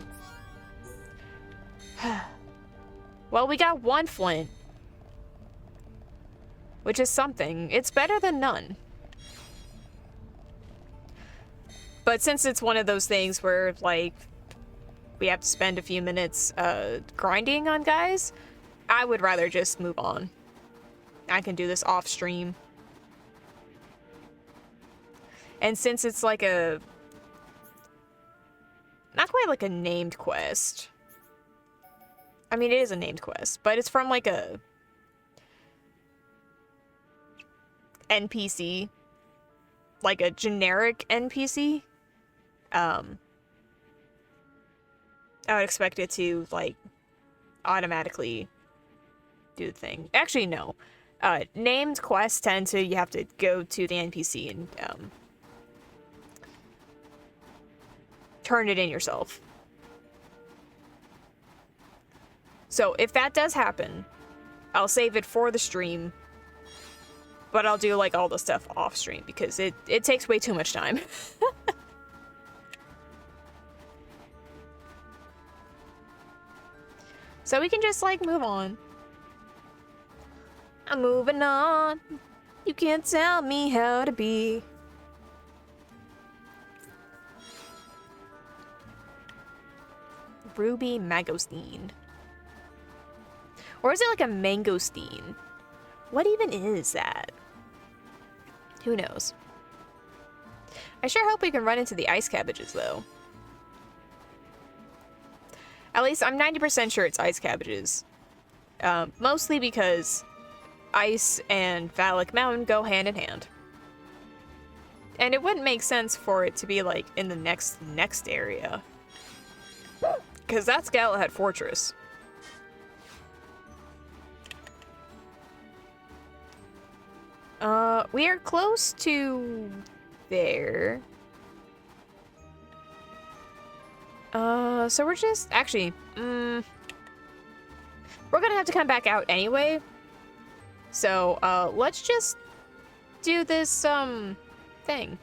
Well, we got 1 flint. Which is something. It's better than none. But since it's one of those things where, like, we have to spend a few minutes grinding on guys, I would rather just move on. I can do this off stream. And since it's like a... Not quite like a named quest. I mean, it is a named quest, but it's from like a... NPC. Like a generic NPC. I would expect it to, like, automatically do the thing. Actually, no. Named quests tend to, you have to go to the NPC and, turn it in yourself. So, if that does happen, I'll save it for the stream, but I'll do, like, all the stuff off stream, because it takes way too much time. So we can just, like, move on. I'm moving on. You can't tell me how to be. Ruby Mangosteen. Or is it like a I sure hope we can run into the ice cabbages, though. At least I'm 90% sure it's ice cabbages. Mostly because ice and Valak Mountain go hand in hand. And it wouldn't make sense for it to be, like, in the next area. Because that's Galahad Fortress. We are close to there. So we're just, actually, we're gonna have to come back out anyway. So, let's just do this, thing.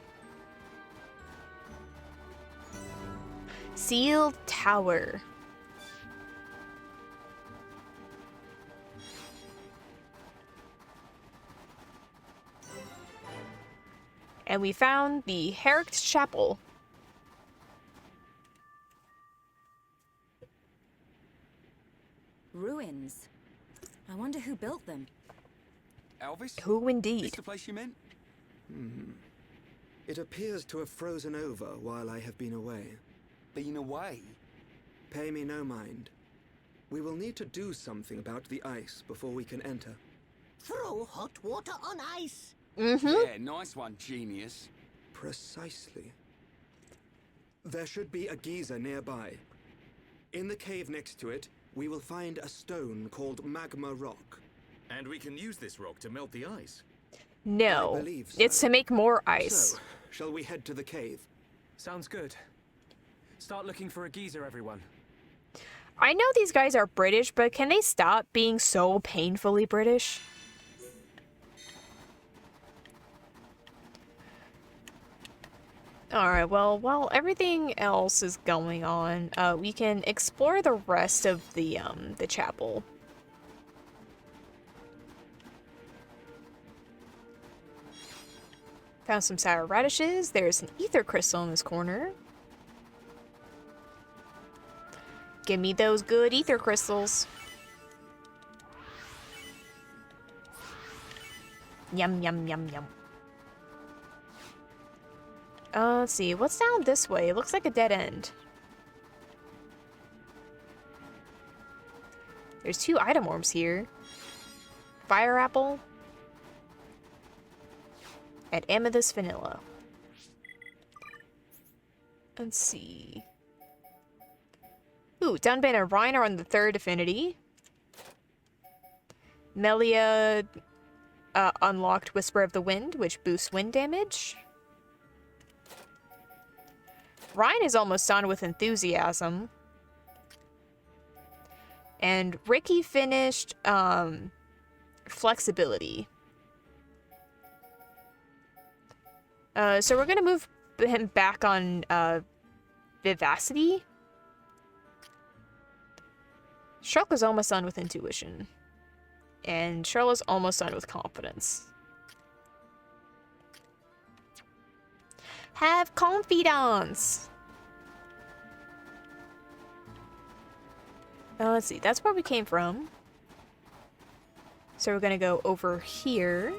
Sealed Tower. And we found the Herrick Chapel. Ruins. I wonder who built them. Elvis? Who indeed? This the place you meant? It appears to have frozen over while I have been away. Been away? Pay me no mind. We will need to do something about the ice before we can enter. Throw hot water on ice. Yeah, nice one, genius. Precisely. There should be a geyser nearby. In the cave next to it, we will find a stone called magma rock. And we can use this rock to melt the ice. No. I believe so. It's to make more ice. So, shall we head to the cave? Sounds good. Start looking for a geyser, everyone. I know these guys are British, but can they stop being so painfully British? Alright, well, while everything else is going on, we can explore the rest of the chapel. Found some sour radishes. There's an ether crystal in this corner. Give me those good ether crystals. Yum, yum, yum, yum. Let's see. What's down this way? It looks like a dead end. There's 2 item orbs here. Fire apple. And amethyst vanilla. Let's see. Ooh, Dunban and Rhine are on the 3rd affinity. Melia unlocked Whisper of the Wind, which boosts wind damage. Ryan is almost on with Enthusiasm. And Ricky finished Flexibility. So we're gonna move him back on Vivacity. Charlotte's almost on with Intuition. And Charlotte's almost on with Confidence. Have confidence. Let's see. That's where we came from. So we're gonna go over here.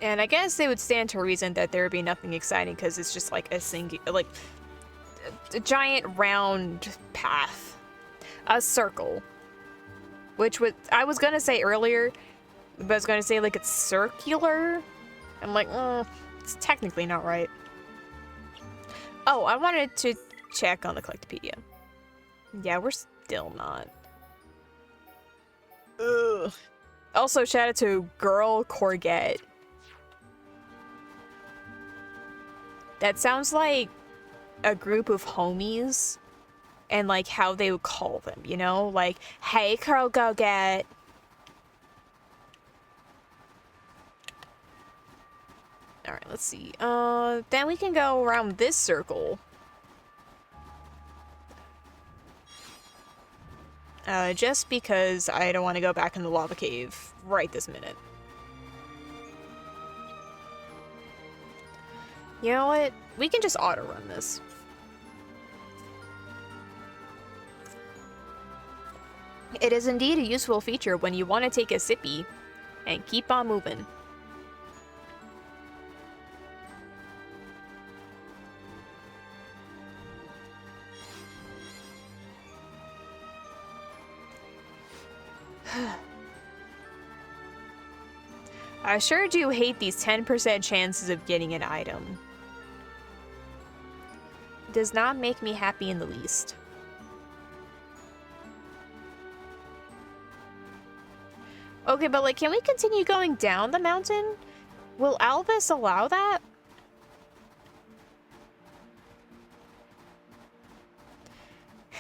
And I guess they would stand to reason that there would be nothing exciting because it's just like a giant round path. A circle. Which I was gonna say earlier, but I was gonna say like it's circular. I'm like, it's technically not right. Oh, I wanted to check on the Collectopedia. Yeah, we're still not. Ugh. Also, shout out to Girl Corget. That sounds like a group of homies and like how they would call them, you know? Like, hey, Girl Corget. Alright, let's see. Then we can go around this circle. Just because I don't want to go back in the lava cave right this minute. You know what? We can just auto-run this. It is indeed a useful feature when you want to take a sippy and keep on moving. I sure do hate these 10% chances of getting an item. It does not make me happy in the least. Okay, but like, can we continue going down the mountain? Will Alvis allow that?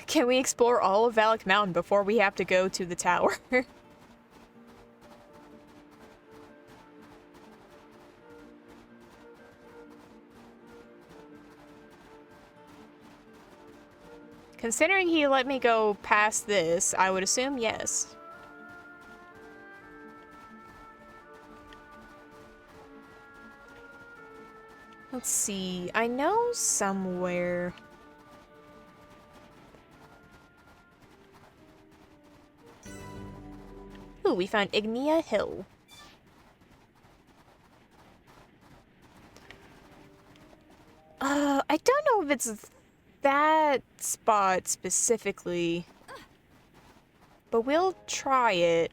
Can we explore all of Valak Mountain before we have to go to the tower? Considering he let me go past this, I would assume yes. Let's see, I know somewhere. Ooh, we found Ignia Hill. I don't know if it's that spot specifically, but we'll try it.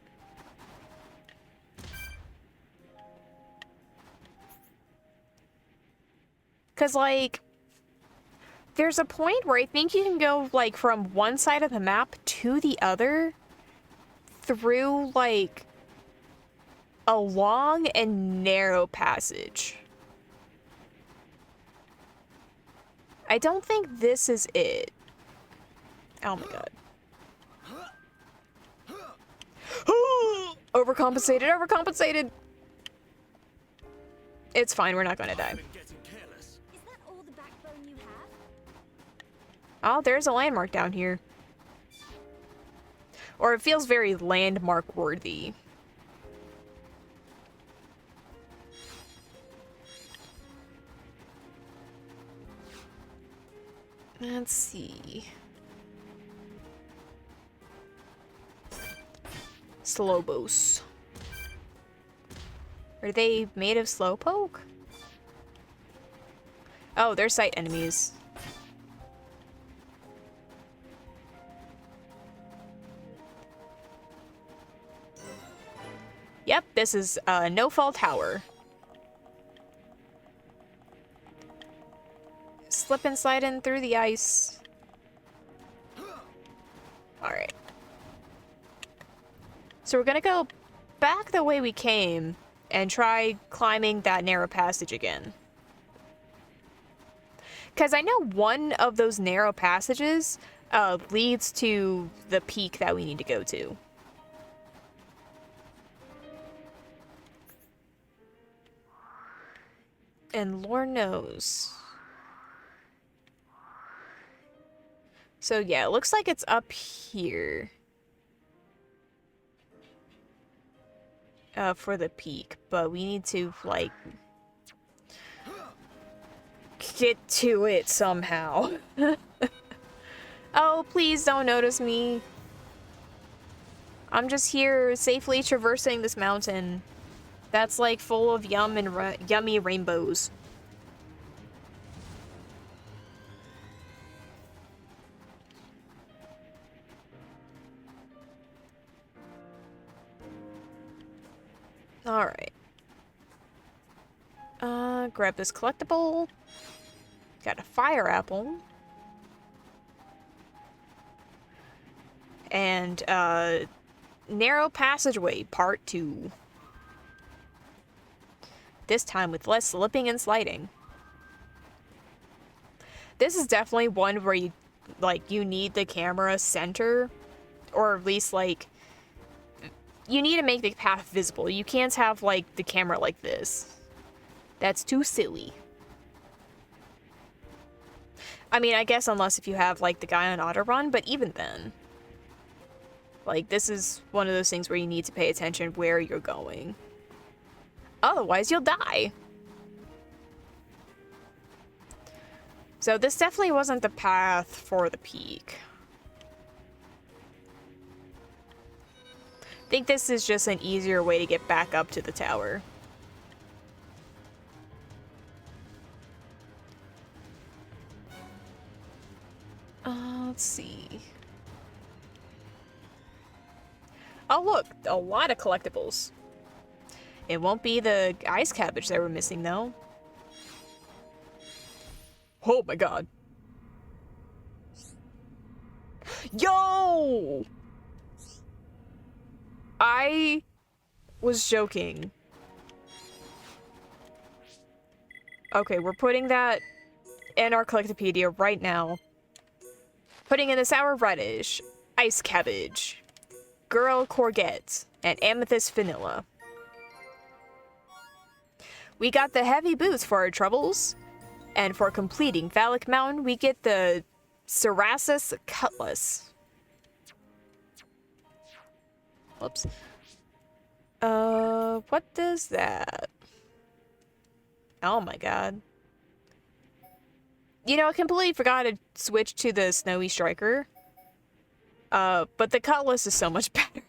Cause like, there's a point where I think you can go like from one side of the map to the other through like a long and narrow passage. I don't think this is it. Oh my god. Overcompensated, overcompensated! It's fine, we're not gonna die. Is that all the backbone you have? Oh, there's a landmark down here. Or it feels very landmark worthy. Let's see. Slowbos. Are they made of slowpoke? Oh, they're sight enemies. Yep, this is No Fall Tower. Slip and slide in through the ice. Alright. So we're gonna go back the way we came and try climbing that narrow passage again. Because I know one of those narrow passages leads to the peak that we need to go to. And Lord knows. So yeah, it looks like it's up here. For the peak, but we need to, like, get to it somehow. Oh, please don't notice me. I'm just here safely traversing this mountain that's, like, full of yummy rainbows. Alright. Grab this collectible. Got a fire apple. And, narrow passageway, part 2. This time with less slipping and sliding. This is definitely one where you, like, you need the camera center. Or at least, like, you need to make the path visible. You can't have, like, the camera like this. That's too silly. I mean, I guess unless if you have, like, the guy on auto run, but even then. Like, this is one of those things where you need to pay attention where you're going. Otherwise, you'll die. So this definitely wasn't the path for the peak. think this is just an easier way to get back up to the tower. Let's see. Oh look, a lot of collectibles. It won't be the ice cabbage that we're missing though. Oh my god. Yo! I was joking. Okay, we're putting that in our collectopedia right now. Putting in the sour radish, ice cabbage, girl courgette, and amethyst vanilla. We got the heavy boots for our troubles, and for completing Phallic Mountain, we get the Cerasus Cutlass. Whoops. What does that? Oh my god. You know, I completely forgot to switch to the Snowy Striker. But the Cutlass is so much better.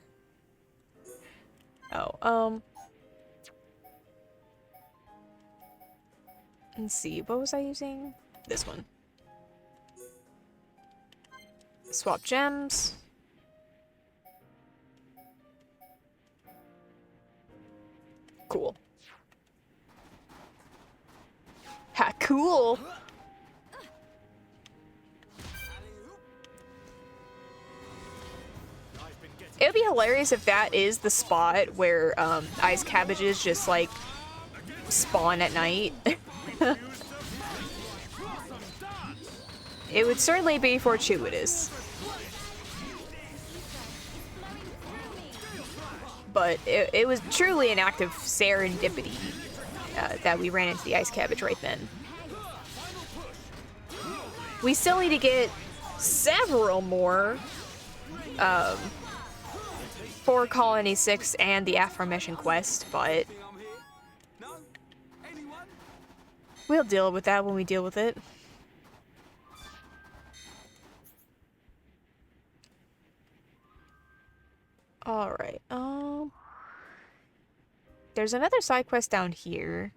Oh, let's see, what was I using? This one. Swap gems. Cool. Ha, cool! It would be hilarious if that is the spot where ice cabbages just like spawn at night. It would certainly be fortuitous. But it was truly an act of serendipity that we ran into the ice cabbage right then. We still need to get several more for Colony 6 and the aforementioned quest, but we'll deal with that when we deal with it. Alright, there's another side quest down here.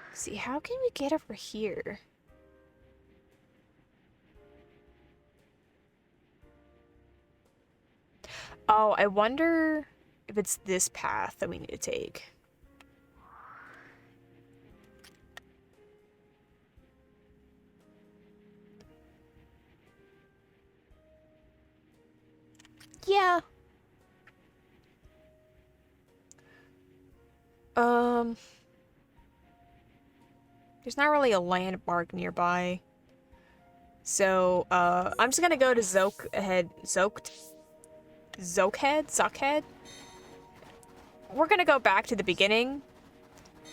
Let's see, how can we get over here? Oh, I wonder if it's this path that we need to take. Yeah. There's not really a landmark nearby. So, I'm just gonna go to Zockhead? We're gonna go back to the beginning,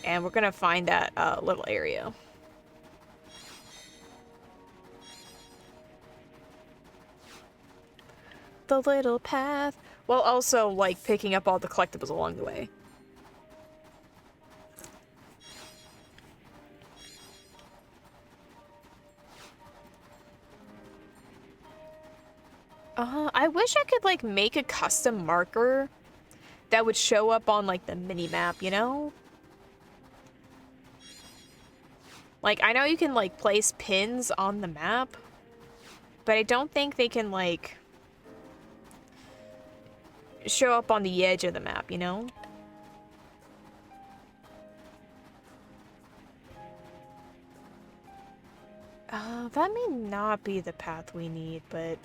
and we're gonna find that, little area. The little path, while also, like, picking up all the collectibles along the way. I wish I could, like, make a custom marker that would show up on, like, the mini-map, you know? Like, I know you can, like, place pins on the map, but I don't think they can, like, show up on the edge of the map, you know? That may not be the path we need, but,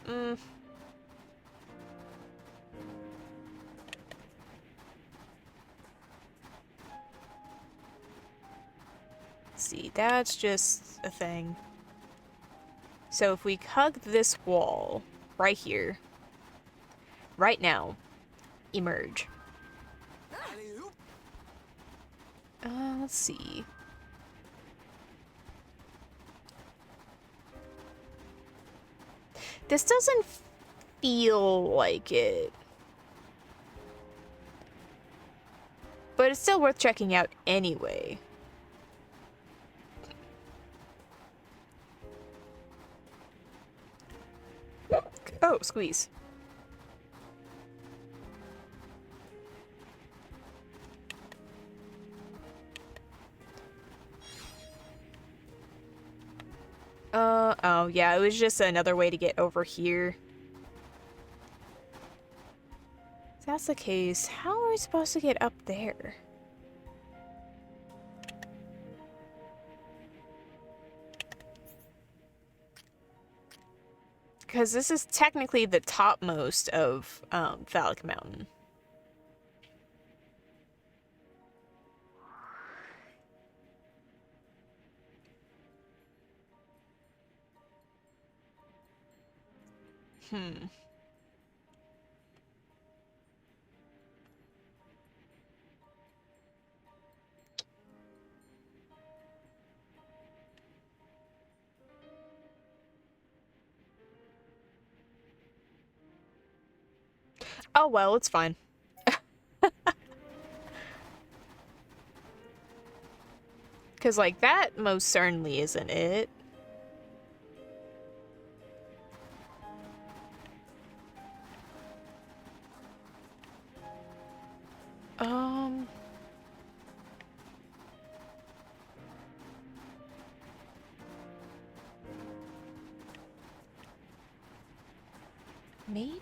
see, that's just a thing. So if we hug this wall right here, right now, emerge. Let's see. This doesn't feel like it. But it's still worth checking out anyway. Oh, Oh, squeeze. Oh, yeah, it was just another way to get over here. If that's the case, how are we supposed to get up there? Because this is technically the topmost of Phallic Mountain. Oh well, it's fine. Because, like, that most certainly isn't it. Maybe?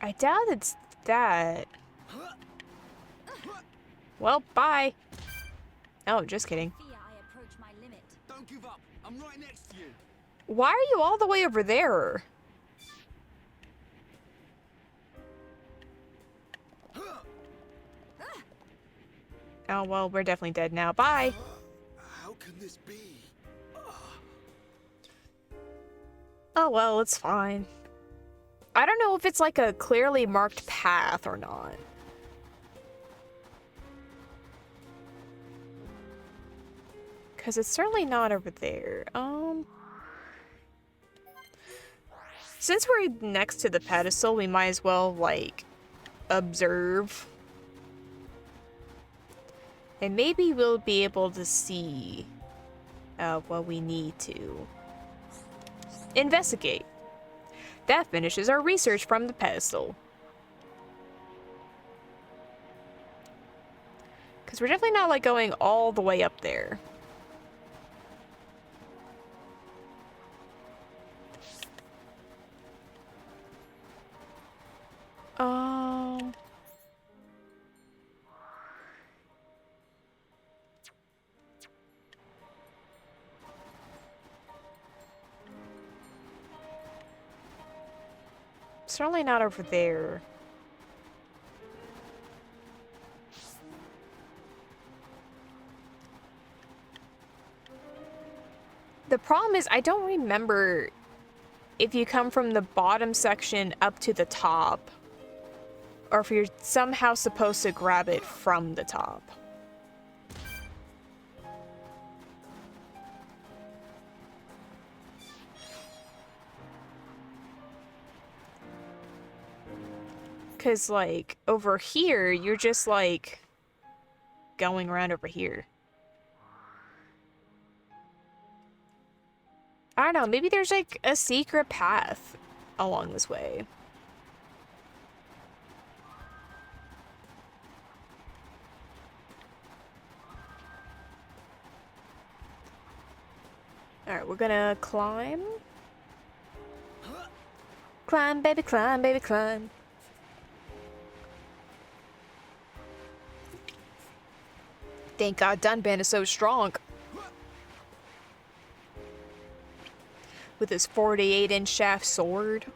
I doubt it's that. Well, bye. Oh, just kidding. Fear I approach my limit. Don't give up. I'm right next to you. Why are you all the way over there? Oh, well, we're definitely dead now. Bye. How can this be? Oh, well, it's fine. I don't know if it's like a clearly marked path or not. Because it's certainly not over there. Since we're next to the pedestal, we might as well, like, observe. And maybe we'll be able to see what we need to investigate. That finishes our research from the pedestal. Because we're definitely not, like, going all the way up there. Certainly not over there. The problem is I don't remember if you come from the bottom section up to the top, or if you're somehow supposed to grab it from the top. Because, like, over here, you're just, like, going around over here. I don't know, maybe there's, like, a secret path along this way. Alright, we're gonna climb. Climb, baby, climb, baby, climb. Thank God Dunban is so strong. With his 48-inch shaft sword.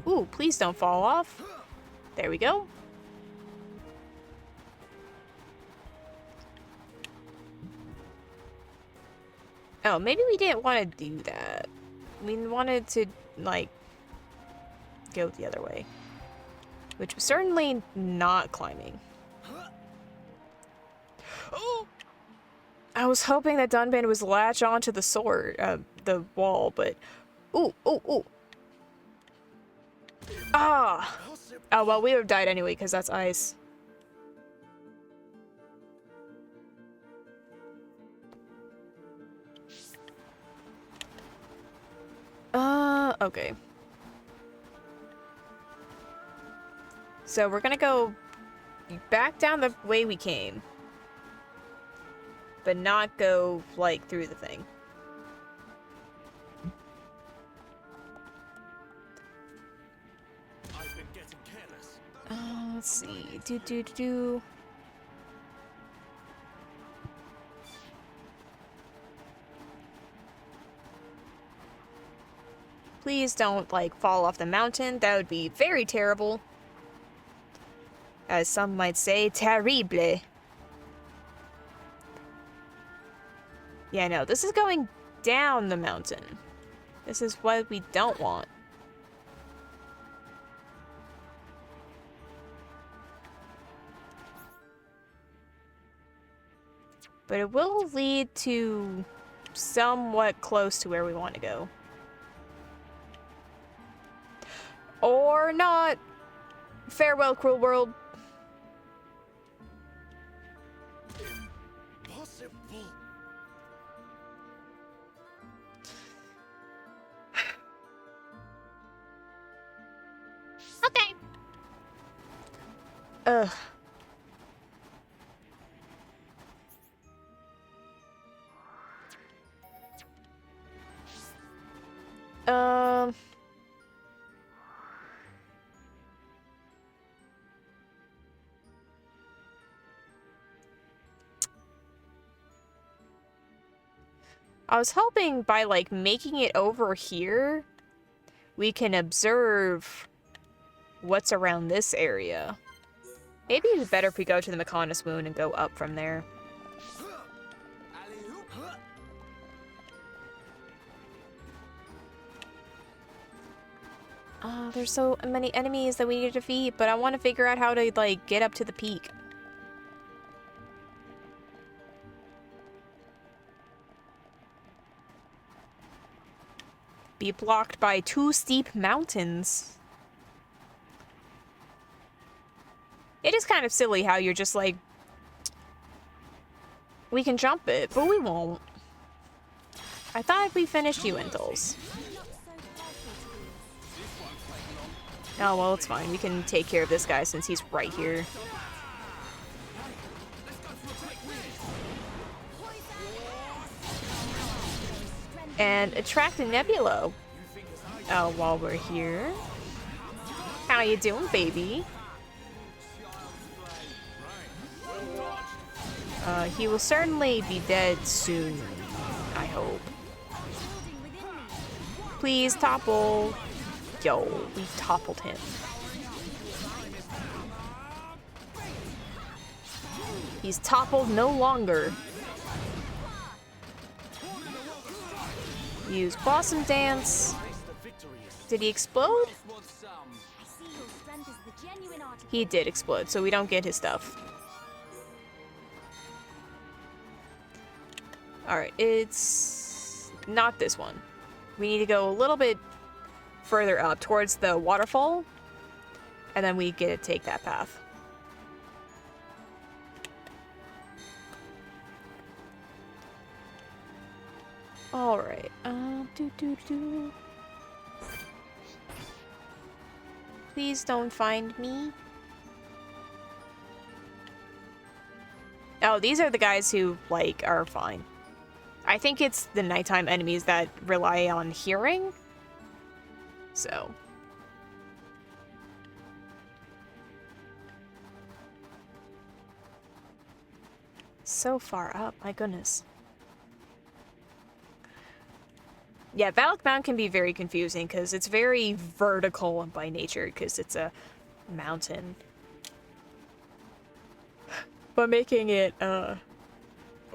Ooh, please don't fall off. There we go. Oh, maybe we didn't want to do that. We wanted to, like, go the other way. Which was certainly not climbing. I was hoping that Dunban was latch onto the sword, the wall, but... Ooh, ooh, ooh. Ah! Oh, well, we would have died anyway, because that's ice. Okay. So we're gonna go back down the way we came. But not go, like, through the thing. I've been getting careless. Let's see. Do. Please don't, like, fall off the mountain. That would be very terrible. As some might say, terrible. Yeah, no, this is going down the mountain. This is what we don't want. But it will lead to somewhat close to where we want to go. Or not. Farewell, cruel world. Impossible. Okay. Ugh. Um. I was hoping by, like, making it over here, we can observe what's around this area. Maybe it'd be better if we go to the Mechonis Moon and go up from there. There's so many enemies that we need to defeat, but I want to figure out how to, like, get up to the peak. Be blocked by 2 steep mountains. It is kind of silly how you're just like, we can jump it, but we won't. I thought we finished Uintals. Oh, well, it's fine. We can take care of this guy since he's right here. And attract a Nebula. While we're here. How you doing, baby? He will certainly be dead soon, I hope. Please topple. Yo, we toppled him. He's toppled no longer. Use Blossom Dance. Did he explode? He did explode, so we don't get his stuff. Alright, it's not this one. We need to go a little bit further up towards the waterfall, and then we get to take that path. Alright, Please don't find me. Oh, these are the guys who, like, are fine. I think it's the nighttime enemies that rely on hearing. So. So far up, my goodness. Yeah, Valak Mountain can be very confusing because it's very vertical by nature because it's a mountain. But making it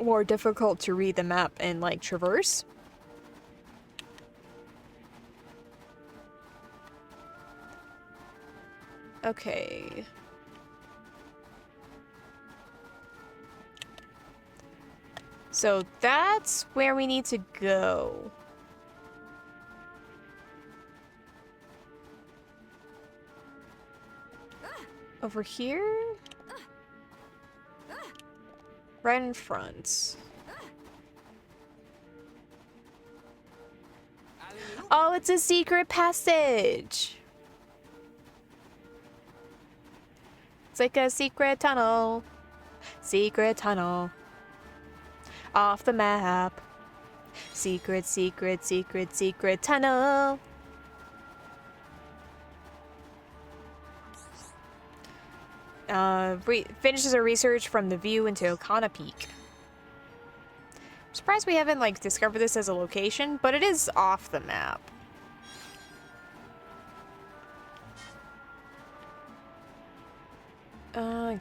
more difficult to read the map and, like, traverse. Okay. So that's where we need to go. Over here? Right in front. Oh, it's a secret passage. It's like a secret tunnel. Secret tunnel. Off the map. Secret, secret, secret, secret tunnel. Finishes a research from the view into Okana Peak. I'm surprised we haven't, like, discovered this as a location, but it is off the map.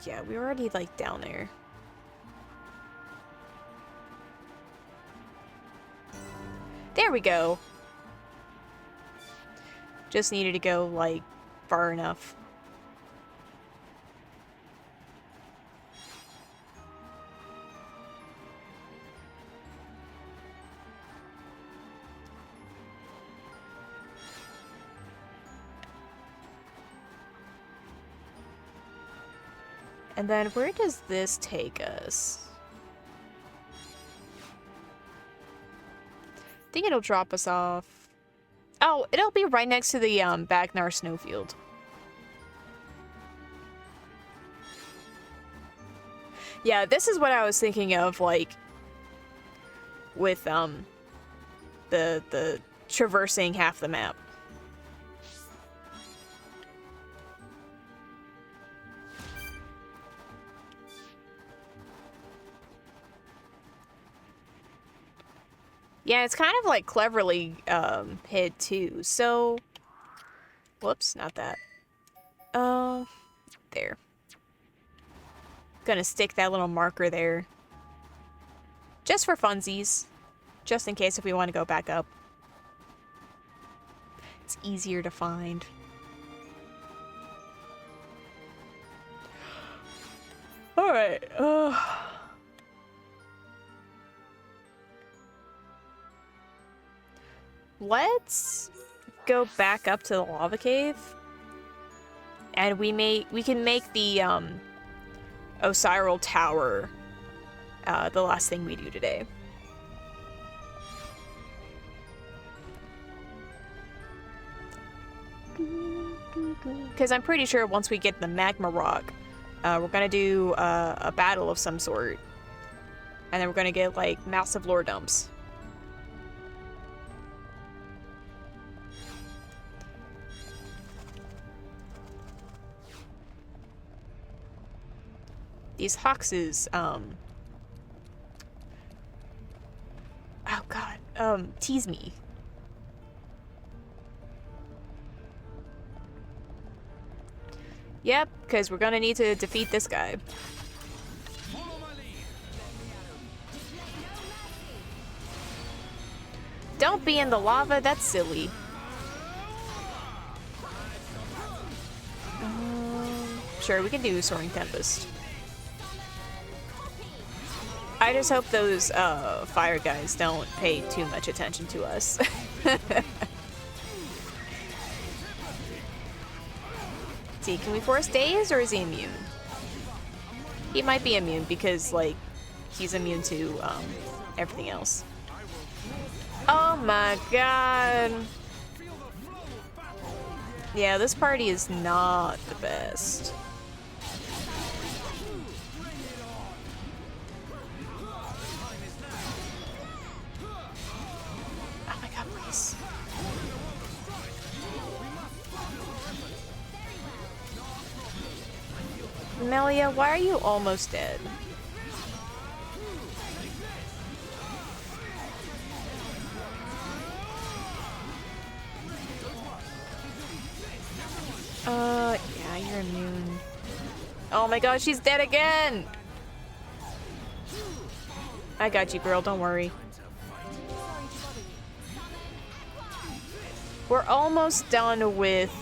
Yeah, we were already, like, down there. There we go. Just needed to go, like, far enough. And then where does this take us? I think it'll drop us off. Oh, it'll be right next to the Bagnar snowfield. Yeah, this is what I was thinking of, like, with the traversing half the map. Yeah, it's kind of like cleverly hid too. So, whoops, not that. There. Gonna stick that little marker there. Just for funsies. Just in case if we want to go back up. It's easier to find. Alright, let's go back up to the lava cave. And we can make the Osiral Tower the last thing we do today. Because I'm pretty sure once we get the magma rock, we're gonna do a battle of some sort. And then we're gonna get, like, massive lore dumps. These Hoxes, oh god, tease me. Yep, because we're gonna need to defeat this guy. Don't be in the lava, that's silly. Sure, we can do Soaring Tempest. I just hope those fire guys don't pay too much attention to us. See, can we force daze or is he immune? He might be immune because, like, he's immune to everything else. Oh my god. Yeah, this party is not the best. Oh my god, please. Melia, why are you almost dead? Yeah, you're immune. Oh my gosh, she's dead again! I got you, girl, don't worry. We're almost done with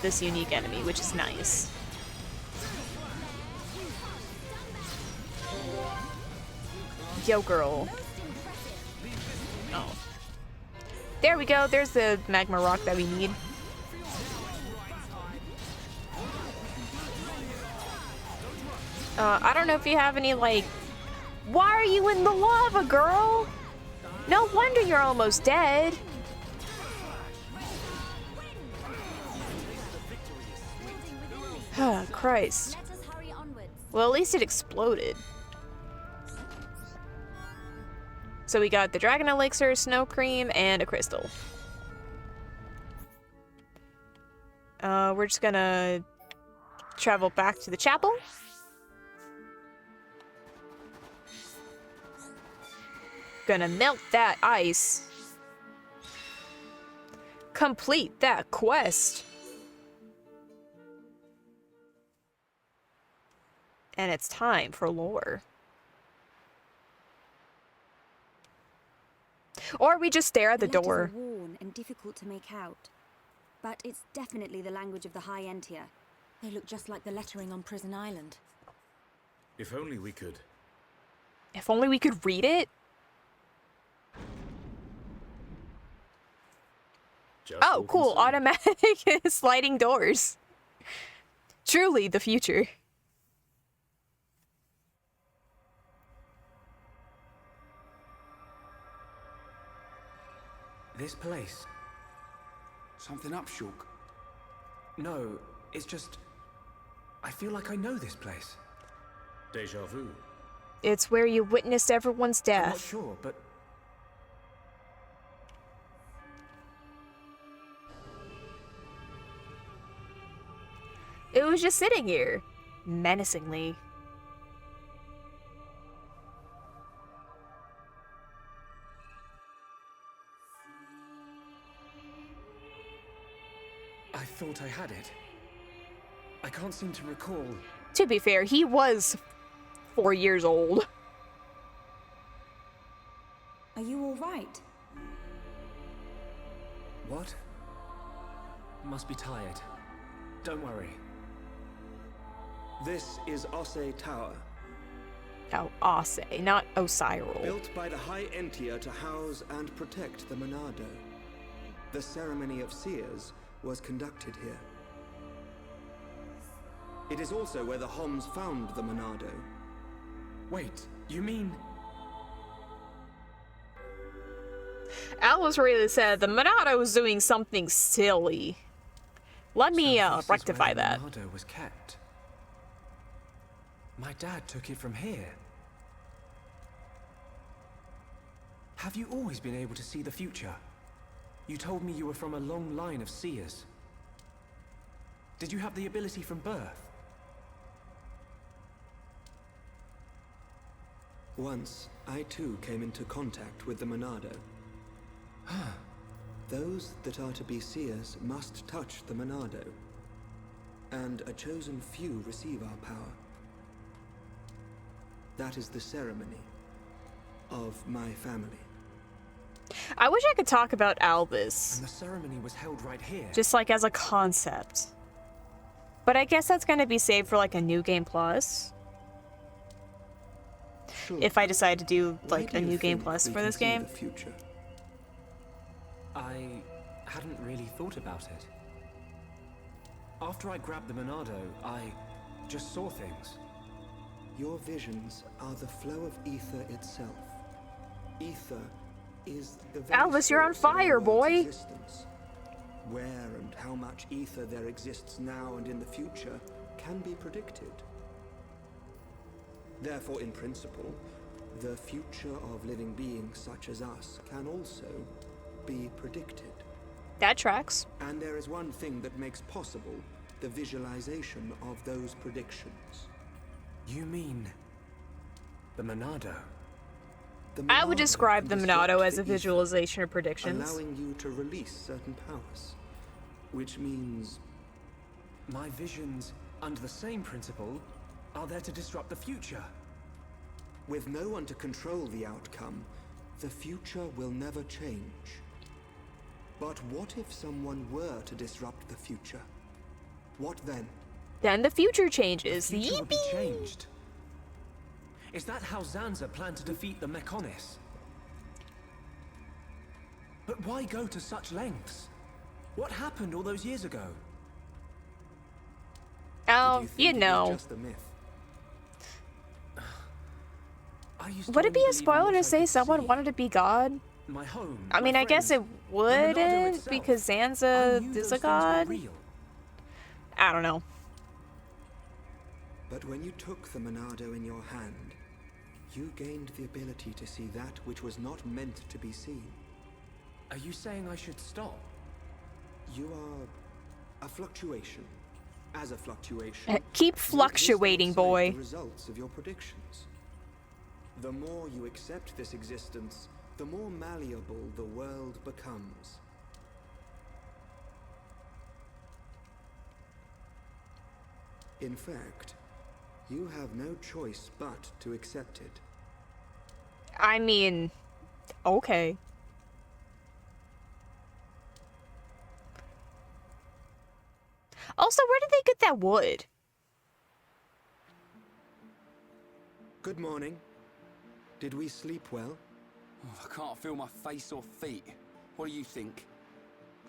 this unique enemy, which is nice. Yo, girl. Oh. There we go, there's the magma rock that we need. I don't know if you have any, like... Why are you in the lava, girl? No wonder you're almost dead. Oh, Christ. Let us hurry onwards. Well, at least it exploded. So we got the dragon elixir, snow cream, and a crystal. We're just gonna travel back to the chapel. Gonna melt that ice. Complete that quest. And it's time for lore. Or we just stare at the door. Letters are worn and difficult to make out, but it's definitely the language of the High Entia. They look just like the lettering on Prison Island. If only we could. If only we could read it. Just Oh, walk cool. inside. Automatic sliding doors. Truly the future. This place? Something up, Shulk? No, it's just... I feel like I know this place. Deja vu. It's where you witnessed everyone's I'm not death. sure, but... It was just sitting here, menacingly. I thought I had it. I can't seem to recall. To be fair, he was 4 years old. Are you all right? What? Must be tired. Don't worry. This is Osse Tower, Oh, Ase, not Osiral. built by the High Entia to house and protect the Monado. The ceremony of seers was conducted here. It is also where the Homs found the Monado. Wait, you mean... Al was really sad the Monado was doing something silly. Let me So this is rectify where the that. Monado was kept. My dad took it from here. Have you always been able to see the future? You told me you were from a long line of seers. Did you have the ability from birth? Once, I too came into contact with the Monado. Those that are to be seers must touch the Monado, and a chosen few receive our power. That is the ceremony of my family. I wish I could talk about Albus, And the ceremony was held right here. just like as a concept. But I guess that's gonna be saved for like a new game plus. Sure. If I decide to do Why like do a you new game think plus we for can this see game. the future? I hadn't really thought about it. After I grabbed the Monado, I just saw things. Your visions are the flow of ether itself. Ether is the very Albus, you're on source of our fire, world's boy. existence. Where and how much ether there exists now and in the future can be predicted. Therefore, in principle, the future of living beings such as us can also be predicted. That tracks. And there is one thing that makes possible the visualization of those predictions. You mean... the Monado? The I would Monado describe the can Monado disrupt as the a ether, visualization of predictions. allowing you to release certain powers, which means My visions, under the same principle, are there to disrupt the future. with no one to control the outcome, the future will never change. But what if someone were to disrupt the future? What then? Then the future changes. The future will be Yippee! changed. Is that how Zanza planned to defeat the Mechonis? But why go to such lengths? What happened all those years ago? Oh, Did you think it was know. just a myth? I used to Would it be only a believe in spoiler what to I say could someone see. wanted to be God? My home. I mean, my I guess it friends, the Monado wouldn't itself. because I Zanza knew is those a things were god. real. I don't know. But when you took the Monado in your hand, you gained the ability to see that which was not meant to be seen. Are you saying I should stop? You are a fluctuation. As a fluctuation, Keep your fluctuating, existence boy. is the results of your predictions. The more you accept this existence, the more malleable the world becomes. In fact, you have no choice but to accept it. I mean, okay. Also, where did they get that wood? Good morning. Did we sleep well? Oh, I can't feel my face or feet. What do you think?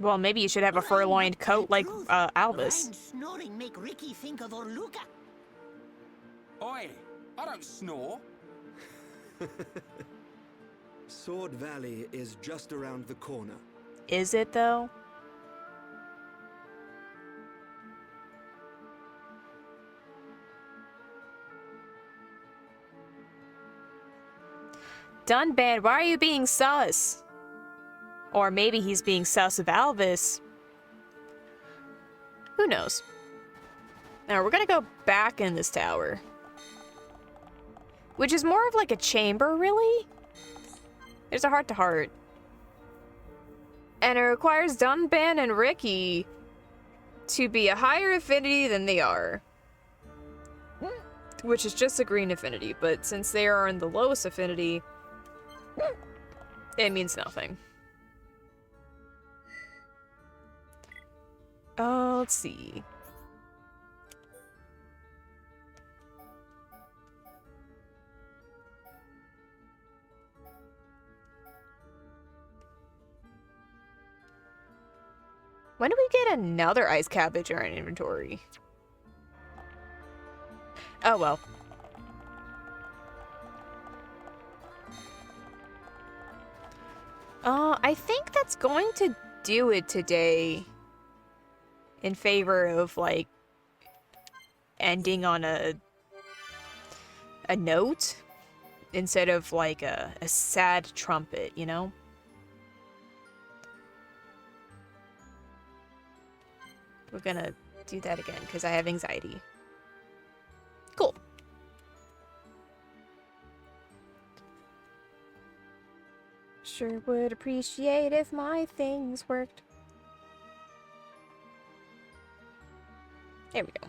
Well, maybe you should have a fur-lined coat like Albus. Ryan's snoring make Ricky think of Orluka. Oi! I don't snore. Sword Valley is just around the corner. Is it, though? Dunban, why are you being sus? Or maybe he's being sus of Albus. Who knows? Now, we're gonna go back in this tower. Which is more of like a chamber, really? There's a heart-to-heart. And it requires Dunban and Ricky to be a higher affinity than they are. Which is just a green affinity, but since they are in the lowest affinity, it means nothing. Let's see. When do we get another ice cabbage in our inventory? Oh well. I think that's going to do it today. In favor of, like, ending on a note instead of, like, a sad trumpet, you know? We're gonna do that again because I have anxiety. Cool. Sure would appreciate if my things worked. There we go.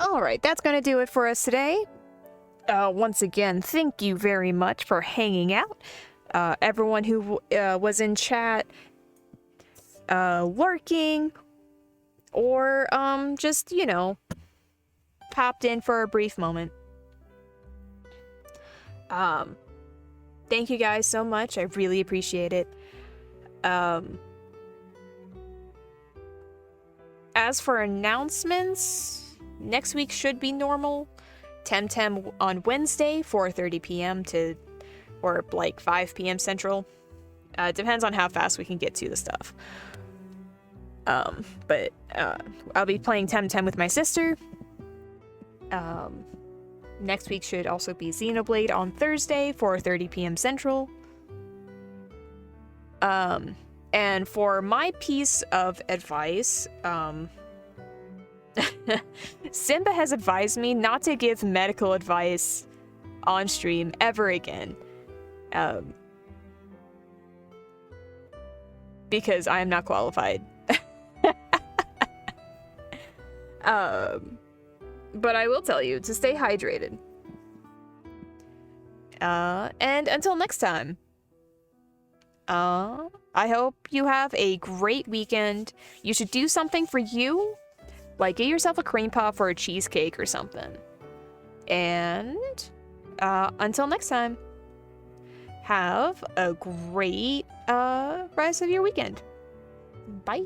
Alright, that's gonna do it for us today. Once again, thank you very much for hanging out. Everyone who was in chat, lurking, or just, you know, popped in for a brief moment. Thank you guys so much. I really appreciate it. As for announcements, next week should be normal. Temtem on Wednesday, 4:30 p.m. to, or like 5 p.m. Central. It depends on how fast we can get to the stuff. But I'll be playing Temtem with my sister. Next week should also be Xenoblade on Thursday, 4:30 p.m. Central. And for my piece of advice, Simba has advised me not to give medical advice on stream ever again. Because I am not qualified. But I will tell you to stay hydrated. And until next time. I hope you have a great weekend. You should do something for you. Like get yourself a cream puff or a cheesecake or something. And until next time. Have a great rest of your weekend. Bye.